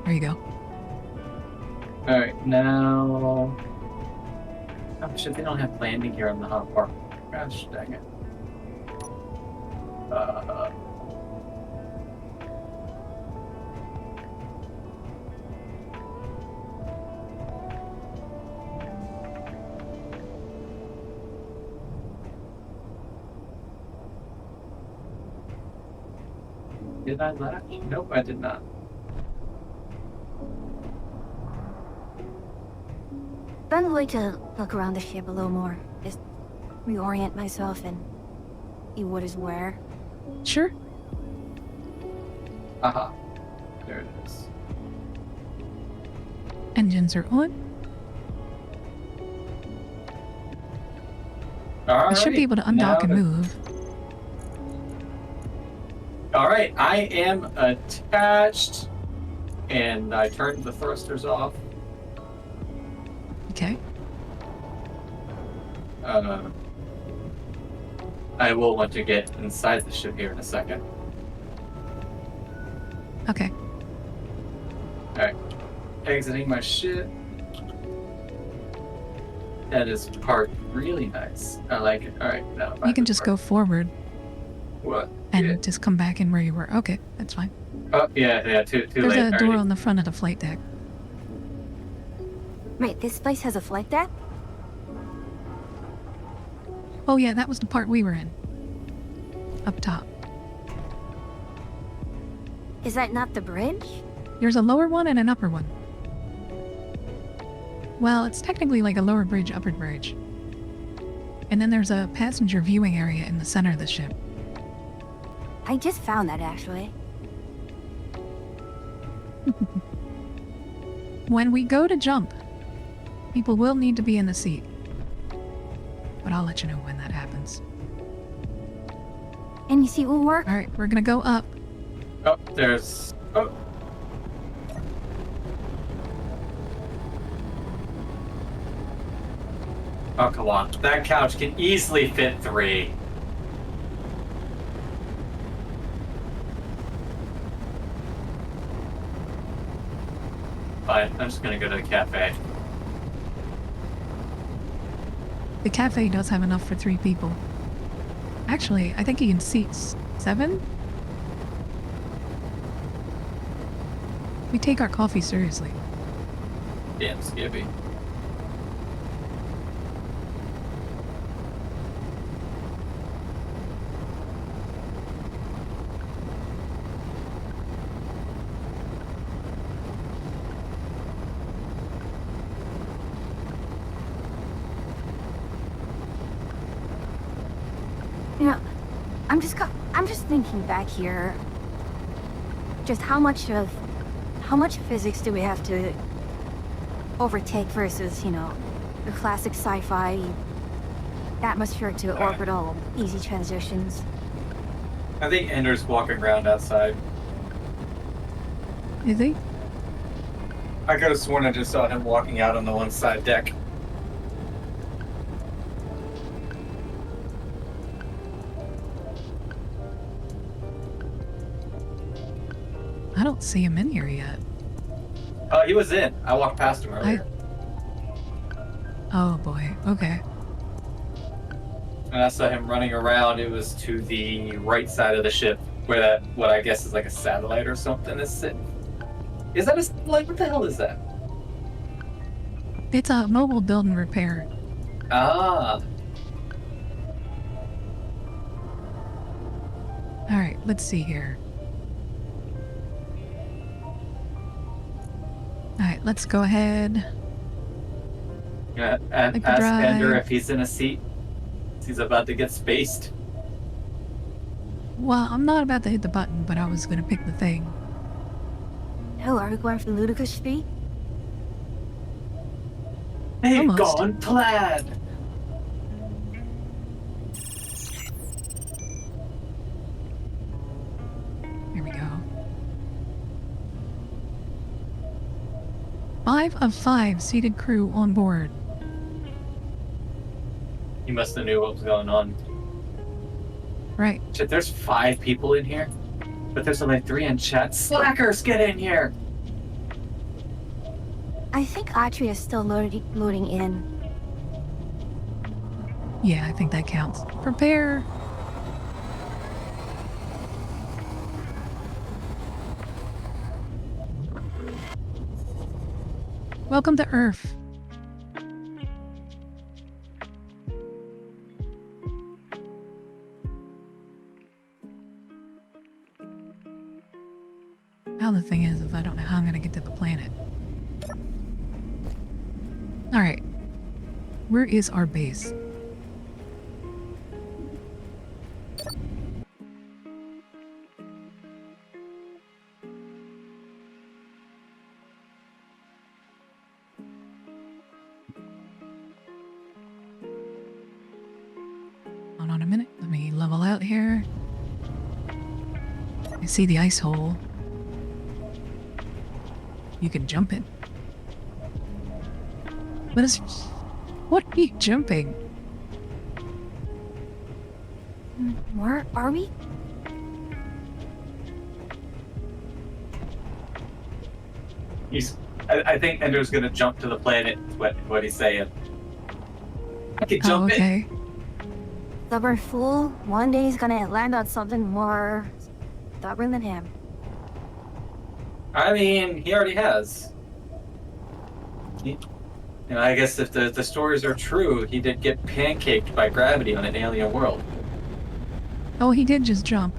There you go. Alright, now... Oh shit, they don't have landing here on the hot part. Gosh dang it. Did I latch? Nope, I did not. I'd like to look around the ship a little more. Just reorient myself and see what is where. Sure. Aha. There it is. Engines are on. I should be able to undock and move. Alright, I am attached. And I turned the thrusters off. Okay. I will want to get inside the ship here in a second. Okay. Alright. Exiting my ship. That is parked really nice. I like it. Alright, now You can just go forward. What? And just come back in where you were. Okay, that's fine. Oh, yeah, too There's late. a door on the front of the flight deck. Wait, this place has a flight deck? Oh yeah, that was the part we were in. Up top. Is that not the bridge? There's a lower one and an upper one. Well, it's technically like a lower bridge, upper bridge. And then there's a passenger viewing area in the center of the ship. I just found that, actually. When we go to jump, people will need to be in the seat. But I'll let you know when that happens. Any seat will work? Alright, we're gonna go up. Oh, there's... Oh. Oh, come on. That couch can easily fit 3. Fine, I'm just gonna go to the cafe. The cafe does have enough for 3 people. Actually, I think you can seat 7? We take our coffee seriously. Damn, Skippy. You know, I'm just thinking back here. Just how much physics do we have to overtake versus, you know, the classic sci-fi atmosphere to orbital easy transitions. I think Ender's walking around outside. Is he? I could have sworn I just saw him walking out on the one side deck. I don't see him in here yet. Oh, he was in. I walked past him earlier. Oh boy, okay. And I saw him running around. It was to the right side of the ship. where that, what I guess is like a satellite or something is sitting. Is that a satellite? What the hell is that? It's a mobile build and repair. Ah. Alright, let's see here. Alright, let's go ahead. Yeah, Like the ask drive. Ender if he's in a seat. He's about to get spaced. Well, I'm not about to hit the button, but I was gonna pick the thing. Oh, are we going for ludicrous speed? They've Almost. gone plaid. Here we go. 5 of 5 seated crew on board. He must have knew what was going on. Right. Shit, there's 5 people in here, but there's only 3 in chat. Slackers, get in here! I think Atria is still loading in. Yeah, I think that counts. Prepare. Welcome to Earth. Now the thing is, if I don't know how I'm gonna get to the planet. Alright. Where is our base? Hold on a minute. Let me level out here. I see the ice hole. You can jump it. What are you jumping? Where are we? I think Ender's gonna jump to the planet. What he's saying. I can jump Oh, okay. Stubborn fool. One day he's gonna land on something more stubborn than him. I mean, he already has. I guess if the stories are true, he did get pancaked by gravity on an alien world. Oh, he did just jump.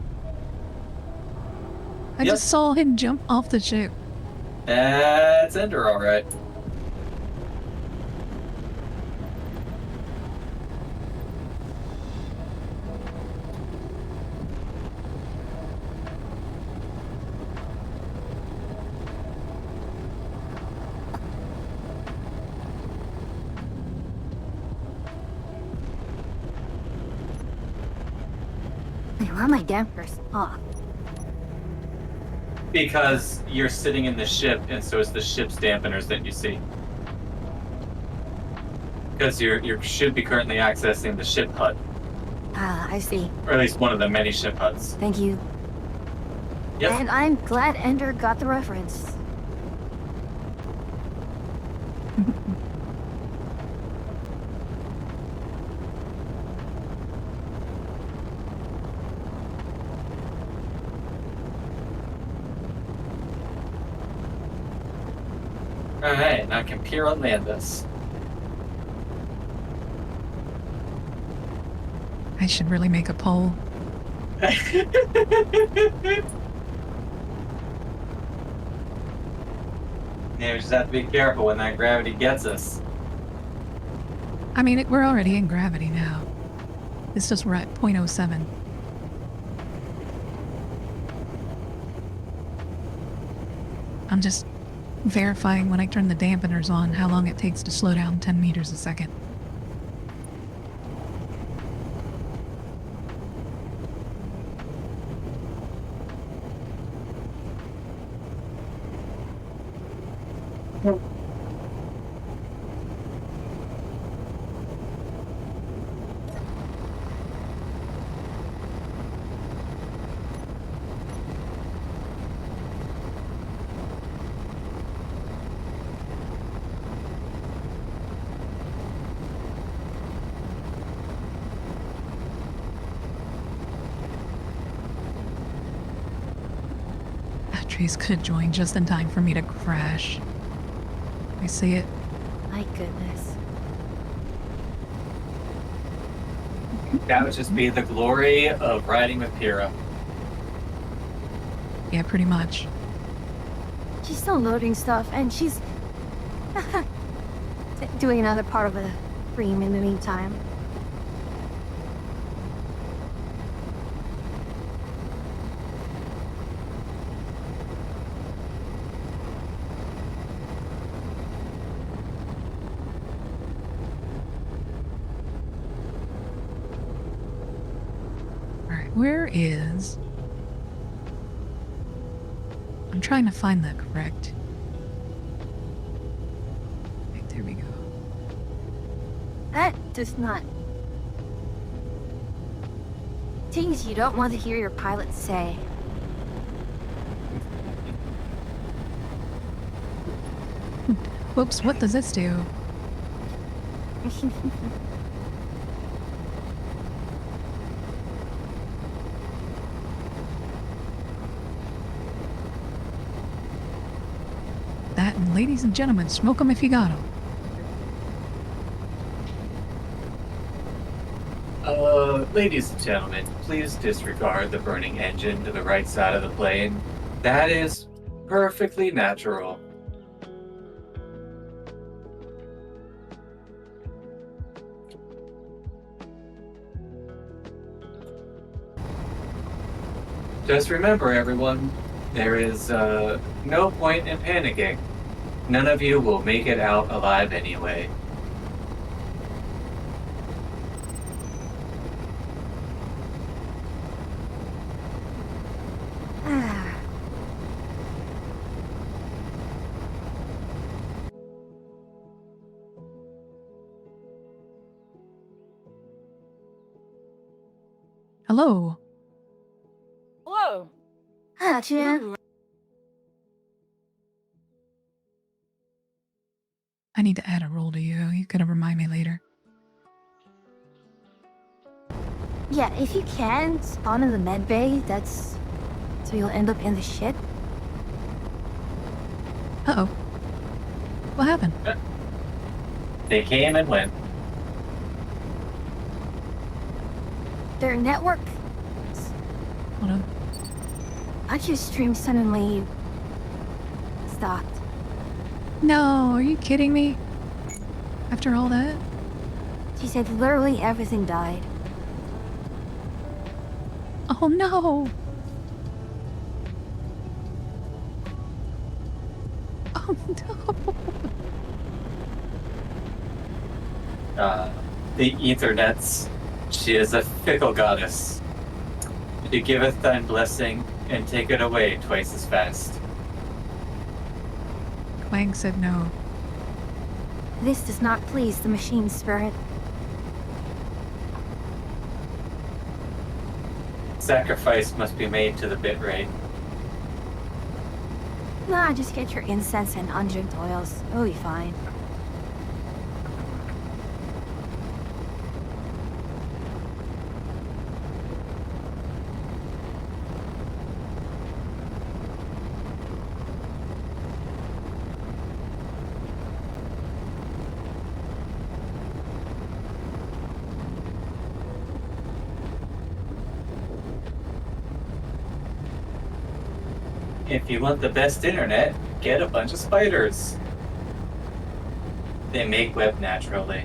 I just saw him jump off the ship. That's Ender, alright. Wait, where are my dampers? Oh, Because you're sitting in the ship, and so it's the ship's dampeners that you see. Because you should be currently accessing the ship HUD, I see. or at least one of the many ship HUDs. Thank you. Yep. And I'm glad Ender got the reference. Alright, now I can peer on Landis. I should really make a poll. Yeah, we just have to be careful when that gravity gets us. I mean, we're already in gravity now. It's just we're at 0.07. I'm just verifying when I turn the dampeners on how long it takes to slow down 10 meters a second. Trace could join just in time for me to crash. I see it. My goodness. That would just be the glory of riding with Pyrrha. Yeah, pretty much. She's still loading stuff, and she's doing another part of the dream in the meantime. Alright, where is... I'm trying to find the correct... Right, there we go. That does not... Things you don't want to hear your pilot say. Whoops, what does this do? That, and ladies and gentlemen, smoke 'em if you got 'em. Ladies and gentlemen, please disregard the burning engine to the right side of the plane. That is perfectly natural. Just remember, everyone, there is no point in panicking. None of you will make it out alive anyway. Hello. Hello. Jen. I need to add a role to you. You could remind me later. Yeah, if you can, spawn in the med bay, that's... So you'll end up in the ship. Uh-oh. What happened? They came and went. Their network... Hold on. Aki's stream suddenly... stopped. No, are you kidding me? After all that? She said literally everything died. Oh no! Oh no! The Ethernets. She is a fickle goddess. She giveth thy blessing, and take it away twice as fast. Quang said no. This does not please the machine spirit. Sacrifice must be made to the bit rate. Nah, just get your incense and undrinked oils. It'll be fine. If you want the best internet, get a bunch of spiders. They make web naturally.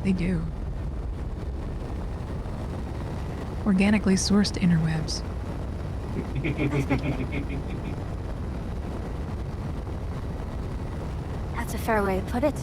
They do. Organically sourced interwebs. That's a fair way to put it.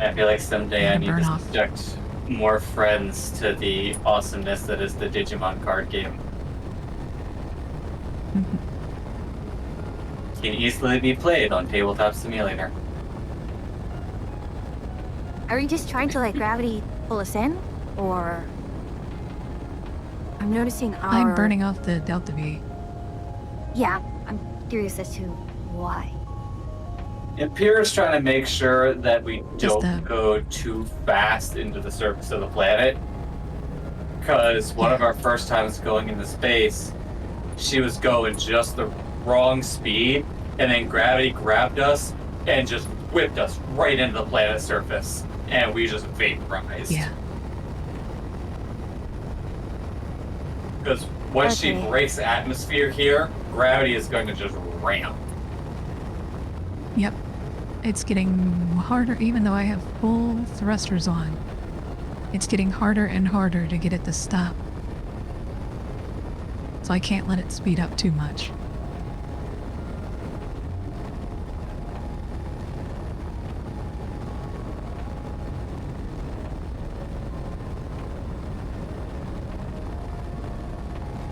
I feel like someday I need to burn-off. subject more friends to the awesomeness that is the Digimon card game. can easily be played on Tabletop Simulator. Are you just trying to let gravity pull us in? Or... I'm noticing our... I'm burning off the Delta V. Yeah, I'm curious as to why. Imperial's trying to make sure that we Just, don't go too fast into the surface of the planet. Because one of our first times going into space, she was going just the wrong speed, and then gravity grabbed us and just whipped us right into the planet's surface, and we just vaporized. Yeah. Because once she breaks the atmosphere here, gravity is going to just ramp. Yep. It's getting harder, even though I have full thrusters on. It's getting harder and harder to get it to stop. So I can't let it speed up too much.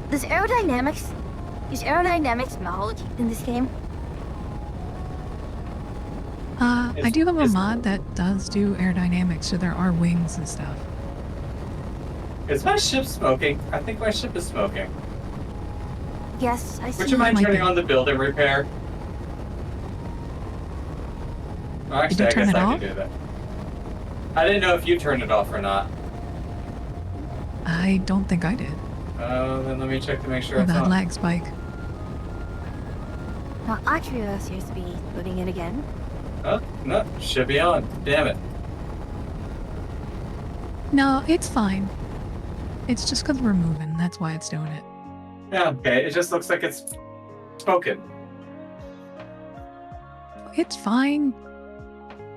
Is aerodynamics knowledge in this game? I do have a mod that does do aerodynamics, so there are wings and stuff. Is my ship smoking? I think my ship is smoking. Yes, I see. Would you mind turning on the building repair? Oh, actually, I guess I can do that. I didn't know if you turned it off or not. I don't think I did. Then let me check to make sure Oh, it's that on. lag spike. Now, Atria seems to be loading in again. Oh, no, should be on. Damn it. No, it's fine. It's just because we're moving. That's why it's doing it. Yeah, okay. It just looks like it's spoken. It's fine.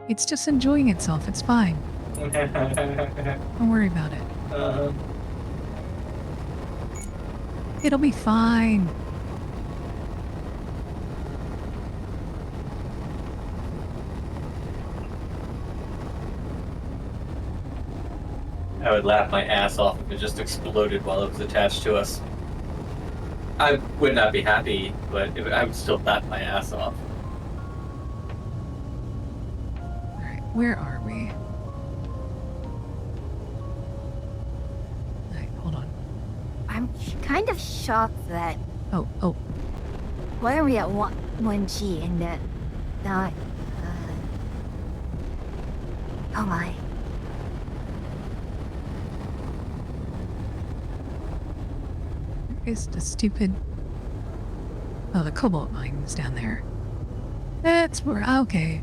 It's just enjoying itself. It's fine. Don't worry about it. It'll be fine. I would laugh my ass off if it just exploded while it was attached to us. I would not be happy, but I would still laugh my ass off. Alright, where are we? Alright, hold on. I'm kind of shocked that... Oh. Why are we at 1G and that... not... oh my. It's the stupid... Oh, the cobalt mine is down there. That's where... Okay.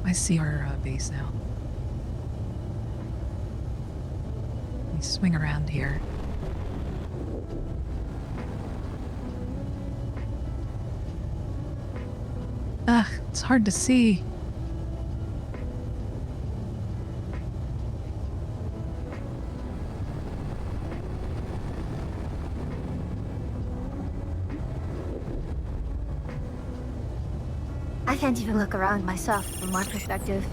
I see our base now. Let me swing around here. Ugh, it's hard to see. I can't even look around myself from my perspective.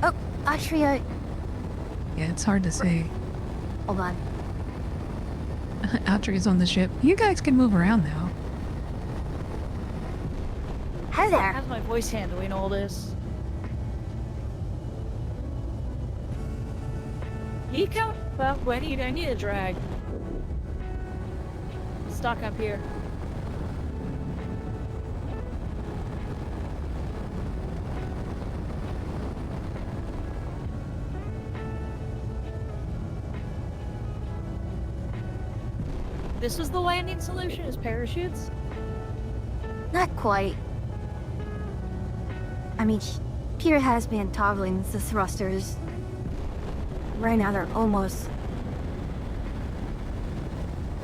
Oh, Atria... Yeah, it's hard to see. Hold on. Atria's on the ship. You guys can move around now. Hi there. How's my voice handling all this? Eco? Well, when do you need a drag? Stock up here. This was the landing solution, is parachutes? Not quite. I mean, Peter has been toggling the thrusters. Right now they're almost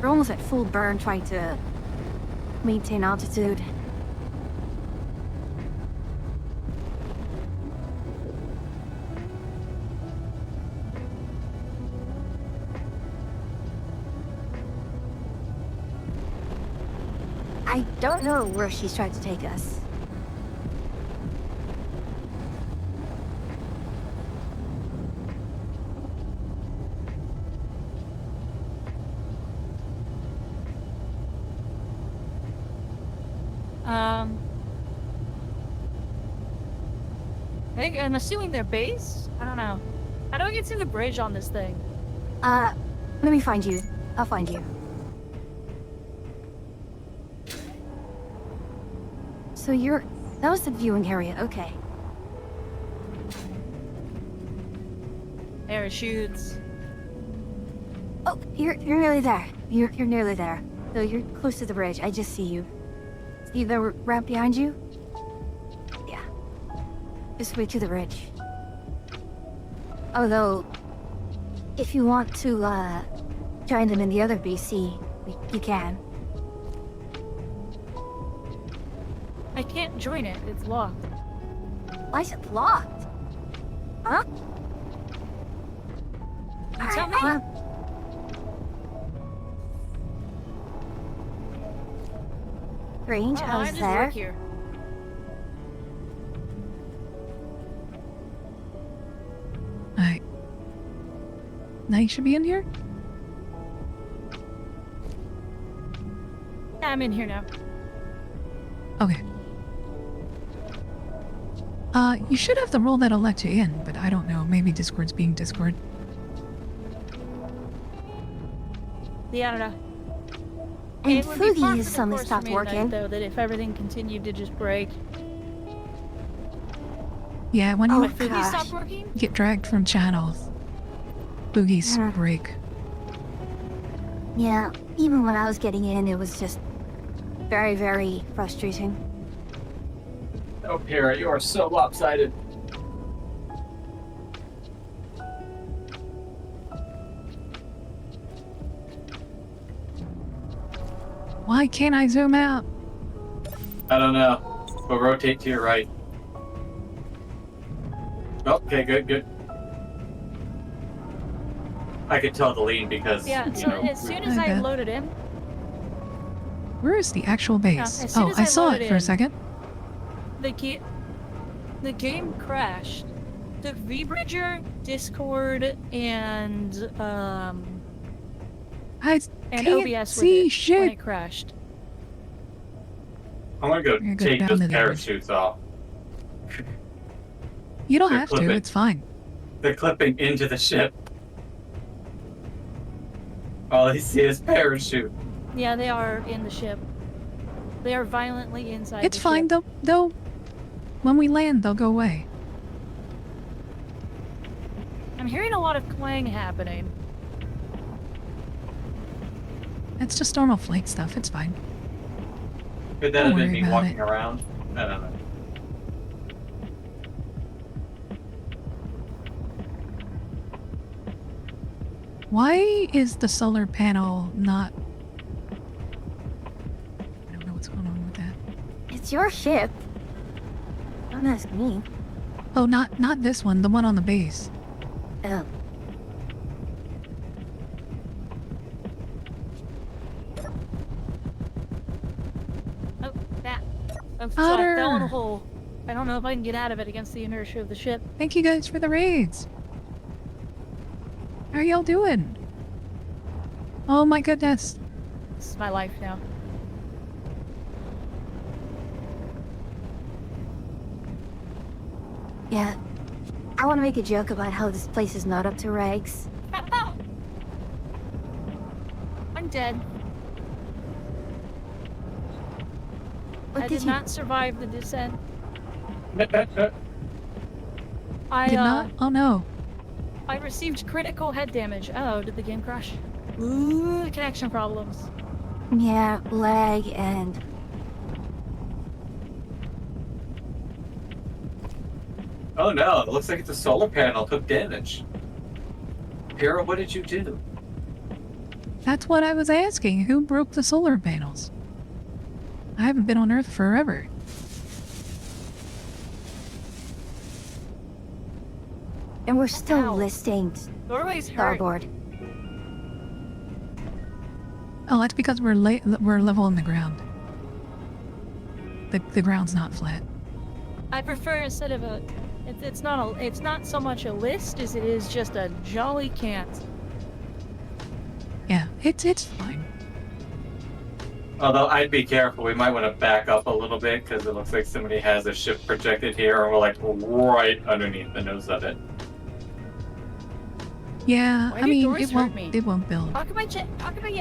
at full burn trying to maintain altitude. I don't know where she's trying to take us. I'm assuming their base? I don't know. How do I get to the bridge on this thing? Let me find you. I'll find you. So that was the viewing area, okay. Parachutes. Oh, you're nearly there. You're nearly there. So you're close to the bridge. I just see you. See the ramp behind you? Yeah. This way to the bridge. Although, if you want to, join them in the other BC, you can. I can't join it. It's locked. Why is it locked? Huh? You tell me. Strange, I was just there. work here. Alright. Now you should be in here? Yeah, I'm in here now. Okay. You should have the role that'll let you in, but I don't know. Maybe Discord's being Discord. Yeah, I don't know. And It would be par for Foodie the suddenly course stopped for me tonight, working. though, that if everything continued to just break. Yeah, when Oh, you Foodie gosh. stopped working? get dragged from channels, boogies Yeah. break. Yeah, even when I was getting in, it was just very, very frustrating. Oh, Pyrrha, you are so lopsided. Why can't I zoom out? I don't know, but rotate to your right. Okay, good. I could tell the lean because, Yeah, you so know, as soon as I Okay. loaded in, Where is the actual base? as soon Oh, as I I saw loaded it for a in. second. the game crashed. The V-Bridger, Discord, and I and can't OBS see with it shit. when it crashed. I'm gonna go You're good take down those to the parachutes off. You don't They're have to, clipping. it's fine. They're clipping into the ship. All I see is parachute. Yeah, they are in the ship. They are violently inside It's the fine ship. though. When we land, they'll go away. I'm hearing a lot of clang happening. It's just normal flight stuff, it's fine. Could that Don't have been worry me about walking it. around? I don't know. Why is the solar panel not... I don't know what's going on with that. It's your ship. Don't ask me. Oh, not this one, the one on the base. Oh. Oh, that. Oh, so I fell in Otter. a hole. I don't know if I can get out of it against the inertia of the ship. Thank you guys for the raids. How are y'all doing? Oh my goodness. This is my life now. Yeah. I want to make a joke about how this place is not up to rags. I'm dead. What I did did you... not survive the descent. Did I not? Oh no. I received critical head damage. Oh, did the game crash? Ooh, connection problems. Yeah, lag and... Oh no, it looks like the solar panel took damage. Pyrrha, what did you do? That's what I was asking. Who broke the solar panels? I haven't been on Earth forever. And we're still Ow. listing Doorway's hurt. starboard. Oh, that's because we're level on the ground. The ground's not flat. I prefer instead of a. It's not so much a list as it is just a jolly can't. Yeah, it's fine. Although I'd be careful, we might want to back up a little bit because it looks like somebody has a ship projected here, and we're like right underneath the nose of it. Yeah, Why I do mean, doors hurt me? it won't build. How come I get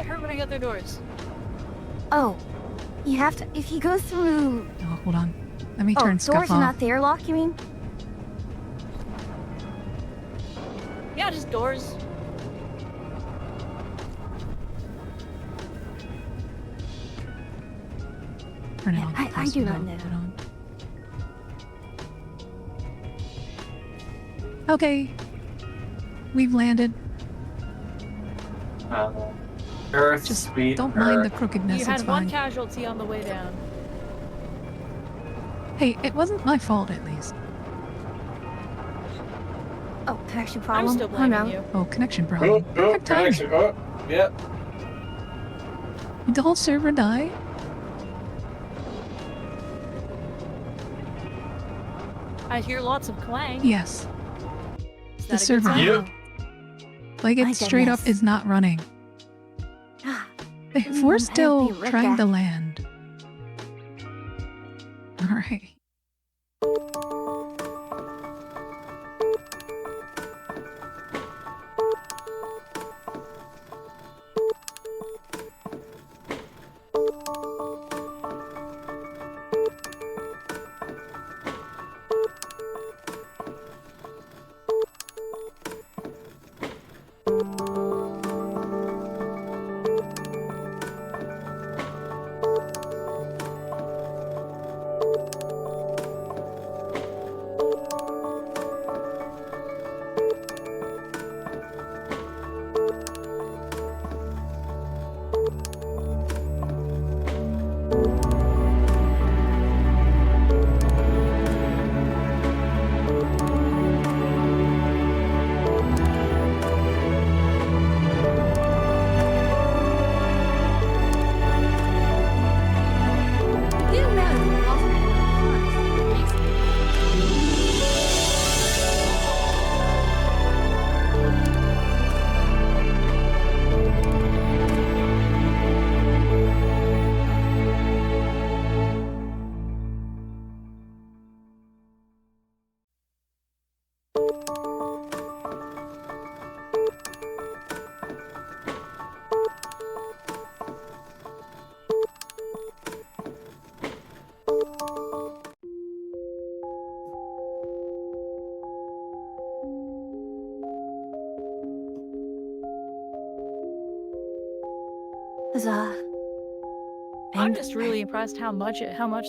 hurt when I go through doors? Oh, you have to. If you go through. Oh, hold on. Let me Oh, turn doors stuff are off. not the airlock, you mean? Yeah, just doors. Turn it Yeah, on. I Close do it not out, know. put it on. Okay. We've landed. Earth, Just sweet don't mind the Earth. crookedness, You it's had one fine. casualty on the way down. Hey, it wasn't my fault at least. Oh, connection I'm problem. still Oh blaming no. you. Oh, connection problem. Perfect timing. Connection. Oh, yep. Did the whole server die? I hear lots of clang. Yes. Is The that a good server. sign? Yep. Like, My it straight up goodness. is not running. If we're still trying to land. Alright. Huzzah. I'm just really impressed how much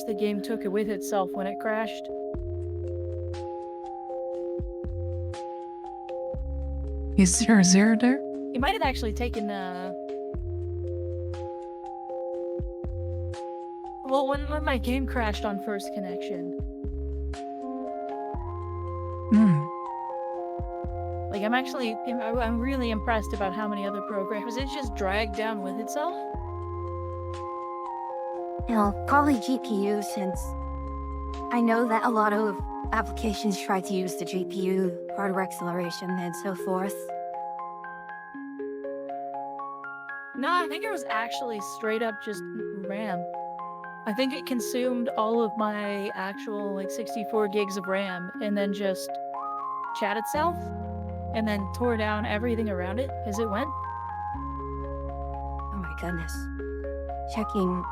the game took it with itself when it crashed. Is there a zero there? It might have actually taken well, when my game crashed on first connection. Like, I'm really impressed about how many other programs it just dragged down with itself. You know, probably GPU, since I know that a lot of applications try to use the GPU, hardware acceleration, and so forth. No, I think it was actually straight up just RAM. I think it consumed all of my actual, like, 64 gigs of RAM and then just chat itself and then tore down everything around it as it went. Oh my goodness. Checking.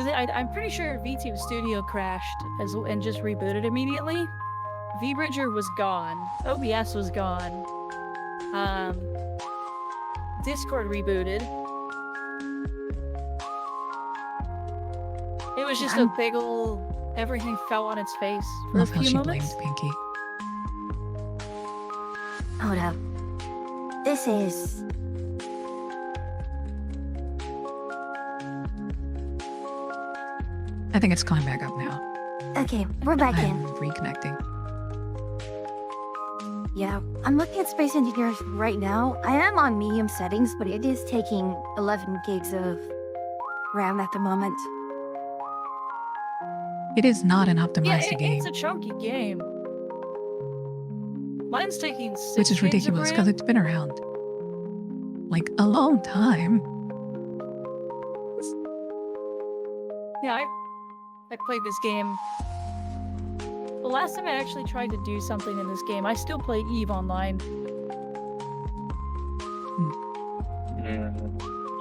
I'm pretty sure V2 Studio crashed and just rebooted immediately. VBridger was gone. OBS was gone. Discord rebooted. It was just a big ol'... Everything fell on its face for Love a how few she moments. blamed Pinky. Hold up. This is... I think it's coming back up now. Okay, we're back I'm in. reconnecting. Yeah, I'm looking at Space Engineers right now. I am on medium settings, but it is taking 11 gigs of RAM at the moment. It is not an optimized Yeah, game, it's a chunky game. Mine's taking 6 which is gigs of ridiculous because RAM. it's been around like a long time. Yeah, I played this game. The last time I actually tried to do something in this game, I still play EVE Online.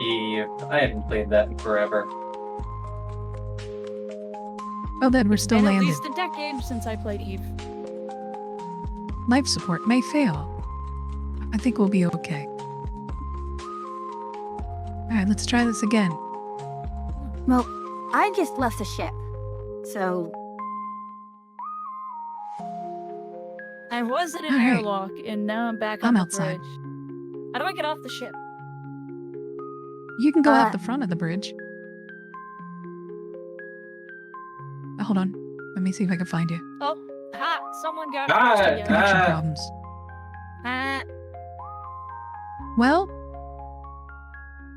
Eve. I haven't played that in forever. Well, then we're It's still been at landed. least a decade since I played EVE. Life support may fail. I think we'll be okay. Alright, let's try this again. Well, I just left the ship. So, I was in an All right. airlock, and now I'm back on I'm the outside. bridge. How do I get off the ship? You can go out the front of the bridge. Hold on. Let me see if I can find you. Oh, ha! Someone got Connection problems. Ah, Well,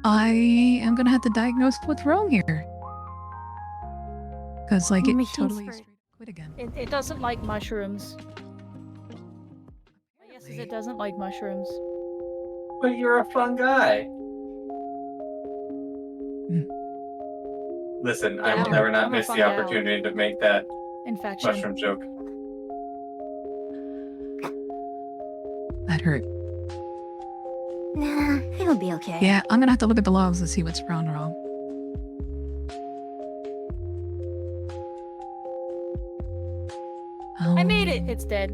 I am gonna have to diagnose what's wrong here. Because, like, it Machine's totally for- straight quit again. it doesn't like mushrooms. My guess is it doesn't like mushrooms. But you're a fun guy. Listen, I will Yeah, never not I'm a miss fun the gal. opportunity to make that Infection. mushroom joke. That hurt. nah, it'll be okay. Yeah, I'm gonna have to look at the logs to see what's wrong. I made it. It's dead.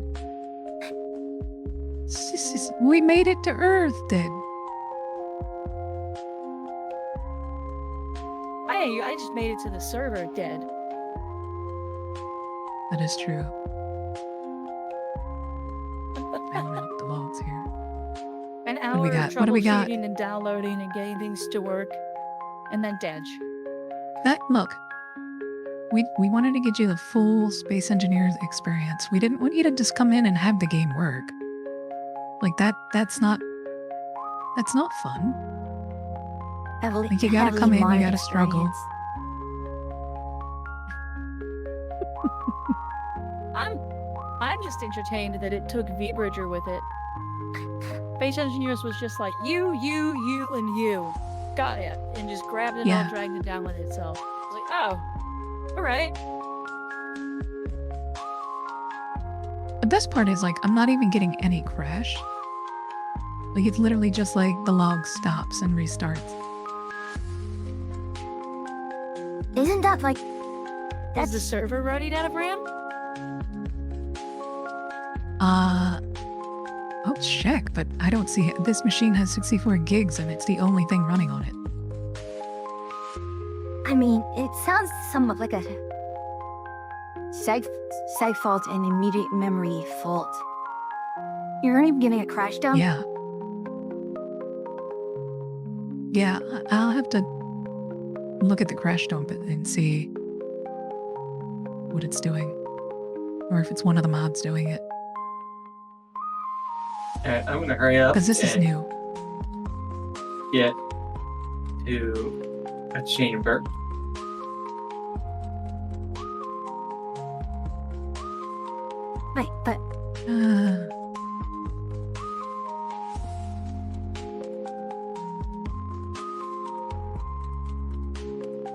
We made it to Earth, dead. I just made it to the server dead. That is true. I don't know the logs here. An do hour we of got? What do we got? troubleshooting and downloading and getting things to work, and then dead. Look. We wanted to get you the full space engineer's experience. We didn't want you to just come in and have the game work. Like that's not fun. Heavily, Like, you gotta heavily come in, you modded gotta struggle. experience. I'm just entertained that it took V-Bridger with it. Space Engineers was just like, you, and you. Got it. And just grabbed it Yeah. all, dragged it down with itself. It's like, oh, alright. The best part is, like, I'm not even getting any crash. Like, it's literally just like the log stops and restarts. Isn't that like... Is the server running out of RAM? I'll check, but I don't see it. This machine has 64 gigs and it's the only thing running on it. I mean, it sounds somewhat like a... seg fault and immediate memory fault. You're even getting a crash dump? Yeah. Yeah, I'll have to look at the crash dump and see what it's doing. Or if it's one of the mods doing it. Alright, I'm gonna hurry up. Because this is and new. Get to a chamber. Wait, but...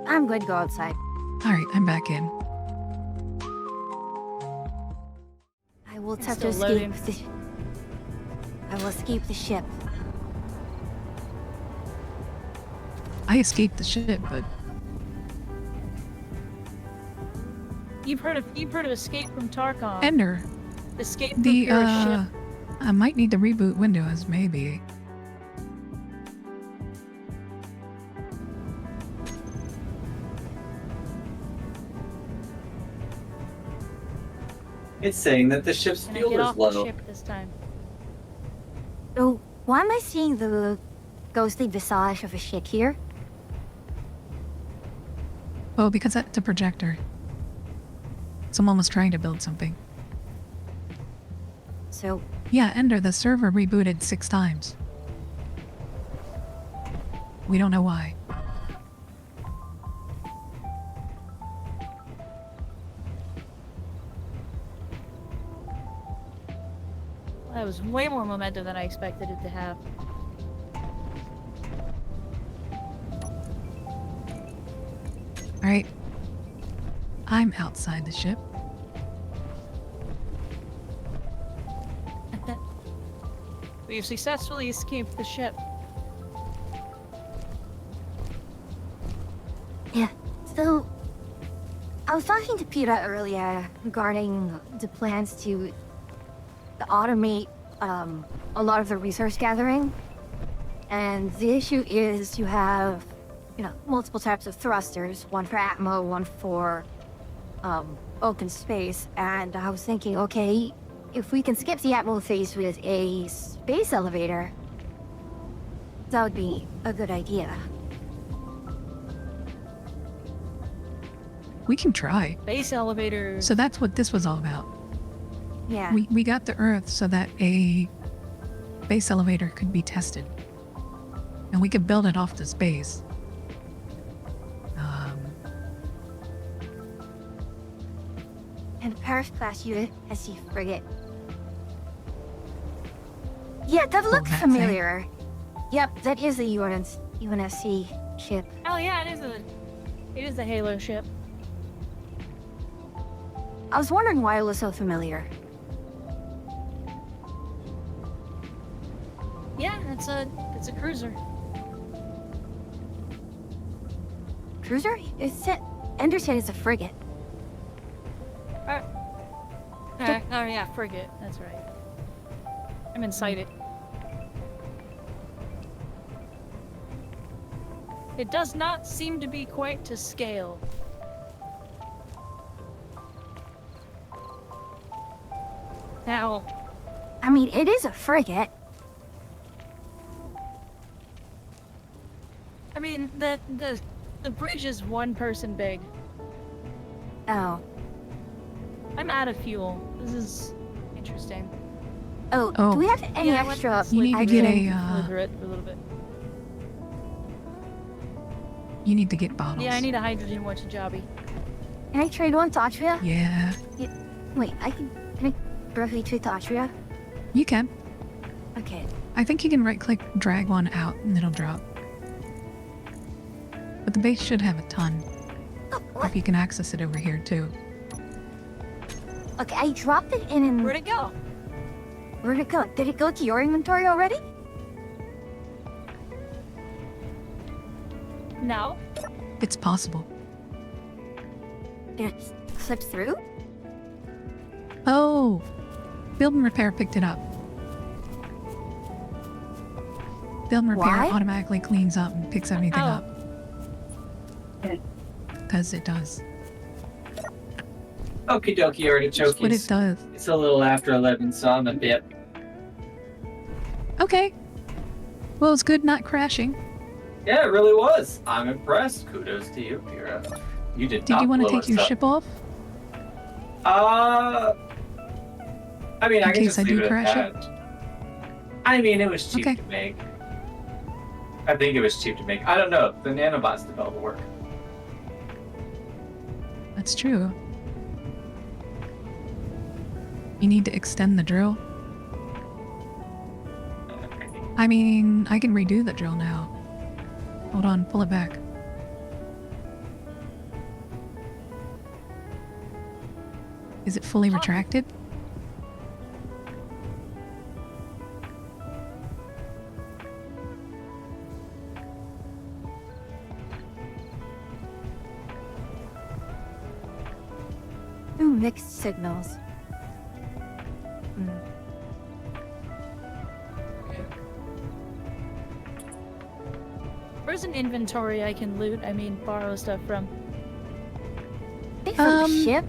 I'm going to go outside. Alright, I'm back in. I will It's attempt to still escape loading. the... I will escape the ship. I escaped the ship, but You've heard of Escape from Tarkon. Ender, Escape from the your ship. I might need to reboot Windows, maybe. It's saying that the ship's Can I fuel get is off low. the ship this time? So, why am I seeing the ghostly visage of a ship here? Oh, because that's a projector. Someone was trying to build something. So, Yeah, Ender, the server rebooted 6 times. We don't know why. That was way more momentum than I expected it to have. Alright, I'm outside the ship. We've successfully escaped the ship. Yeah, so I was talking to Peter earlier regarding the plans to automate a lot of the resource gathering. And the issue is you have, multiple types of thrusters, one for Atmo, one for open space. And I was thinking, okay, if we can skip the Atmo phase with a space elevator, that would be a good idea. We can try. Base elevator. So that's what this was all about. Yeah. We got to Earth so that a base elevator could be tested. And we could build it off to space. And a Paris-class UNSC frigate. Yeah, that looks that familiar. Yep, that is a UNSC ship. Oh yeah, it is a Halo ship. I was wondering why it was so familiar. Yeah, it's a cruiser. Cruiser? Ender said it's a frigate. Oh yeah, frigate. That's right. I'm inside it. It does not seem to be quite to scale. Now, I mean, it is a frigate. I mean, the bridge is one person big. Oh. I'm out of fuel. This is interesting. Oh, Oh. do we have any Yeah, extra? You need to get Further it for a little bit. You need to get bottles. Yeah, I need a hydrogen watch jobby. Can I trade one to Austria? Yeah, Wait, can I directly trade to Austria? you can. Okay. I think you can right-click, drag one out, and it'll drop. But the base should have a ton. Oh, Hope what? you can access it over here, too. Okay, I dropped it in and... Where'd it go? Where'd it go? Did it go to your inventory already? No. It's possible. Did it slip through? Oh! Build and Repair picked it up. Build and Repair Why? automatically cleans up and picks everything Oh. up. Because it does. Okie dokie, artichokes. What it does. It's a little after 11, so I'm a bit. Okay. Well, it's good not crashing. Yeah, it really was. I'm impressed. Kudos to you, Kira. You did Did not you want to blow take your us up. ship off? I mean, I In can case just I leave do it crash at that. I mean, it was cheap Okay. to make. I think it was cheap to make. I don't know. The nanobots develop work. That's true. You need to extend the drill. I mean, I can redo the drill now. Hold on, pull it back. Is it fully retracted? Ooh, mixed signals. Where's an inventory I can loot? I mean, borrow stuff from. From the ship?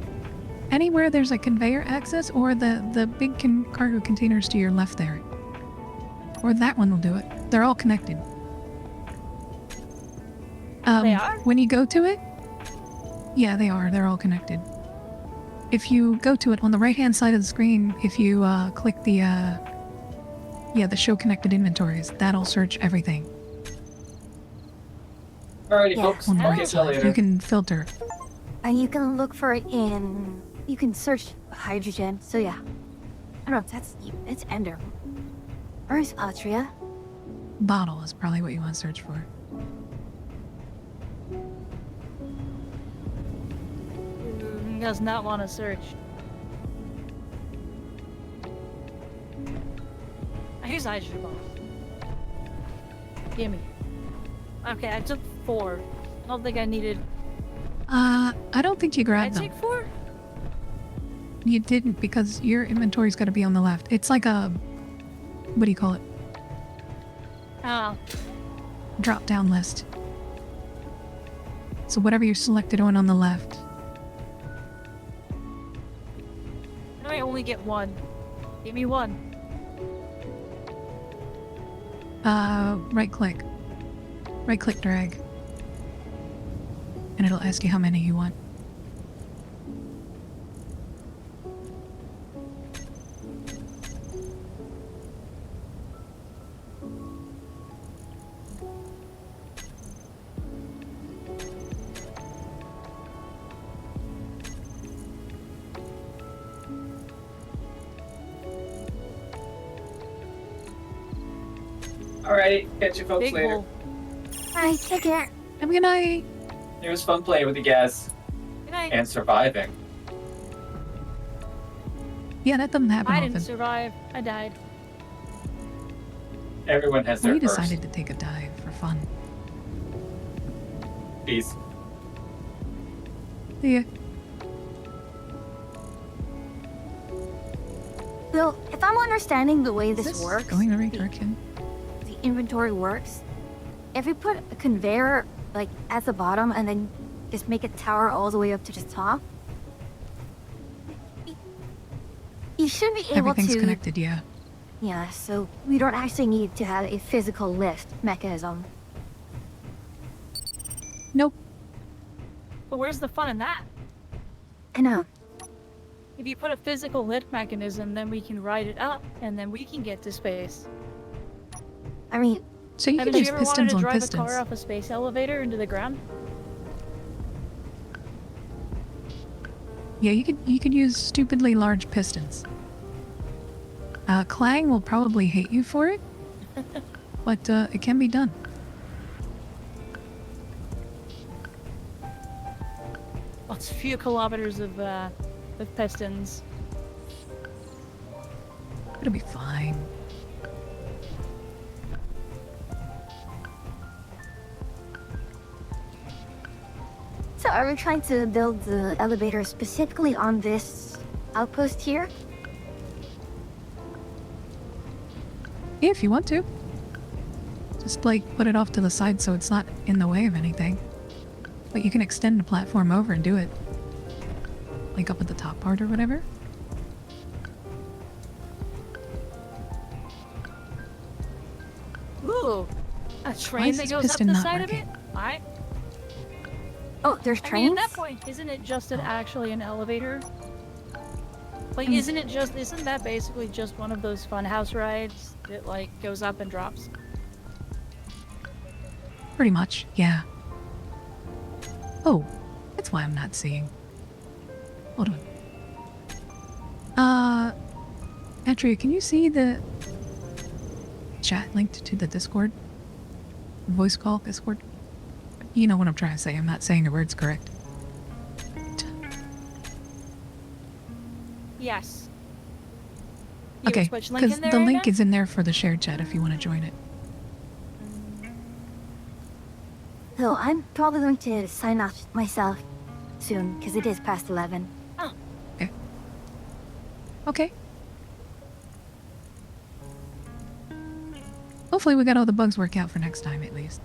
Anywhere there's a conveyor access, or the big cargo containers to your left there. Or that one will do it. They're all connected. They are? When you go to it, yeah, they are. They're all connected. If you go to it on the right-hand side of the screen, if you click the show connected inventories, that'll search everything. Alrighty, Yeah. folks. On the I'll right catch you side, later. you can filter. And you can look for it in... You can search hydrogen, so yeah. I don't know if it's Ender. Where's Austria? Bottle is probably what you want to search for. does not want to search. Here's hydrogen bomb. Gimme. Okay, I took 4. I don't think I needed... I don't think you grabbed them. I take 4? You didn't, because your inventory's got to be on the left. It's like a... what do you call it? Oh. Drop-down list. So whatever you selected on the left. I only get 1. Give me 1. Right-click. Right-click drag. And it'll ask you how many you want. Alright, catch you folks Big later. hole. Alright, take care. Have a good night. It was fun playing with you guys. Good night. And surviving. Yeah, that doesn't happen I often. didn't survive. I died. Everyone has their We first. decided to take a dive for fun. Peace. See ya. So, if I'm understanding the way this works, Going the right direction. the inventory works, if we put a conveyor like at the bottom and then just make it tower all the way up to the top, you should be able Everything's to... connected, yeah. Yeah, so we don't actually need to have a physical lift mechanism. Nope. But where's the fun in that? I know. If you put a physical lift mechanism, then we can ride it up, and then we can get to space. I mean... So you can Haven't use you ever wanted pistons to on drive pistons. a car off a space elevator into the ground? Yeah, you could use stupidly large pistons. Clang will probably hate you for it, but it can be done. Lots a few kilometers of pistons. It'll be fine. So are we trying to build the elevator specifically on this outpost here? Yeah, if you want to. Just like put it off to the side so it's not in the way of anything. But you can extend the platform over and do it. Like up at the top part or whatever. Ooh! A Why train is that this goes up piston the not side working? of it? Alright. Oh, there's I mean, trains? at that point, isn't it just actually an elevator? Like, Hmm. isn't that basically just one of those funhouse rides that, like, goes up and drops? Pretty much, yeah. Oh, that's why I'm not seeing. Hold on. Atria, can you see the chat linked to the Discord? Voice call Discord? You know what I'm trying to say. I'm not saying the words correct. Yes. You Okay, switch link because in there the right link now? is in there for the shared chat if you want to join it. So I'm probably going to sign off myself soon, because it is past 11. Oh. Okay. Okay. Hopefully we got all the bugs worked out for next time at least.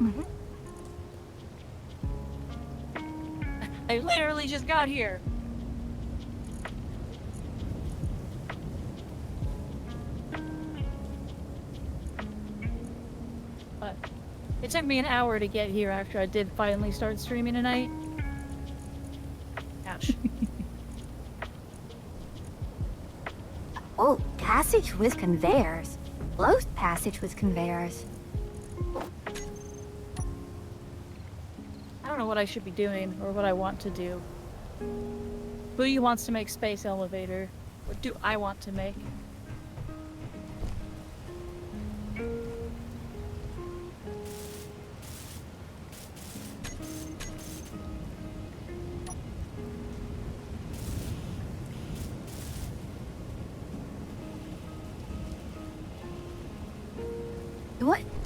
Mm-hmm. I literally just got here. But it took me an hour to get here after I did finally start streaming tonight. Ouch. Oh, passage with conveyors. Closed passage with conveyors. I don't know what I should be doing or what I want to do. Booty wants to make space elevator. What do I want to make?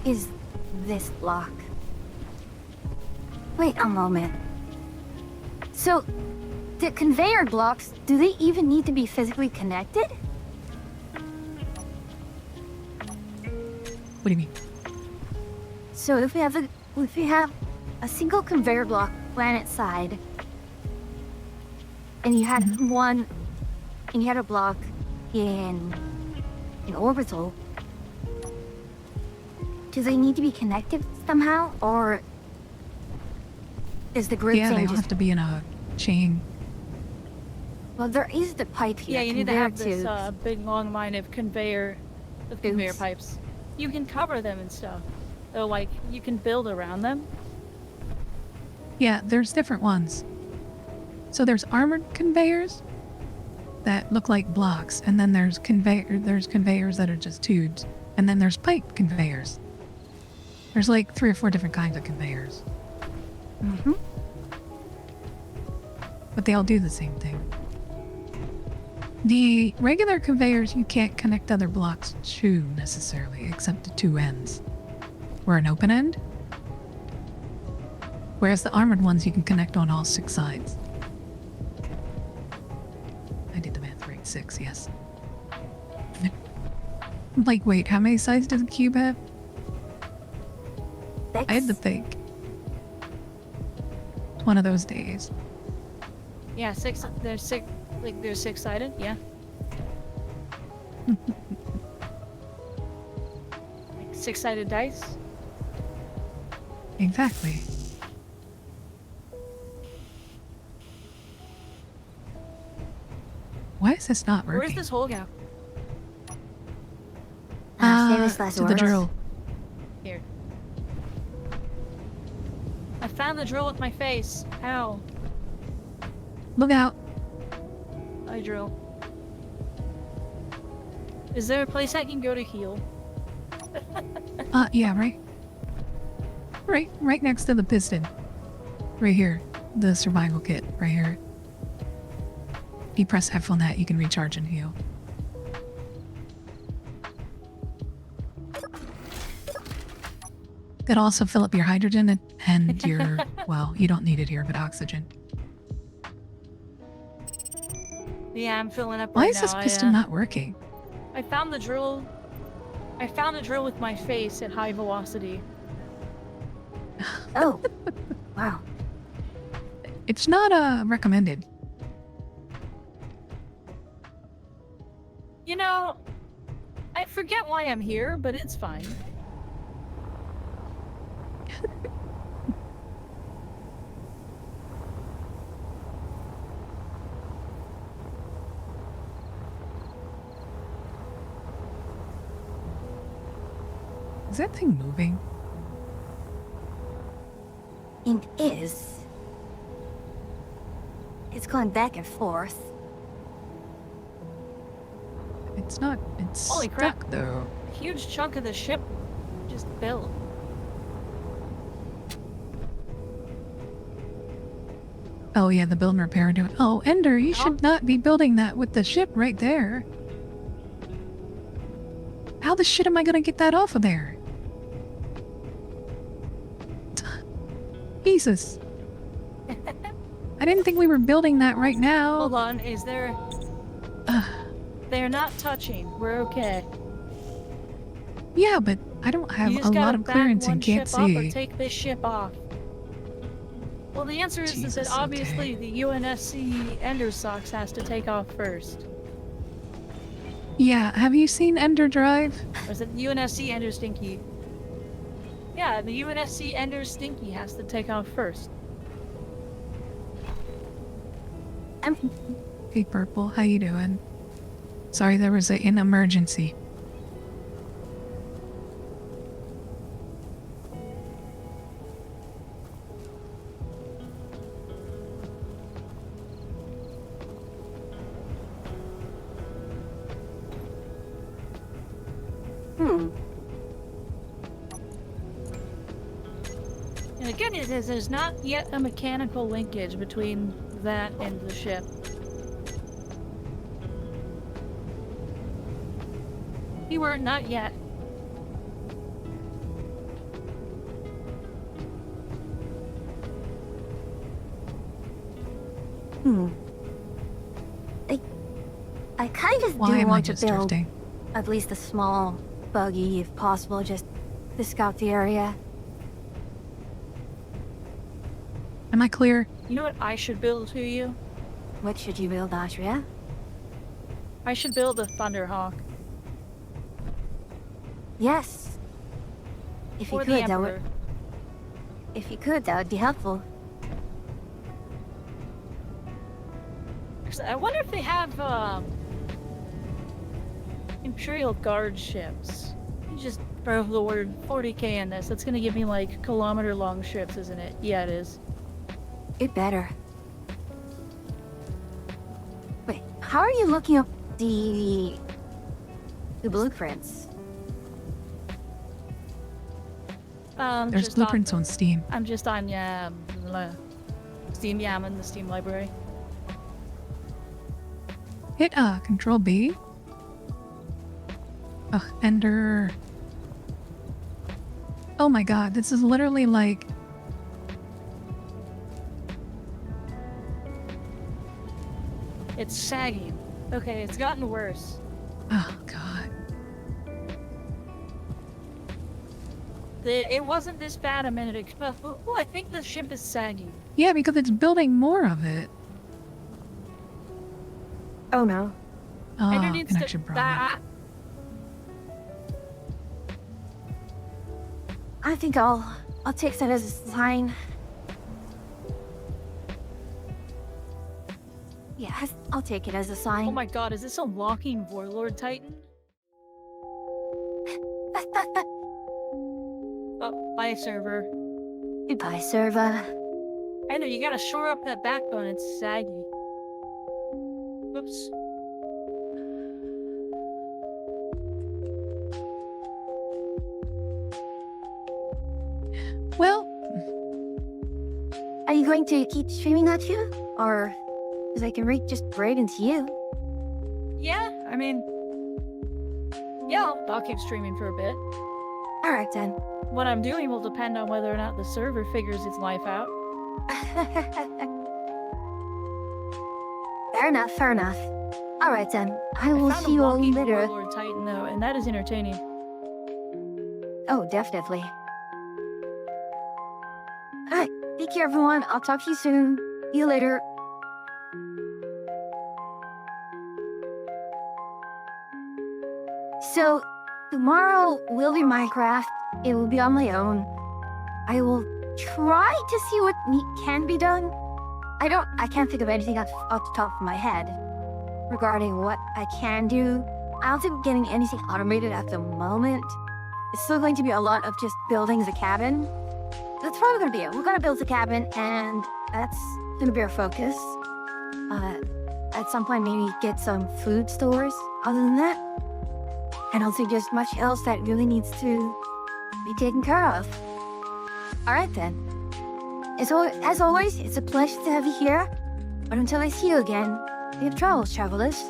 is this block. Wait a moment. So, the conveyor blocks, do they even need to be physically connected? What do you mean? So if we have a single conveyor block planet side, and you had one, and you had a block in orbital, do they need to be connected somehow, or is the grid Yeah, thing they all just... have to be in a chain. Well, there is the pipe here. Yeah, you need to conveyor have this tubes. big long line of conveyor Tubes. pipes. You can cover them and stuff. So like you can build around them. Yeah, there's different ones. So there's armored conveyors that look like blocks, and then there's conveyors that are just tubes, and then there's pipe conveyors. There's like 3 or 4 different kinds of conveyors. Mm-hmm. But they all do the same thing. The regular conveyors you can't connect other blocks to necessarily, except to 2 ends. Or an open end. Whereas the armored ones you can connect on all 6 sides. I did the math right. 6, yes. Like, wait, how many sides does a cube have? 6? I had to think. It's one of those days. Yeah, 6. There's 6. Like they're 6-sided. Yeah. Like 6-sided dice. Exactly. Why is this not working? Where's this hole go? Famous last to the words. drill. Here. I found the drill with my face. Ow. Look out. I drill. Is there a place I can go to heal? Yeah, right. Right next to the piston. Right here. The survival kit, right here. If you press F on that, you can recharge and heal. Could also fill up your hydrogen and your, well, you don't need it here, but oxygen. Yeah, I'm filling up Why right is this now. piston not working? I found the drill. I found the drill with my face at high velocity. Oh, wow. It's not recommended. You know, I forget why I'm here, but it's fine. Is that thing moving? It is. It's going back and forth. It's not. It's Holy stuck crap. though. A huge chunk of the ship just built. Oh yeah, the build and repair are doing. Oh, Ender, you should not be building that with the ship right there. How the shit am I gonna get that off of there? Jesus. I didn't think we were building that right now. Hold on, is there... They're not touching. We're okay. Yeah, but I don't have You a just lot gotta of back clearance one and can't ship up or see. take this ship off. Well, the answer is Jesus, that obviously okay. the UNSC Ender Socks has to take off first. Yeah, have you seen Ender Drive? Or is it the UNSC Ender Stinky? Yeah, the UNSC Ender Stinky has to take off first. Hey Purple, how you doing? Sorry, there was an emergency. And the good news is there's not yet a mechanical linkage between that and the ship. Keyword, not yet. I kind of Why do am I want to just build drifting? at least a small buggy, if possible, just to scout the area. Am I clear? You know what I should build to you? What should you build, Austria? I should build a Thunderhawk. Yes. If you For the could, that would. Emperor. If you could, that would be helpful. 'Cause I wonder if they have Imperial Guard ships. You just throw the word 40k in this. That's gonna give me like kilometer-long ships, isn't it? Yeah, it is. It better. Wait, how are you looking up the blueprints? There's Just blueprints on Steam. I'm just on Steam. Yeah, I'm in the Steam library. Hit Control B. Ugh, Ender. Oh my god, this is literally like... It's sagging. Okay, it's gotten worse. Oh god. It wasn't this bad a minute ago. Oh, I think the ship is sagging. Yeah, because it's building more of it. Oh no. Oh, Ender needs connection problem. I think I'll take that as a sign. Yeah, I'll take it as a sign. Oh my god, is this a walking Warlord Titan? Oh, bye, server. Goodbye, server. Ender, you gotta shore up that backbone. It's saggy. Whoops. Well, are you going to keep streaming that too? Or, because I can reach just right into you. Yeah, I mean... Yeah, I'll keep streaming for a bit. Alright then. What I'm doing will depend on whether or not the server figures its life out. Fair enough, fair enough. Alright then. I will found see you a all walking later. Warlord Titan though, and that is entertaining. Oh, definitely. Alright, take care everyone. I'll talk to you soon. See you later. So, tomorrow will be Minecraft. It will be on my own. I will try to see what neat can be done. I can't think of anything off the top of my head regarding what I can do. I don't think I'm getting anything automated at the moment. It's still going to be a lot of just building the cabin. That's probably going to be it. We're going to build the cabin, and that's going to be our focus. At some point, maybe get some food stores. Other than that, I don't think there's much else that really needs to be taken care of. Alright then. As always, it's a pleasure to have you here. But until I see you again, safe travels, travelers.